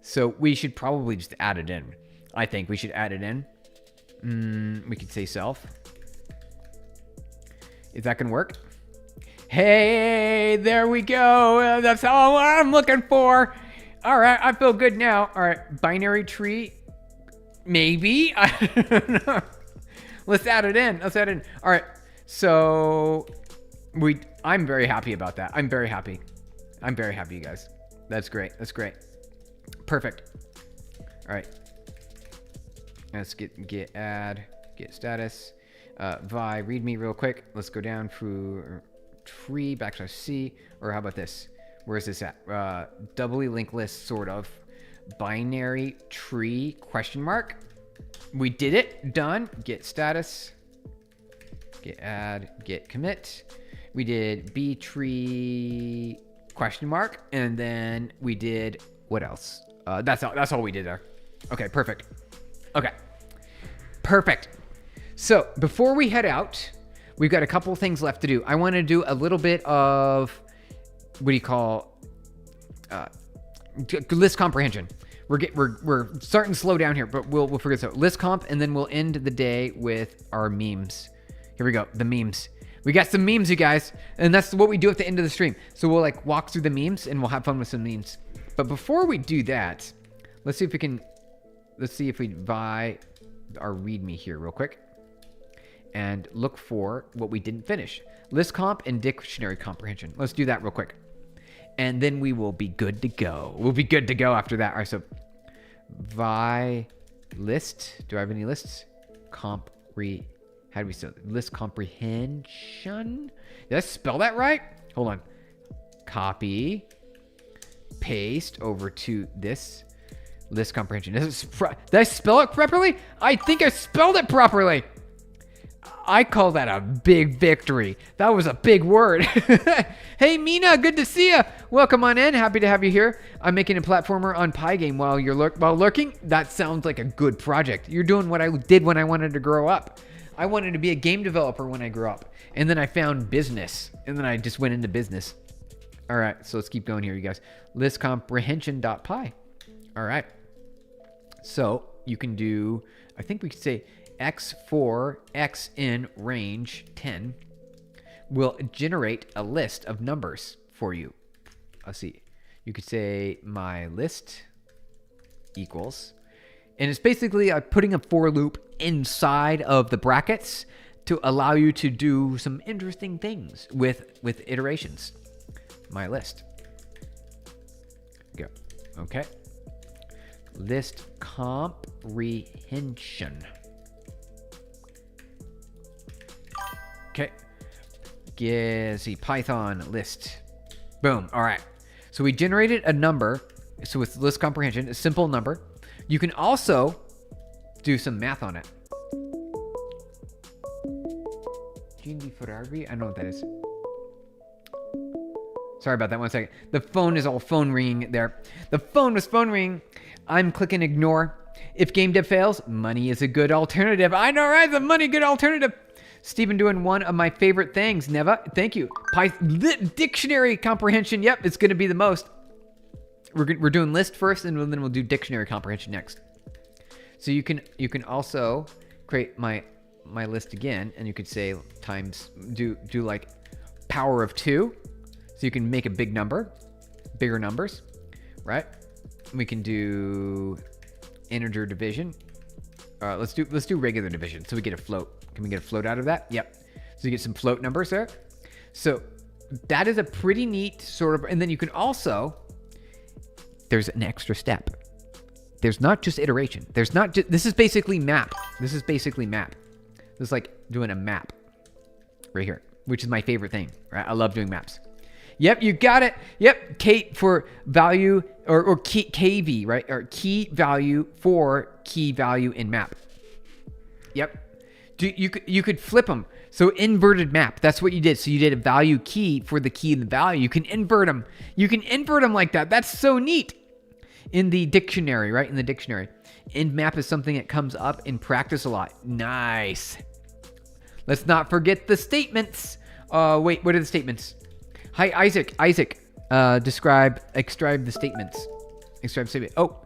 So we should probably just add it in. I think we should add it in. We could say self. Is that going to work? Hey, there we go. That's all I'm looking for. All right, I feel good now. All right, binary tree. Maybe. I don't know. Let's add it in. All right. So I'm very happy about that. I'm very happy, you guys. That's great. Perfect. All right. Let's get status. Vi, readme real quick. Let's go down through tree / C, or how about this? Where is this at? Doubly linked list, sort of. Binary tree ? We did it. Done. Get status. Get add. Get commit. We did B tree ? And then we did what else? That's all we did there. Okay, perfect. So before we head out, we've got a couple things left to do. I want to do a little bit of what do you call list comprehension. We're starting to slow down here, but we'll figure this out. List comp, and then we'll end the day with our memes. Here we go, the memes. We got some memes, you guys, and that's what we do at the end of the stream. So we'll like walk through the memes, and we'll have fun with some memes. But before we do that, let's see if we buy our README here real quick, and look for what we didn't finish. List comp and dictionary comprehension. Let's do that real quick. And then we will be good to go. We'll be good to go after that. All right, so vi list. Do I have any lists? How do we spell it? List comprehension? Did I spell that right? Hold on. Copy. Paste over to this. List comprehension. Did I spell it properly? I think I spelled it properly. I call that a big victory. That was a big word. Hey, Mina, good to see you. Welcome on in. Happy to have you here. I'm making a platformer on Pygame while lurking. That sounds like a good project. You're doing what I did when I wanted to grow up. I wanted to be a game developer when I grew up. And then I found business. And then I just went into business. All right, so let's keep going here, you guys. List comprehension.py. All right. So you can do, I think we could say x for x in range 10 will generate a list of numbers for you. Let's see. You could say my list equals, and it's basically putting a for loop inside of the brackets to allow you to do some interesting things with iterations. My list. Go. Okay. List comprehension. Okay. See, Python list. Boom. All right. So we generated a number. So with list comprehension, a simple number. You can also do some math on it. GND photography? I don't know what that is. Sorry about that. 1 second. The phone is all phone ringing there. The phone was phone ringing. I'm clicking ignore. If game dev fails, money is a good alternative. I know, right? The money good alternative. Stephen doing one of my favorite things. Neva, thank you. Dictionary comprehension. Yep, it's going to be the most. We're doing list first, and then we'll do dictionary comprehension next. So you can also create my list again, and you could say times do like power of 2. So you can make a big number, bigger numbers, right? We can do integer division. Let's do regular division. So we get a float. Can we get a float out of that? Yep. So you get some float numbers there. So that is a pretty neat sort of, and then you can also, there's an extra step. There's not just iteration. There's not just, this is basically map. This is like doing a map right here, which is my favorite thing, right? I love doing maps. Yep, you got it. Yep, Kate for value or key, KV, right? Or key value for key value in map. Yep. You could flip them. So inverted map. That's what you did. So you did a value key for the key and the value. You can invert them. You can invert them like that. That's so neat. In the dictionary, right? In the dictionary. End map is something that comes up in practice a lot. Nice. Let's not forget the statements. Wait, what are the statements? Hi, Isaac. Extract the statements. Extract statement. Oh,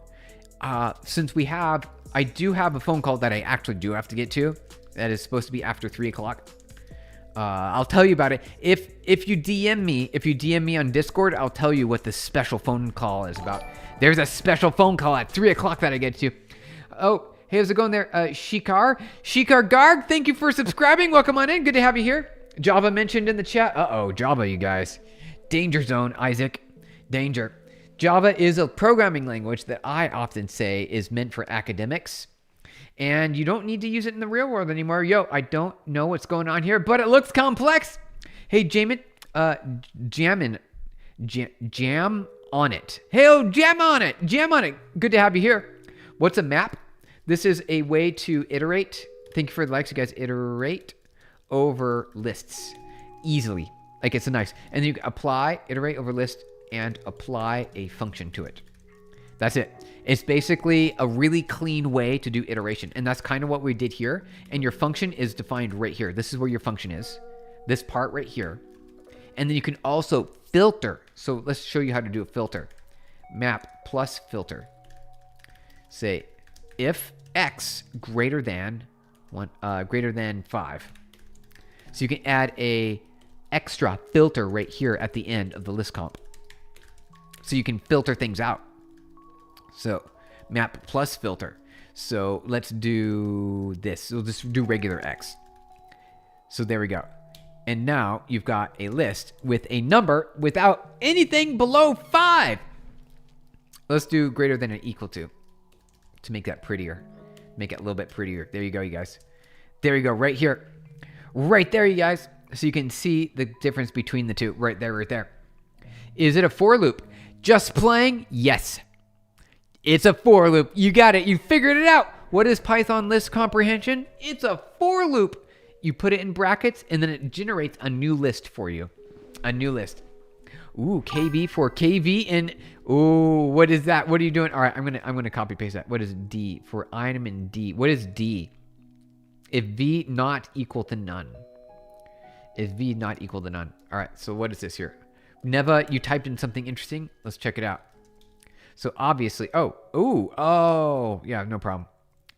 since I do have a phone call that I actually do have to get to. That is supposed to be after 3 o'clock. I'll tell you about it. If you DM me on Discord, I'll tell you what this special phone call is about. There's a special phone call at 3 o'clock that I get to. Oh, hey, how's it going there? Shikar Garg, thank you for subscribing. Welcome on in. Good to have you here. Java mentioned in the chat. Uh-oh, Java, you guys. Danger zone, Isaac. Danger. Java is a programming language that I often say is meant for academics. And you don't need to use it in the real world anymore. Yo, I don't know what's going on here, but it looks complex. Hey, jam on it. Hey, jam on it. Good to have you here. What's a map? This is a way to iterate. Thank you for the likes, you guys. Iterate over lists easily. Like it's a nice. And then you apply, iterate over list, and apply a function to it. That's it. It's basically a really clean way to do iteration. And that's kind of what we did here. And your function is defined right here. This is where your function is. This part right here. And then you can also filter. So let's show you how to do a filter. Map plus filter. Say if x greater than 5. So you can add a extra filter right here at the end of the list comp. So you can filter things out. So map plus filter. So let's do this. We'll just do regular x. So there we go. And now you've got a list with a number without anything below 5. Let's do greater than or equal to make that prettier. Make it a little bit prettier. There you go, you guys. There you go, right here. Right there, you guys. So you can see the difference between the two. Right there, right there. Is it a for loop? Just playing? Yes. It's a for loop. You got it. You figured it out. What is Python list comprehension? It's a for loop. You put it in brackets, and then it generates a new list for you. A new list. Ooh, KV for KV. And ooh, what is that? What are you doing? All right, I'm gonna copy paste that. What is D for item in D? What is D? if v not equal to none. If v not equal to none. All right, so what is this here? Neva, you typed in something interesting. Let's check it out. So obviously, oh, yeah, no problem.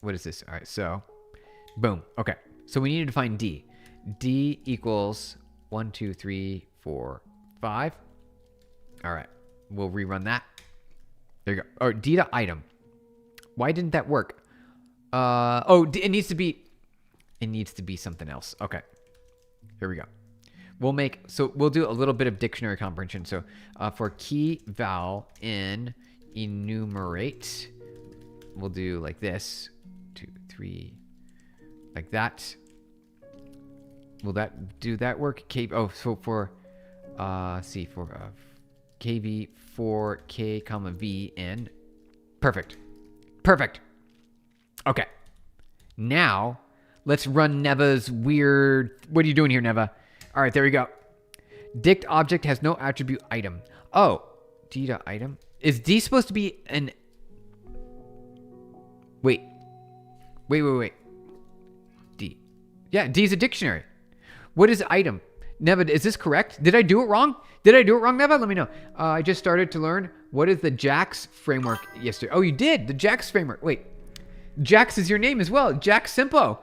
What is this? All right, so boom. Okay, so we needed to find D. D equals 1, 2, 3, 4, 5. All right, we'll rerun that. There you go. Or D to item. Why didn't that work? It needs to be something else. Okay, here we go. We'll do a little bit of dictionary comprehension. So for key val in enumerate, we'll do like this, 2, 3, like that. Will that work? So for kv for k comma v in. Perfect. Okay. Now let's run Neva's weird. What are you doing here, Neva? All right, there we go. Dict object has no attribute item. Oh, D to item. Is D supposed to be an... Wait. D. Yeah, D is a dictionary. What is item? Neva, is this correct? Did I do it wrong? Neva? Let me know. I just started to learn what is the JAX framework yesterday. Oh, you did? The JAX framework. Wait. JAX is your name as well. JAX Simpo.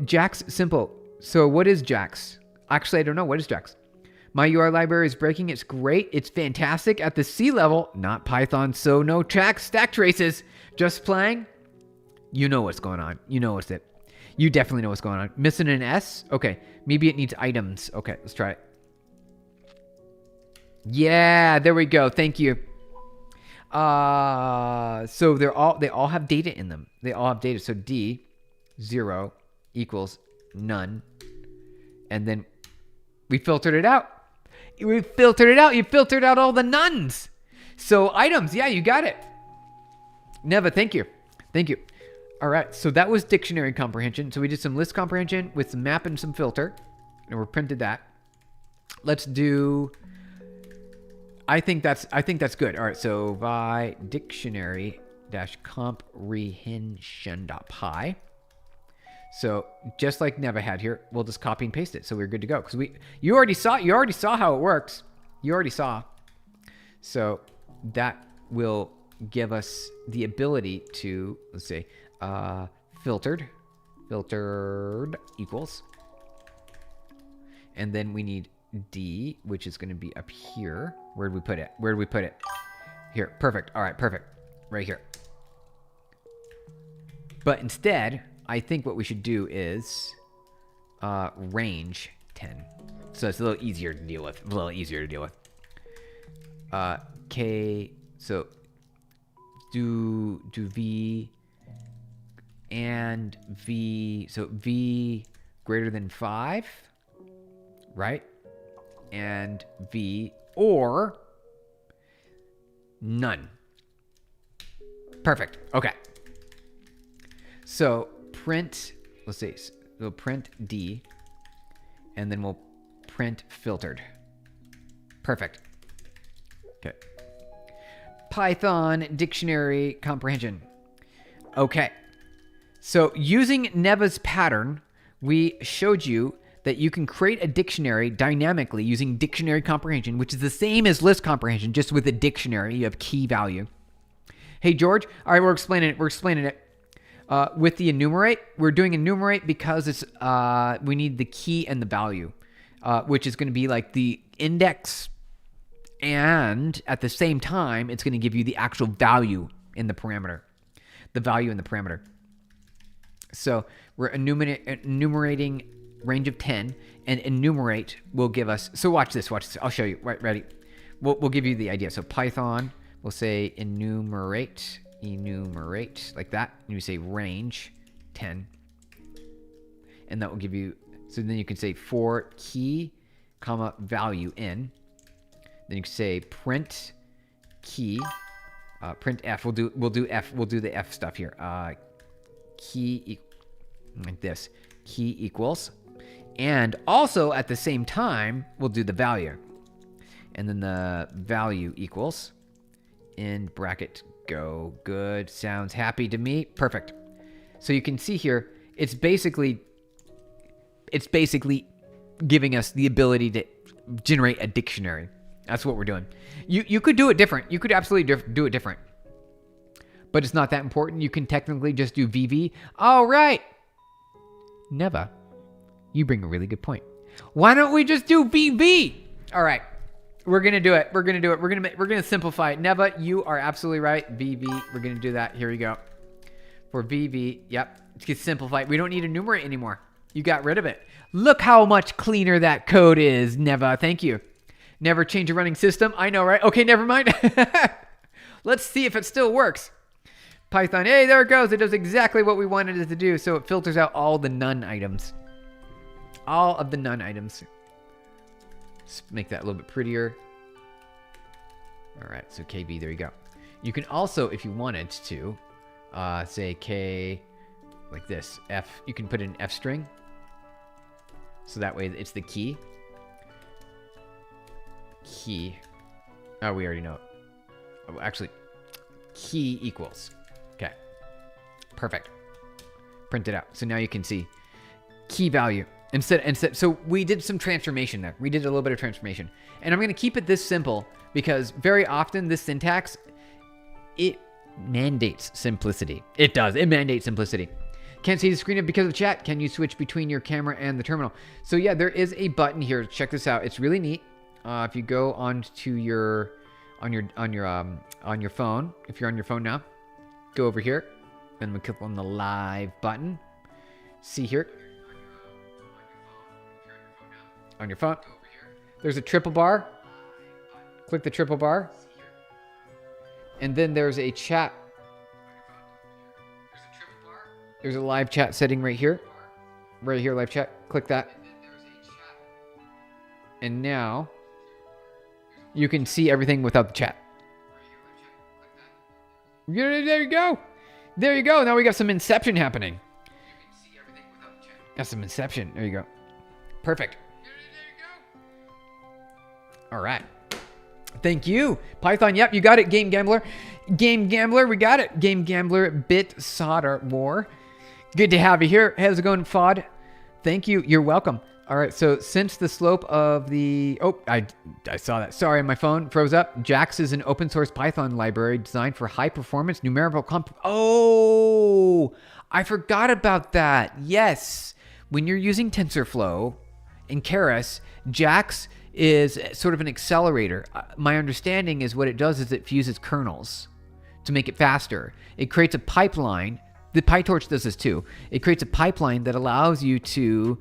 JAX Simpo. So what is JAX? Actually, I don't know. What is JAX? My URL library is breaking. It's great. It's fantastic at the C level. Not Python, so no JAX stack traces. Just playing. You know what's going on. You know what's it. You definitely know what's going on. Missing an S? Okay. Maybe it needs items. Okay, let's try it. Yeah, there we go. Thank you. So they all have data in them. They all have data. So D 0 equals none. And then we filtered it out. You filtered out all the nuns. So items. Yeah, you got it. Neva, thank you. All right, so that was dictionary comprehension. So we did some list comprehension with some map and some filter, and we printed that. Let's do. I think that's good. All right, so by dictionary comprehension.py. So just like Neva had here, we'll just copy and paste it. So we're good to go because you already saw how it works. You already saw. So that will give us the ability to, let's say, filtered equals, and then we need D, which is going to be up here. Where did we put it? Here. Perfect. All right, perfect. Right here. But instead, I think what we should do is range 10. So it's a little easier to deal with. K, so do V and V, so V greater than 5, right? And V or none. Perfect. Okay. So print, let's see, we'll print D, and then we'll print filtered. Perfect. Okay. Python dictionary comprehension. Okay. So using Neva's pattern, we showed you that you can create a dictionary dynamically using dictionary comprehension, which is the same as list comprehension, just with a dictionary. You have key value. Hey, George. All right, we're explaining it. With the enumerate, we're doing enumerate because it's we need the key and the value, which is going to be like the index, and at the same time, it's going to give you the actual value in the parameter. The value in the parameter. So we're enumerating range of 10, and enumerate will give us, so watch this. I'll show you. Right, ready? We'll give you the idea. So Python, we'll say enumerate like that. And you say range 10. And that will give you, so then you can say for key, comma, value in. Then you can say print key, print F. We'll do the F stuff here. Key, like this, key equals, and also at the same time we'll do the value, and then the value equals in bracket go. Good, sounds happy to me. Perfect. So you can see here It's basically giving us the ability to generate a dictionary. That's what we're doing. You could do it different. You could absolutely do it different. But it's not that important. You can technically just do VV. All right. Neva, you bring a really good point. Why don't we just do VV? All right. We're going to do it. We're going to simplify it. Neva, you are absolutely right. VV. We're going to do that. Here we go. For VV. Yep. It's simplified. We don't need to enumerate anymore. You got rid of it. Look how much cleaner that code is, Neva. Thank you. Never change a running system. I know, right? Okay, never mind. Let's see if it still works. Python. Hey, there it goes. It does exactly what we wanted it to do. So it filters out all the none items. All of the none items. Let's make that a little bit prettier. All right, so KB, there you go. You can also, if you wanted to, say K like this. F, you can put in F string. So that way it's the key. Key. Oh, we already know it. Oh, actually, key equals. Okay. Perfect. Print it out. So now you can see key value. Instead, so we did some transformation there. We did a little bit of transformation. And I'm going to keep it this simple because very often this syntax, it mandates simplicity. It does. It mandates simplicity. Can't see the screen because of chat. Can you switch between your camera and the terminal? So yeah, there is a button here. Check this out. It's really neat. If you go on your phone, if you're on your phone now, go over here, and we click on the live button. See here, on your phone, there's a triple bar. Click the triple bar, and then there's a chat. There's a live chat setting right here, live chat. Click that, and now you can see everything without the chat. There you go. There you go. Now we got some inception happening. You can see everything without the chat. Got some inception. There you go. Perfect. There you go. All right. Thank you. Python, yep, you got it. Game Gambler. Game Gambler, we got it. Game Gambler, Bit Solder War. Good to have you here. How's it going, Fod? Thank you. You're welcome. All right, so since the slope of the... Oh, I saw that. Sorry, my phone froze up. JAX is an open source Python library designed for high performance numerical Oh, I forgot about that. Yes. When you're using TensorFlow in Keras, JAX is sort of an accelerator. My understanding is what it does is it fuses kernels to make it faster. It creates a pipeline. The PyTorch does this too. It creates a pipeline that allows you to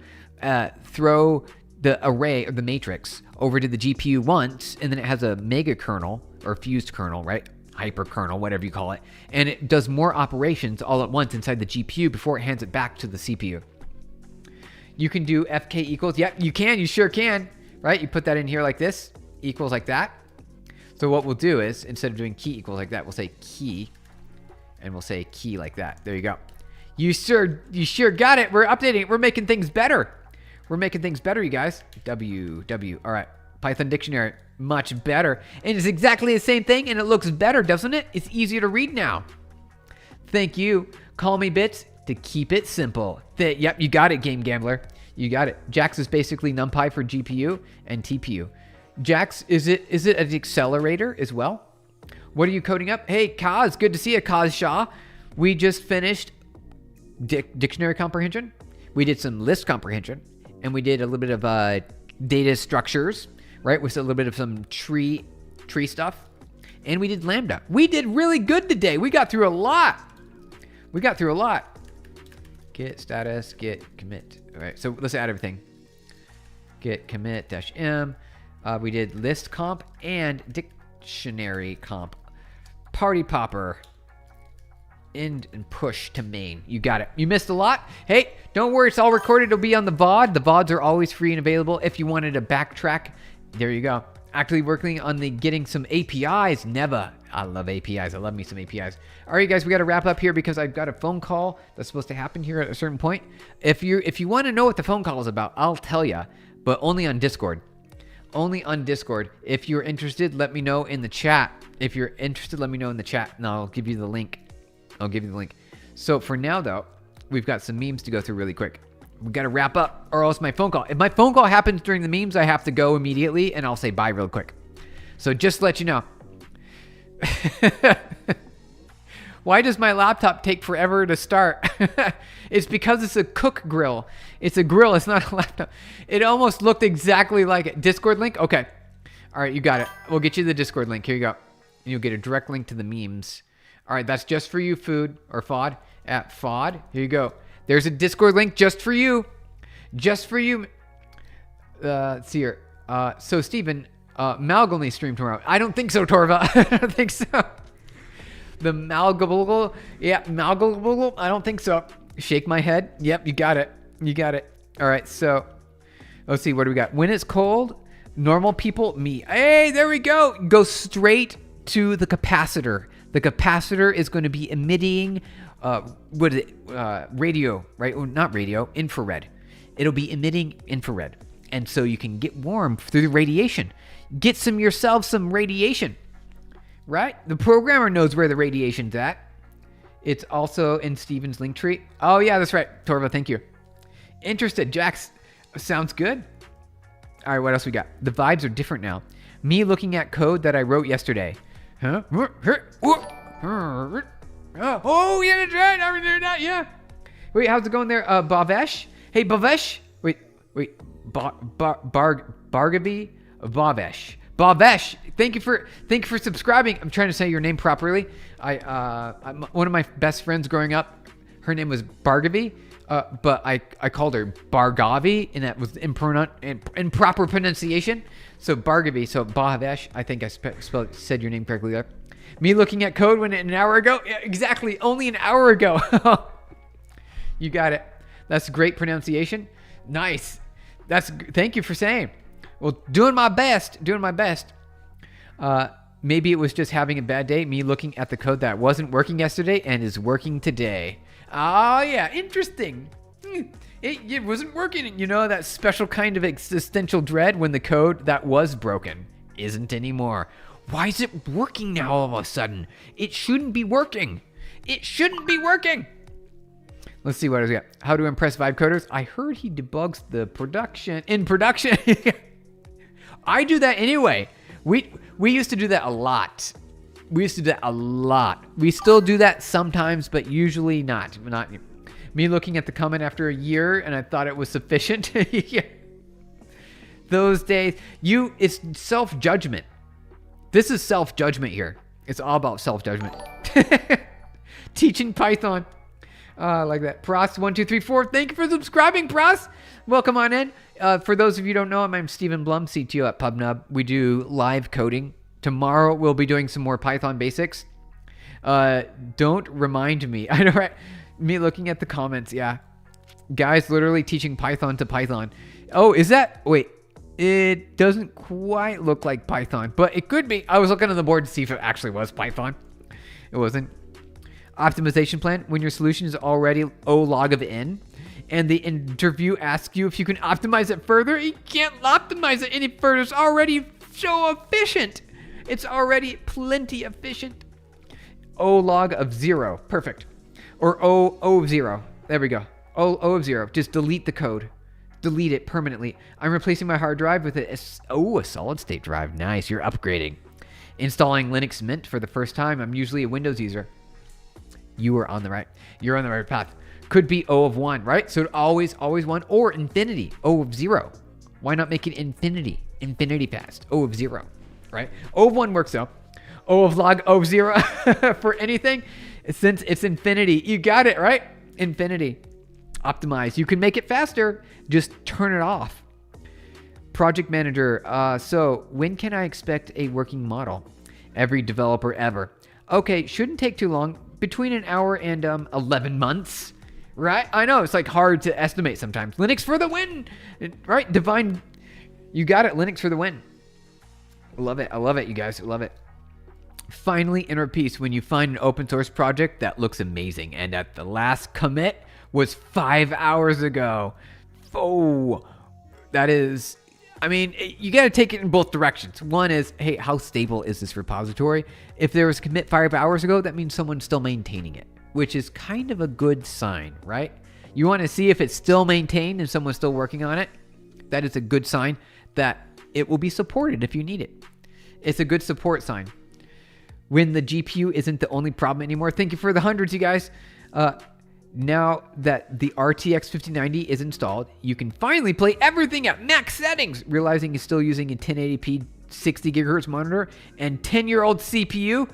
throw the array or the matrix over to the GPU once, and then it has a mega kernel or fused kernel, right? Hyper kernel, whatever you call it. And it does more operations all at once inside the GPU before it hands it back to the CPU. You can do FK equals. Yep, you can. You sure can. Right? You put that in here like this. Equals like that. So what we'll do is, instead of doing key equals like that, we'll say key. And we'll say key like that. There you go. You sure got it. We're updating it. We're making things better. We're making things better, you guys. W. All right. Python dictionary. Much better. And it's exactly the same thing, and it looks better, doesn't it? It's easier to read now. Thank you. Call me Bits to keep it simple. Yep, you got it, Game Gambler. You got it. JAX is basically NumPy for GPU and TPU. JAX, is it an accelerator as well? What are you coding up? Hey, Kaz, good to see you, Kaz Shah. We just finished dictionary comprehension. We did some list comprehension. And we did a little bit of data structures, right? With a little bit of some tree stuff. And we did Lambda. We did really good today. We got through a lot. Git status, git commit. All right, so let's add everything. Git commit -m. We did list comp and dictionary comp. Party popper. End and push to main. You got it. You missed a lot. Hey, don't worry. It's all recorded. It'll be on the VOD. The VODs are always free and available. If you wanted to backtrack, there you go. Actually working on getting some APIs. Never. I love APIs. I love me some APIs. All right, guys, we got to wrap up here because I've got a phone call that's supposed to happen here at a certain point. If you want to know what the phone call is about, I'll tell you, but only on Discord. Only on Discord. If you're interested, let me know in the chat. If you're interested, let me know in the chat, and I'll give you the link. So for now, though, we've got some memes to go through really quick. We got to wrap up or else my phone call. If my phone call happens during the memes, I have to go immediately and I'll say bye real quick. So just to let you know. Why does my laptop take forever to start? It's because it's a cook grill. It's a grill. It's not a laptop. It almost looked exactly like it. Discord link? Okay. All right, you got it. We'll get you the Discord link. Here you go. You'll get a direct link to the memes. All right, that's just for you, Food or Fod. At Fod. Here you go. There's a Discord link just for you. Just for you. Let's see here. So, Steven, Malgolny stream tomorrow. I don't think so, Torva. I don't think so. The Malgolny. Yeah, Malgolny. I don't think so. Shake my head. Yep, you got it. You got it. All right, so let's see. What do we got? When it's cold, normal people, me. Hey, there we go. Go straight to the capacitor. The capacitor is going to be emitting, what is it? Radio, right? Well, not radio, infrared. It'll be emitting infrared. And so you can get warm through the radiation. Get yourself some radiation, right? The programmer knows where the radiation's at. It's also in Steven's link tree. Oh, yeah, that's right. Torva, thank you. Interested, Jax. Sounds good. All right, what else we got? The vibes are different now. Me looking at code that I wrote yesterday. Huh? Oh, yeah, that's right. I remember that, yeah. Wait, how's it going there? Bavesh? Hey, Bavesh? Wait. Bargavi? Bavesh. Bavesh, thank you for subscribing. I'm trying to say your name properly. One of my best friends growing up, her name was Bargavi, but I called her Bargavi, and that was improper pronunciation. So Bargavi, so Bavesh, I think I said your name correctly there. Me looking at code an hour ago? Yeah, exactly, only an hour ago. You got it. That's great pronunciation. Nice. Thank you for saying. Well, doing my best. Maybe it was just having a bad day. Me looking at the code that wasn't working yesterday and is working today. Oh, yeah. Interesting. It wasn't working. You know, that special kind of existential dread when the code that was broken isn't anymore. Why is it working now all of a sudden? It shouldn't be working. Let's see what else we got. How to impress vibe coders. I heard he debugs the production. I do that anyway. We used to do that a lot. We still do that sometimes, but usually not. Me looking at the comment after a year and I thought it was sufficient. Yeah. Those days. It's self-judgment. This is self-judgment here. It's all about self-judgment. Teaching Python. Like that. Pros1234. Thank you for subscribing, Pros. Welcome on in. For those of you who don't know, I'm Stephen Blum, CTO at PubNub. We do live coding. Tomorrow we'll be doing some more Python basics. Don't remind me. I know, right? Me looking at the comments, yeah. Guys literally teaching Python to Python. Oh, is that? Wait. It doesn't quite look like Python, but it could be. I was looking on the board to see if it actually was Python. It wasn't. Optimization plan. When your solution is already O log of n, and the interview asks you if you can optimize it further, you can't optimize it any further. It's already so efficient. It's already plenty efficient. O log of 0. Perfect. Or O of 0. There we go. O of 0. Just delete the code. Delete it permanently. I'm replacing my hard drive with a solid state drive. Nice. You're upgrading. Installing Linux Mint for the first time. I'm usually a Windows user. You're on the right path. Could be O of 1, right? So always 1 or infinity. O of 0. Why not make it infinity? Infinity past. O of 0, right? O of 1 works though. O of log O of 0 for anything. Since it's infinity, you got it, right? Infinity. Optimize. You can make it faster. Just turn it off. Project manager. So when can I expect a working model? Every developer ever. Okay, shouldn't take too long. Between an hour and 11 months, right? I know, it's like hard to estimate sometimes. Linux for the win, right? Divine, you got it. Linux for the win. Love it. I love it, you guys. I love it. Finally, inner peace when you find an open source project that looks amazing. And at the last commit was 5 hours ago. Oh, that is... I mean, you got to take it in both directions. One is, hey, how stable is this repository? If there was a commit 5 hours ago, that means someone's still maintaining it. which is kind of a good sign, right? You want to see if it's still maintained and someone's still working on it. That is a good sign that it will be supported if you need it. It's a good support sign. When the GPU isn't the only problem anymore. Thank you for the hundreds, you guys. Now that the RTX 5090 is installed, you can finally play everything at max settings, realizing you're still using a 1080p 60 gigahertz monitor and 10-year-old CPU.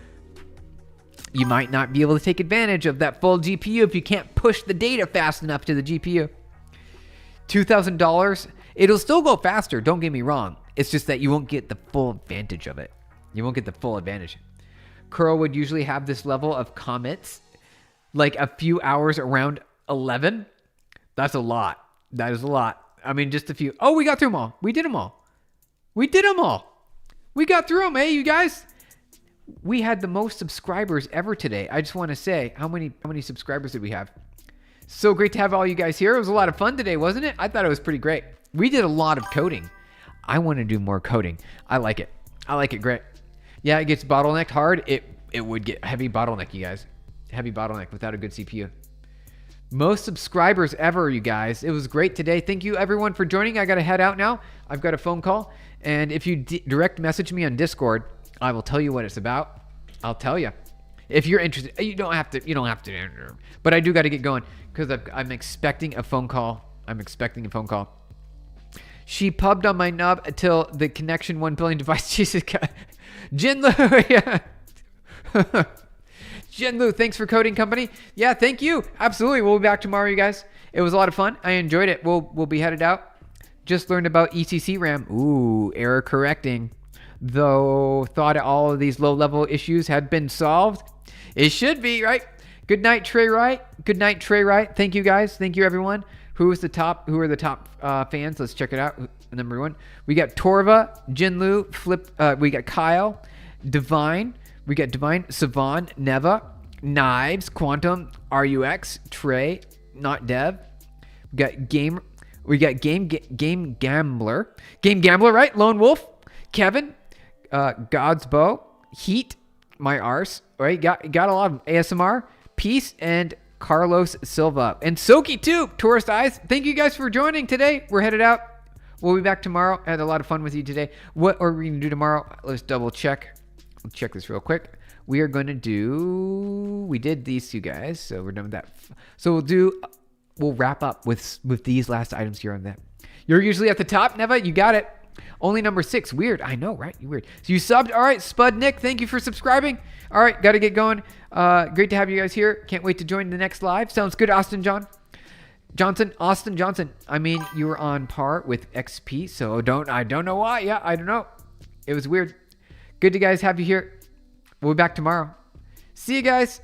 You might not be able to take advantage of that full GPU if you can't push the data fast enough to the GPU. $2,000, it'll still go faster, don't get me wrong. It's just that you won't get the full advantage of it. You won't get the full advantage. Curl would usually have this level of commits like a few hours around 11. That's a lot. That is a lot. I mean, just a few. Oh, we got through them all. We did them all. We did them all. We got through them, you guys. We had the most subscribers ever today. I just want to say, how many subscribers did we have? So great to have all you guys here. It was a lot of fun today, wasn't it? I thought it was pretty great. We did a lot of coding. I want to do more coding. I like it. I like it great. Yeah, it gets bottlenecked hard. It would get heavy bottleneck, you guys. Heavy bottleneck without a good CPU. Most subscribers ever, you guys. It was great today. Thank you, everyone, for joining. I got to head out now. I've got a phone call. And if you direct message me on Discord, I will tell you what it's about. I'll tell you. If you're interested, you don't have to. But I do got to get going because I'm expecting a phone call. She pubbed on my nub until the connection 1 billion device. Jesus God. Jinlu, yeah. Jinlu, thanks for coding company. Yeah, thank you. Absolutely. We'll be back tomorrow, you guys. It was a lot of fun. I enjoyed it. We'll be headed out. Just learned about ECC RAM. Ooh, error correcting. Though thought all of these low-level issues had been solved. It should be, right? Good night, Trey Wright. Good night, Trey Wright. Thank you, guys. Thank you, everyone. Who are the top fans? Let's check it out. Number one. We got Torva, Jinlu, Flip. We got Kyle, Divine. We got Divine, Savan, Neva, Knives, Quantum, RUX, Trey, Not Dev. We got Game Gambler, right? Lone Wolf, Kevin, God's Bow, Heat, My Arse, right? Got a lot of ASMR, Peace, and Carlos Silva. And Soki too, Tourist Eyes. Thank you guys for joining today. We're headed out. We'll be back tomorrow. I had a lot of fun with you today. What are we going to do tomorrow? Let's double check. Let's check this real quick. We are going to do... We did these two guys, so we're done with that. So we'll wrap up with these last items here on that. You're usually at the top, Neva. You got it. Only number 6. Weird. I know, right? You weird. So you subbed. All right, Spud Nick, thank you for subscribing. All right, got to get going. Great to have you guys here. Can't wait to join the next live. Sounds good, Austin Johnson. I mean, you were on par with XP, so I don't know why. Yeah, I don't know. It was weird. Good to guys have you here. We'll be back tomorrow. See you guys.